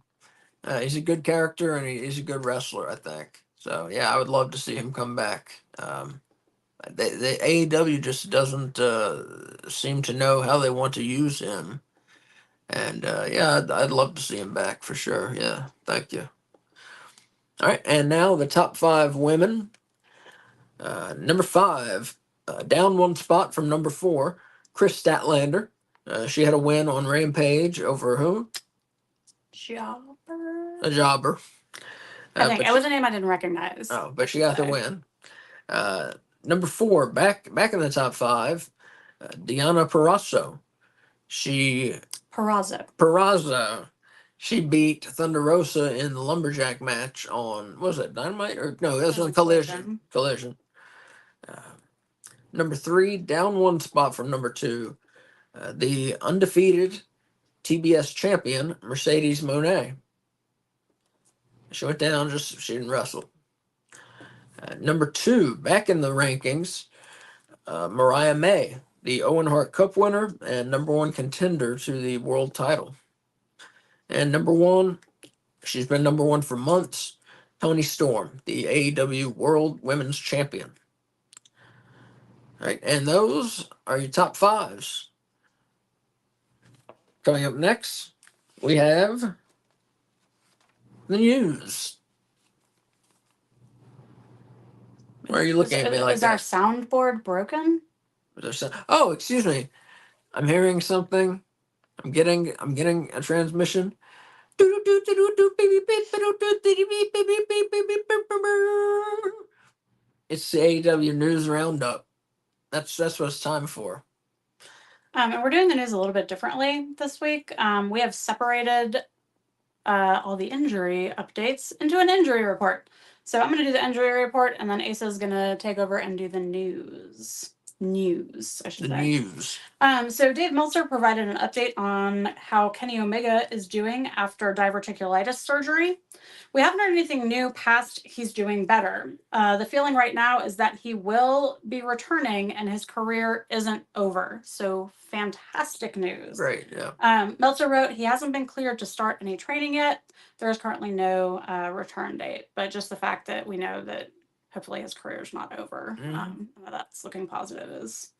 He's a good character and he's a good wrestler, I think. So, yeah, I would love to see him come back. The AEW just doesn't seem to know how they want to use him. And, yeah, I'd love to see him back for sure. Yeah, thank you. All right, and now the top 5 women. Number 5, down 1 spot from number 4, Chris Statlander. She had a win on Rampage over who? Jobber. A jobber. I think it was a name I didn't recognize. Oh, but she got the win. Number 4, back in the top 5, Deonna Purrazzo. Purrazzo. She beat Thunder Rosa in the Lumberjack match on, what was it, Dynamite? Or no, it was on Collision. Number 3, down 1 spot from number 2, the undefeated TBS champion, Mercedes Moné. She went down, she didn't wrestle. Number 2, back in the rankings, Mariah May, the Owen Hart Cup winner and number 1 contender to the world title. And number 1, she's been number 1 for months, Toni Storm, the AEW World Women's Champion. All right, and those are your top 5s. Coming up next, we have the news. Why are you looking at me like that? Is our soundboard broken? Oh, excuse me. I'm hearing something. I'm getting a transmission. It's the AEW News Roundup. That's what it's time for. And we're doing the news a little bit differently this week. We have separated all the injury updates into an injury report. So I'm going to do the injury report, and then Asa is going to take over and do the news. News, I should say. News. So Dave Meltzer provided an update on how Kenny Omega is doing after diverticulitis surgery. We haven't heard anything new past he's doing better. The feeling right now is that he will be returning and his career isn't over. So fantastic news. Great, yeah. Meltzer wrote, he hasn't been cleared to start any training yet. There is currently no return date, but just the fact that we know that hopefully his career is not over, that's looking positive is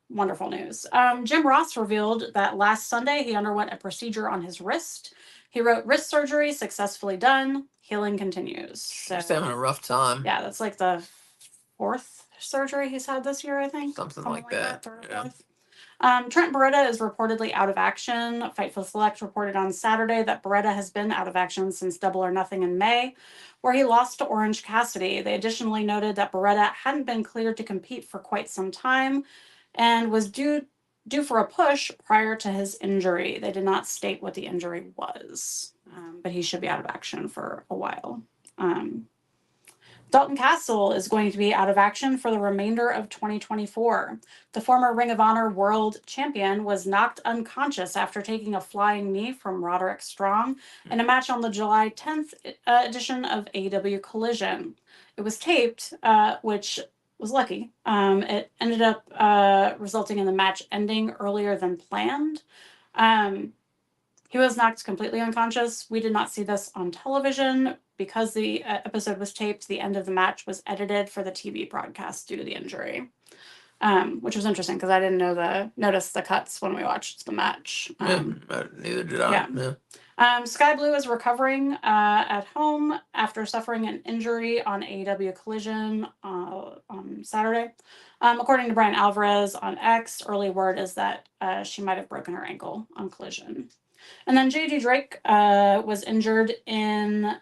wonderful news. Jim Ross revealed that last Sunday he underwent a procedure on his wrist. He wrote, wrist surgery successfully done. Healing continues. So, he's having a rough time. Yeah, that's like the 4th surgery he's had this year, I think. Something like that. Third or 4th. Trent Beretta is reportedly out of action. Fightful Select reported on Saturday that Beretta has been out of action since Double or Nothing in May, where he lost to Orange Cassidy. They additionally noted that Beretta hadn't been cleared to compete for quite some time and was due for a push prior to his injury. They did not state what the injury was, but he should be out of action for a while. Dalton Castle is going to be out of action for the remainder of 2024. The former Ring of Honor World Champion was knocked unconscious after taking a flying knee from Roderick Strong in a match on the July 10th edition of AEW Collision. It was taped, which was lucky. It ended up resulting in the match ending earlier than planned. He was knocked completely unconscious. We did not see this on television. Because the episode was taped, the end of the match was edited for the TV broadcast due to the injury, which was interesting because I didn't notice the cuts when we watched the match. Neither did I. Yeah. Sky Blue is recovering at home after suffering an injury on AEW Collision on Saturday. According to Brian Alvarez on X, early word is that she might have broken her ankle on Collision. And then JD Drake was injured in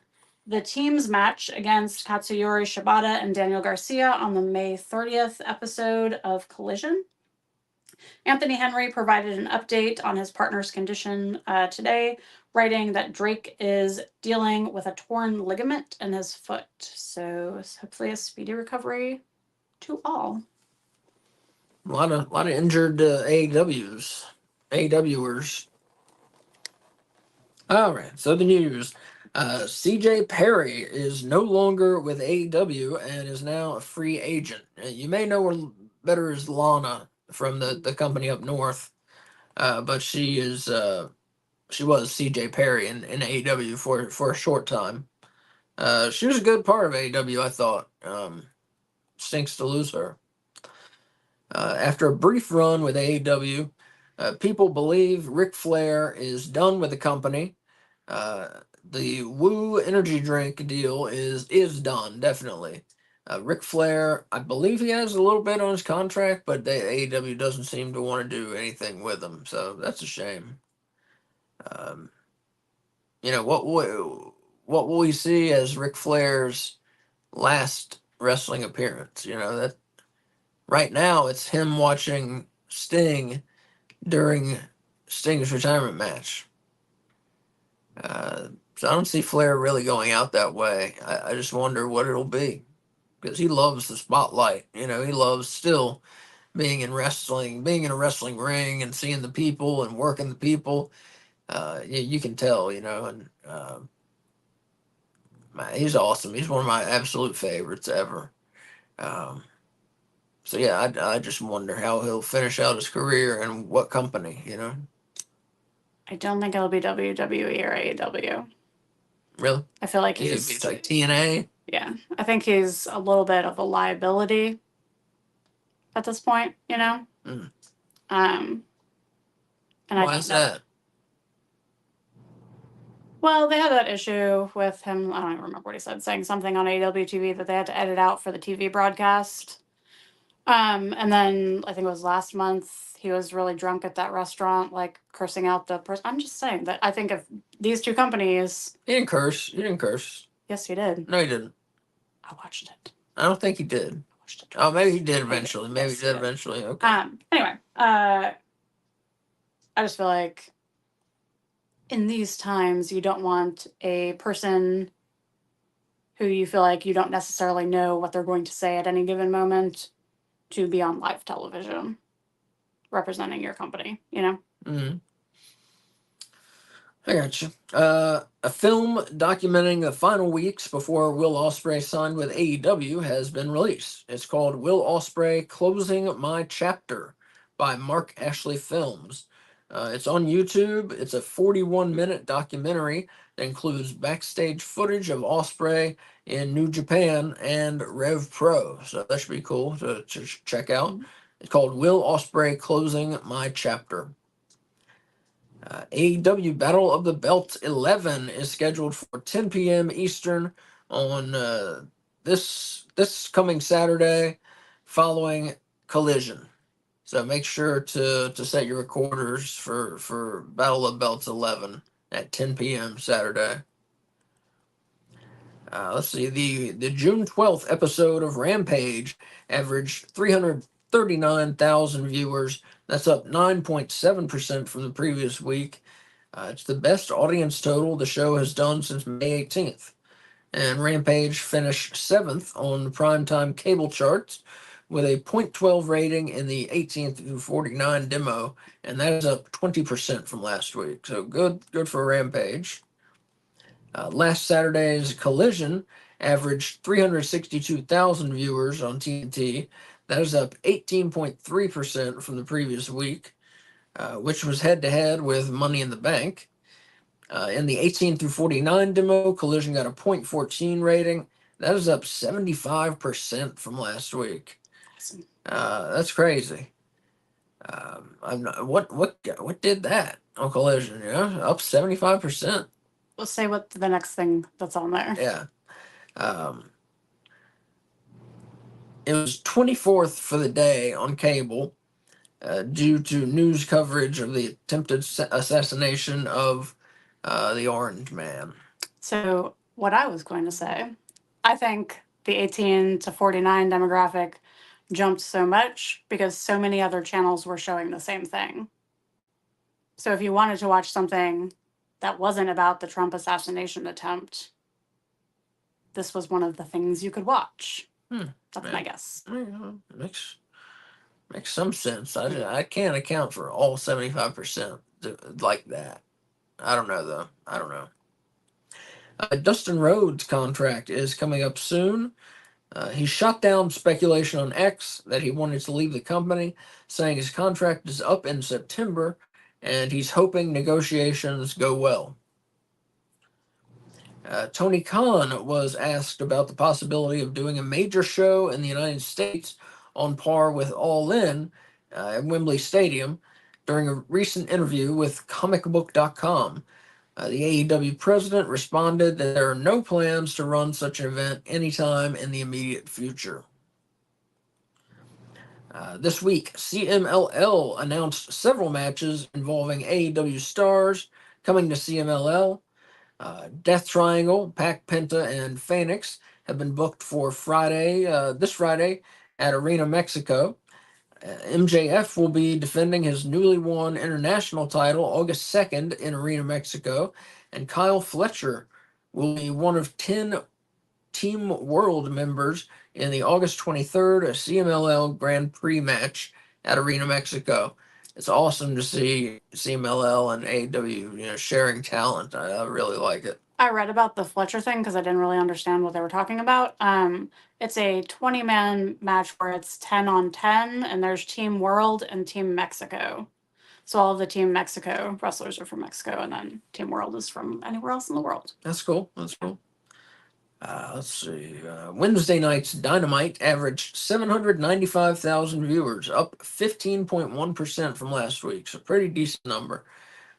the team's match against Katsuyori Shibata and Daniel Garcia on the May 30th episode of Collision. Anthony Henry provided an update on his partner's condition today, writing that Drake is dealing with a torn ligament in his foot. So hopefully a speedy recovery to all. A lot of injured AEWers. All right, so the news. CJ Perry is no longer with AEW and is now a free agent. You may know her better as Lana from the company up north, but she was CJ Perry in AEW for a short time. She was a good part of AEW, I thought. Stinks to lose her. After a brief run with AEW, people believe Ric Flair is done with the company. The Woo energy drink deal is done, definitely. Ric Flair, I believe he has a little bit on his contract, but AEW doesn't seem to want to do anything with him, so that's a shame. What will we see as Ric Flair's last wrestling appearance? That right now it's him watching Sting during Sting's retirement match. So I don't see Flair really going out that way. I just wonder what it'll be, because he loves the spotlight. He loves still being in a wrestling ring and seeing the people and working the people. You can tell, and he's awesome. He's one of my absolute favorites ever. So yeah, I just wonder how he'll finish out his career and what company. I don't think it'll be WWE or AEW. Really? I feel like he's like TNA. Yeah, I think he's a little bit of a liability at this point. And why is that? Well, they had that issue with him. I don't even remember what he said, saying something on AEW TV that they had to edit out for the TV broadcast. And then I think it was last month, he was really drunk at that restaurant, like cursing out the person. I'm just saying that I think if these two companies. He didn't curse. Yes, he did. No, he didn't. I watched it. I don't think he did. I watched it. Oh, maybe he did eventually. Maybe he did eventually. Okay. Anyway, I just feel like in these times, you don't want a person who you feel like you don't necessarily know what they're going to say at any given moment to be on live television representing your company, you know? Mm. I got you. A film documenting the final weeks before Will Ospreay signed with AEW has been released. It's called Will Ospreay Closing My Chapter by Mark Ashley Films. It's on YouTube. It's a 41-minute documentary that includes backstage footage of Ospreay in New Japan and Rev Pro. So that should be cool to check out. It's called Will Ospreay Closing My Chapter. AEW Battle of the Belt 11 is scheduled for 10 p.m. Eastern on this coming Saturday, following Collision. So make sure to set your recorders for Battle of Belts 11 at 10 p.m. Saturday. Let's see, the June 12th episode of Rampage averaged 339,000 viewers. That's up 9.7% from the previous week. It's the best audience total the show has done since May 18th. And Rampage finished 7th on the primetime cable charts with a .12 rating in the 18 through 49 demo, and that is up 20% from last week. So good for Rampage. Last Saturday's Collision averaged 362,000 viewers on TNT. That is up 18.3% from the previous week, which was head to head with Money in the Bank. In the 18 through 49 demo, Collision got a .14 rating. That is up 75% from last week. Awesome. That's crazy. I'm not, what did that on Collision? Yeah, up 75%. We'll say what the next thing that's on there. Yeah. It was 24th for the day on cable due to news coverage of the attempted assassination of the Orange Man. So, what I was going to say, I think the 18 to 49 demographic jumped so much because so many other channels were showing the same thing. So, if you wanted to watch something that wasn't about the Trump assassination attempt, this was one of the things you could watch. That's my guess. Yeah, makes some sense. I can't account for all 75% like that. I don't know though. I don't know. Dustin Rhodes' contract is coming up soon. He shut down speculation on X that he wanted to leave the company, saying his contract is up in September and he's hoping negotiations go well. Tony Khan was asked about the possibility of doing a major show in the United States on par with All In at Wembley Stadium during a recent interview with comicbook.com. The AEW president responded that there are no plans to run such an event anytime in the immediate future. This week, CMLL announced several matches involving AEW stars coming to CMLL. Death Triangle, Pac Penta, and Phoenix have been booked for this Friday at Arena Mexico. MJF will be defending his newly won international title August 2nd in Arena Mexico, and Kyle Fletcher will be one of 10 Team World members in the August 23rd CMLL Grand Prix match at Arena Mexico. It's awesome to see CMLL and AEW, sharing talent. I really like it. I read about the Fletcher thing because I didn't really understand what they were talking about. It's a 20-man match where it's 10 on 10, and there's Team World and Team Mexico. So all of the Team Mexico wrestlers are from Mexico, and then Team World is from anywhere else in the world. That's cool. Let's see. Wednesday night's Dynamite averaged 795,000 viewers, up 15.1% from last week. So pretty decent number.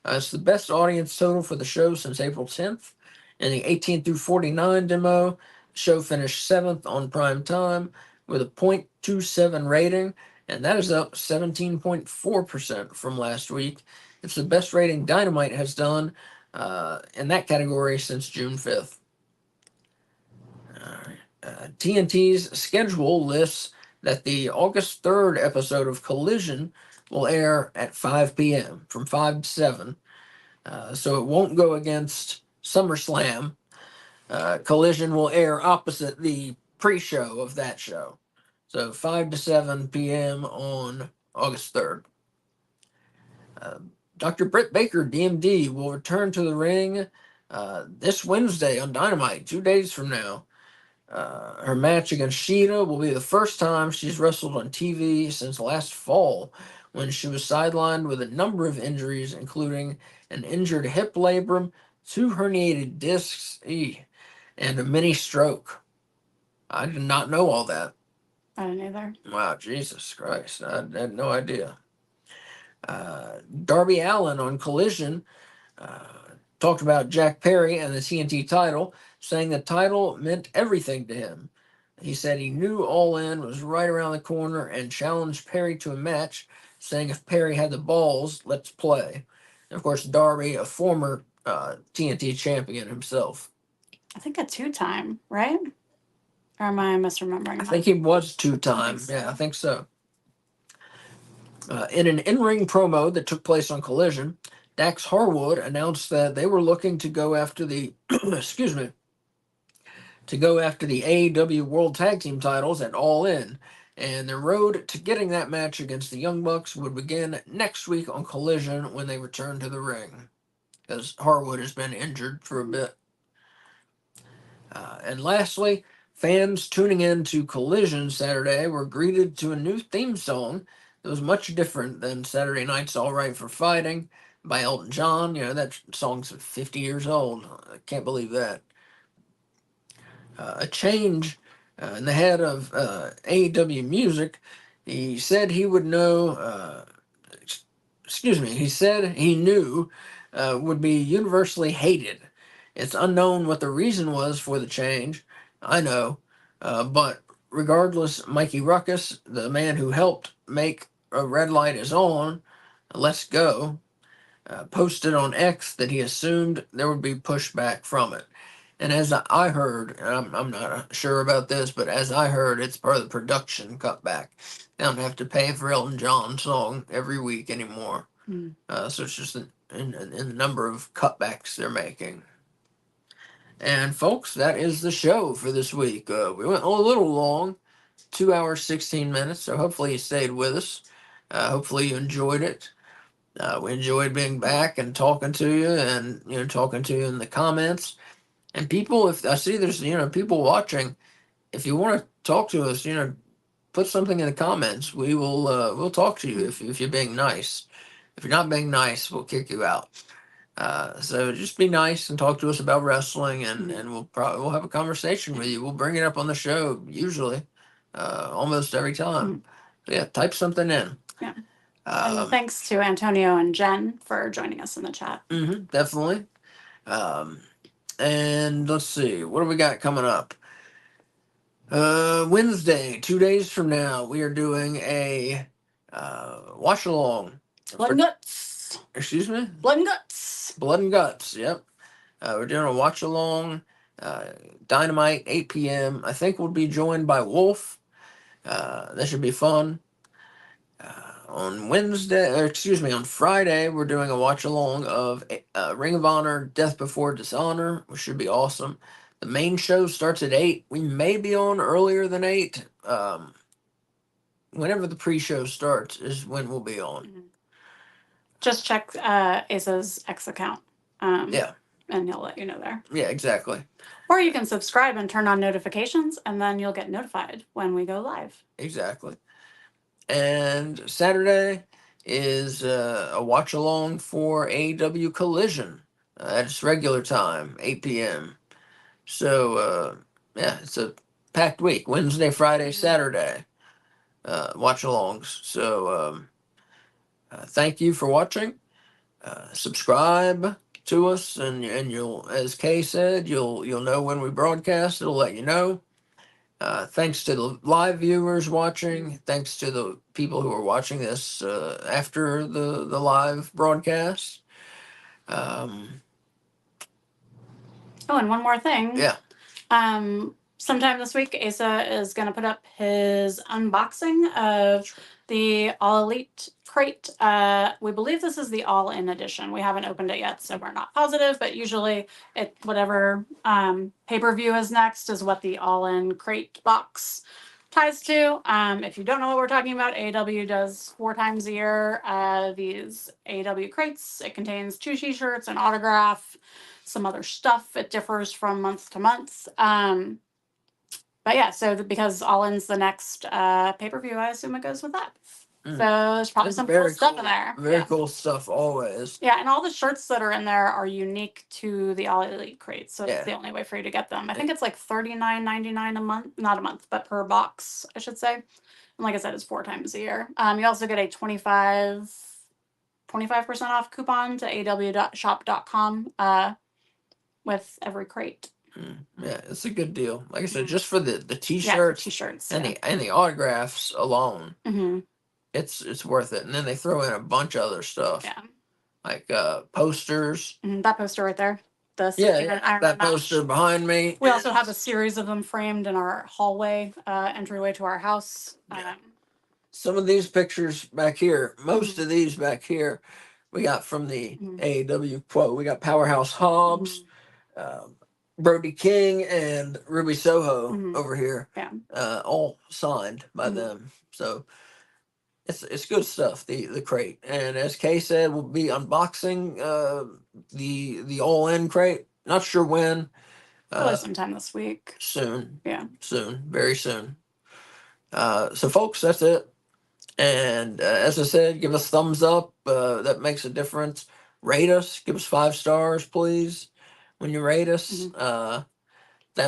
It's the best audience total for the show since April 10th. In the 18 through 49 demo, the show finished 7th on prime time with a .27 rating, and that is up 17.4% from last week. It's the best rating Dynamite has done in that category since June 5th. TNT's schedule lists that the August 3rd episode of Collision will air at 5 p.m. from 5 to 7. So it won't go against SummerSlam. Collision will air opposite the pre-show of that show. So 5 to 7 p.m. on August 3rd. Uh, Dr. Britt Baker, DMD, will return to the ring this Wednesday on Dynamite, 2 days from now. Her match against Sheeta will be the first time she's wrestled on TV since last fall, when she was sidelined with a number of injuries, including an injured hip labrum, 2 herniated discs, and a mini stroke. I did not know all that. I didn't either. Wow, Jesus Christ. I had no idea. Darby Allin on Collision uh, talked about Jack Perry and the TNT title, saying the title meant everything to him. He said he knew All In was right around the corner and challenged Perry to a match, saying if Perry had the balls, let's play. And of course, Darby, a former TNT champion himself. I think a 2-time, right? Or am I misremembering? I think he was 2-time. So. Yeah, I think so. In an in-ring promo that took place on Collision, Dax Harwood announced that they were looking to go after the excuse me, to go after the AEW World Tag Team titles at All In, and their road to getting that match against the Young Bucks would begin next week on Collision when they return to the ring, because Harwood has been injured for a bit. And lastly, fans tuning in to Collision Saturday were greeted to a new theme song that was much different than Saturday Night's All Right for Fighting by Elton John. You know, that song's 50 years old. I can't believe that. A change in the head of AEW Music. He said he would know, he said he knew would be universally hated. It's unknown what the reason was for the change. I know. But regardless, Mikey Ruckus, the man who helped make A Red Light Is On, Let's Go, posted on X that he assumed there would be pushback from it. And as I heard, and I'm not sure about this, but as I heard, it's part of the production cutback. They don't have to pay for Elton John's song every week anymore. So it's just in the number of cutbacks they're making. And folks, that is the show for this week. We went a little long, 2 hours, 16 minutes. So hopefully you stayed with us. Hopefully you enjoyed it. We enjoyed being back and talking to you, and talking to you in the comments. And people, if I see there's people watching, if you want to talk to us, put something in the comments. We'll talk to you if you're being nice. If you're not being nice, we'll kick you out. So just be nice and talk to us about wrestling, and we'll have a conversation with you. We'll bring it up on the show usually, almost every time. So yeah, type something in. Yeah. And thanks to Antonio and Jen for joining us in the chat. Definitely. And let's see, what do we got coming up? Wednesday, 2 days from now, we are doing a watch along. Blood and Guts. Excuse me? Blood and Guts. Blood and Guts, yep. We're doing a watch along. Dynamite, 8 p.m. I think we'll be joined by Wolf. That should be fun. On Friday, we're doing a watch along of Ring of Honor Death Before Dishonor, which should be awesome. The main show starts at 8. We may be on earlier than 8. Whenever the pre-show starts is when we'll be on. Just check Asa's X account. Yeah. And he'll let you know there. Yeah, exactly. Or you can subscribe and turn on notifications, and then you'll get notified when we go live. Exactly. And Saturday is a watch along for AEW Collision at its regular time, 8 p.m. So, it's a packed week. Wednesday, Friday, Saturday, watch alongs. So, thank you for watching. Subscribe to us, and you'll, as Kay said, you'll know when we broadcast. It'll let you know. Thanks to the live viewers watching. Thanks to the people who are watching this after the live broadcast. Oh, and one more thing. Yeah. sometime this week, Asa is going to put up his unboxing of the All Elite crate. We believe this is the All In edition. We haven't opened it yet, so we're not positive, but usually whatever pay-per-view is next is what the All In crate box ties to. If you don't know what we're talking about, AEW does 4 times a year these AEW crates. It contains 2 t-shirts, an autograph, some other stuff. It differs from month to month. But yeah, so because All In's the next pay-per-view, I assume it goes with that. So there's probably some cool stuff in there. Very cool stuff always. Yeah, and all the shirts that are in there are unique to the All Elite crates, so that's the only way for you to get them. I think it's like $39.99 a month, not a month, but per box, I should say. And like I said, it's 4 times a year. You also get a 25% off coupon to awshop.com with every crate. Yeah, it's a good deal. Like I said, just for the t-shirts, and the autographs alone, it's worth it. And then they throw in a bunch of other stuff. Yeah. Like posters. That poster right there. That poster behind me. We also have a series of them framed in our hallway, entryway to our house. Some of these pictures back here, most of these back here, we got from the AEW quote. We got Powerhouse Hobbs, Brody King, and Ruby Soho over here. Yeah. All signed by them. So it's good stuff, the crate. And as Kay said, we'll be unboxing the All In crate. Not sure when. Probably sometime this week. Soon. Yeah. Soon. Very soon. So folks, that's it. And as I said, give us thumbs up. That makes a difference. Rate us. Give us 5 stars, please. When you rate us, that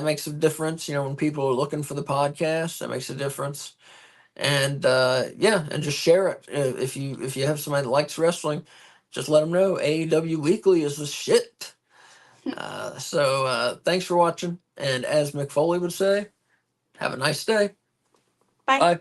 makes a difference. You know, when people are looking for the podcast, that makes a difference. And and just share it. If you have somebody that likes wrestling, just let them know AEW Weekly is the shit. So thanks for watching. And as Mick Foley would say, have a nice day. Bye. Bye.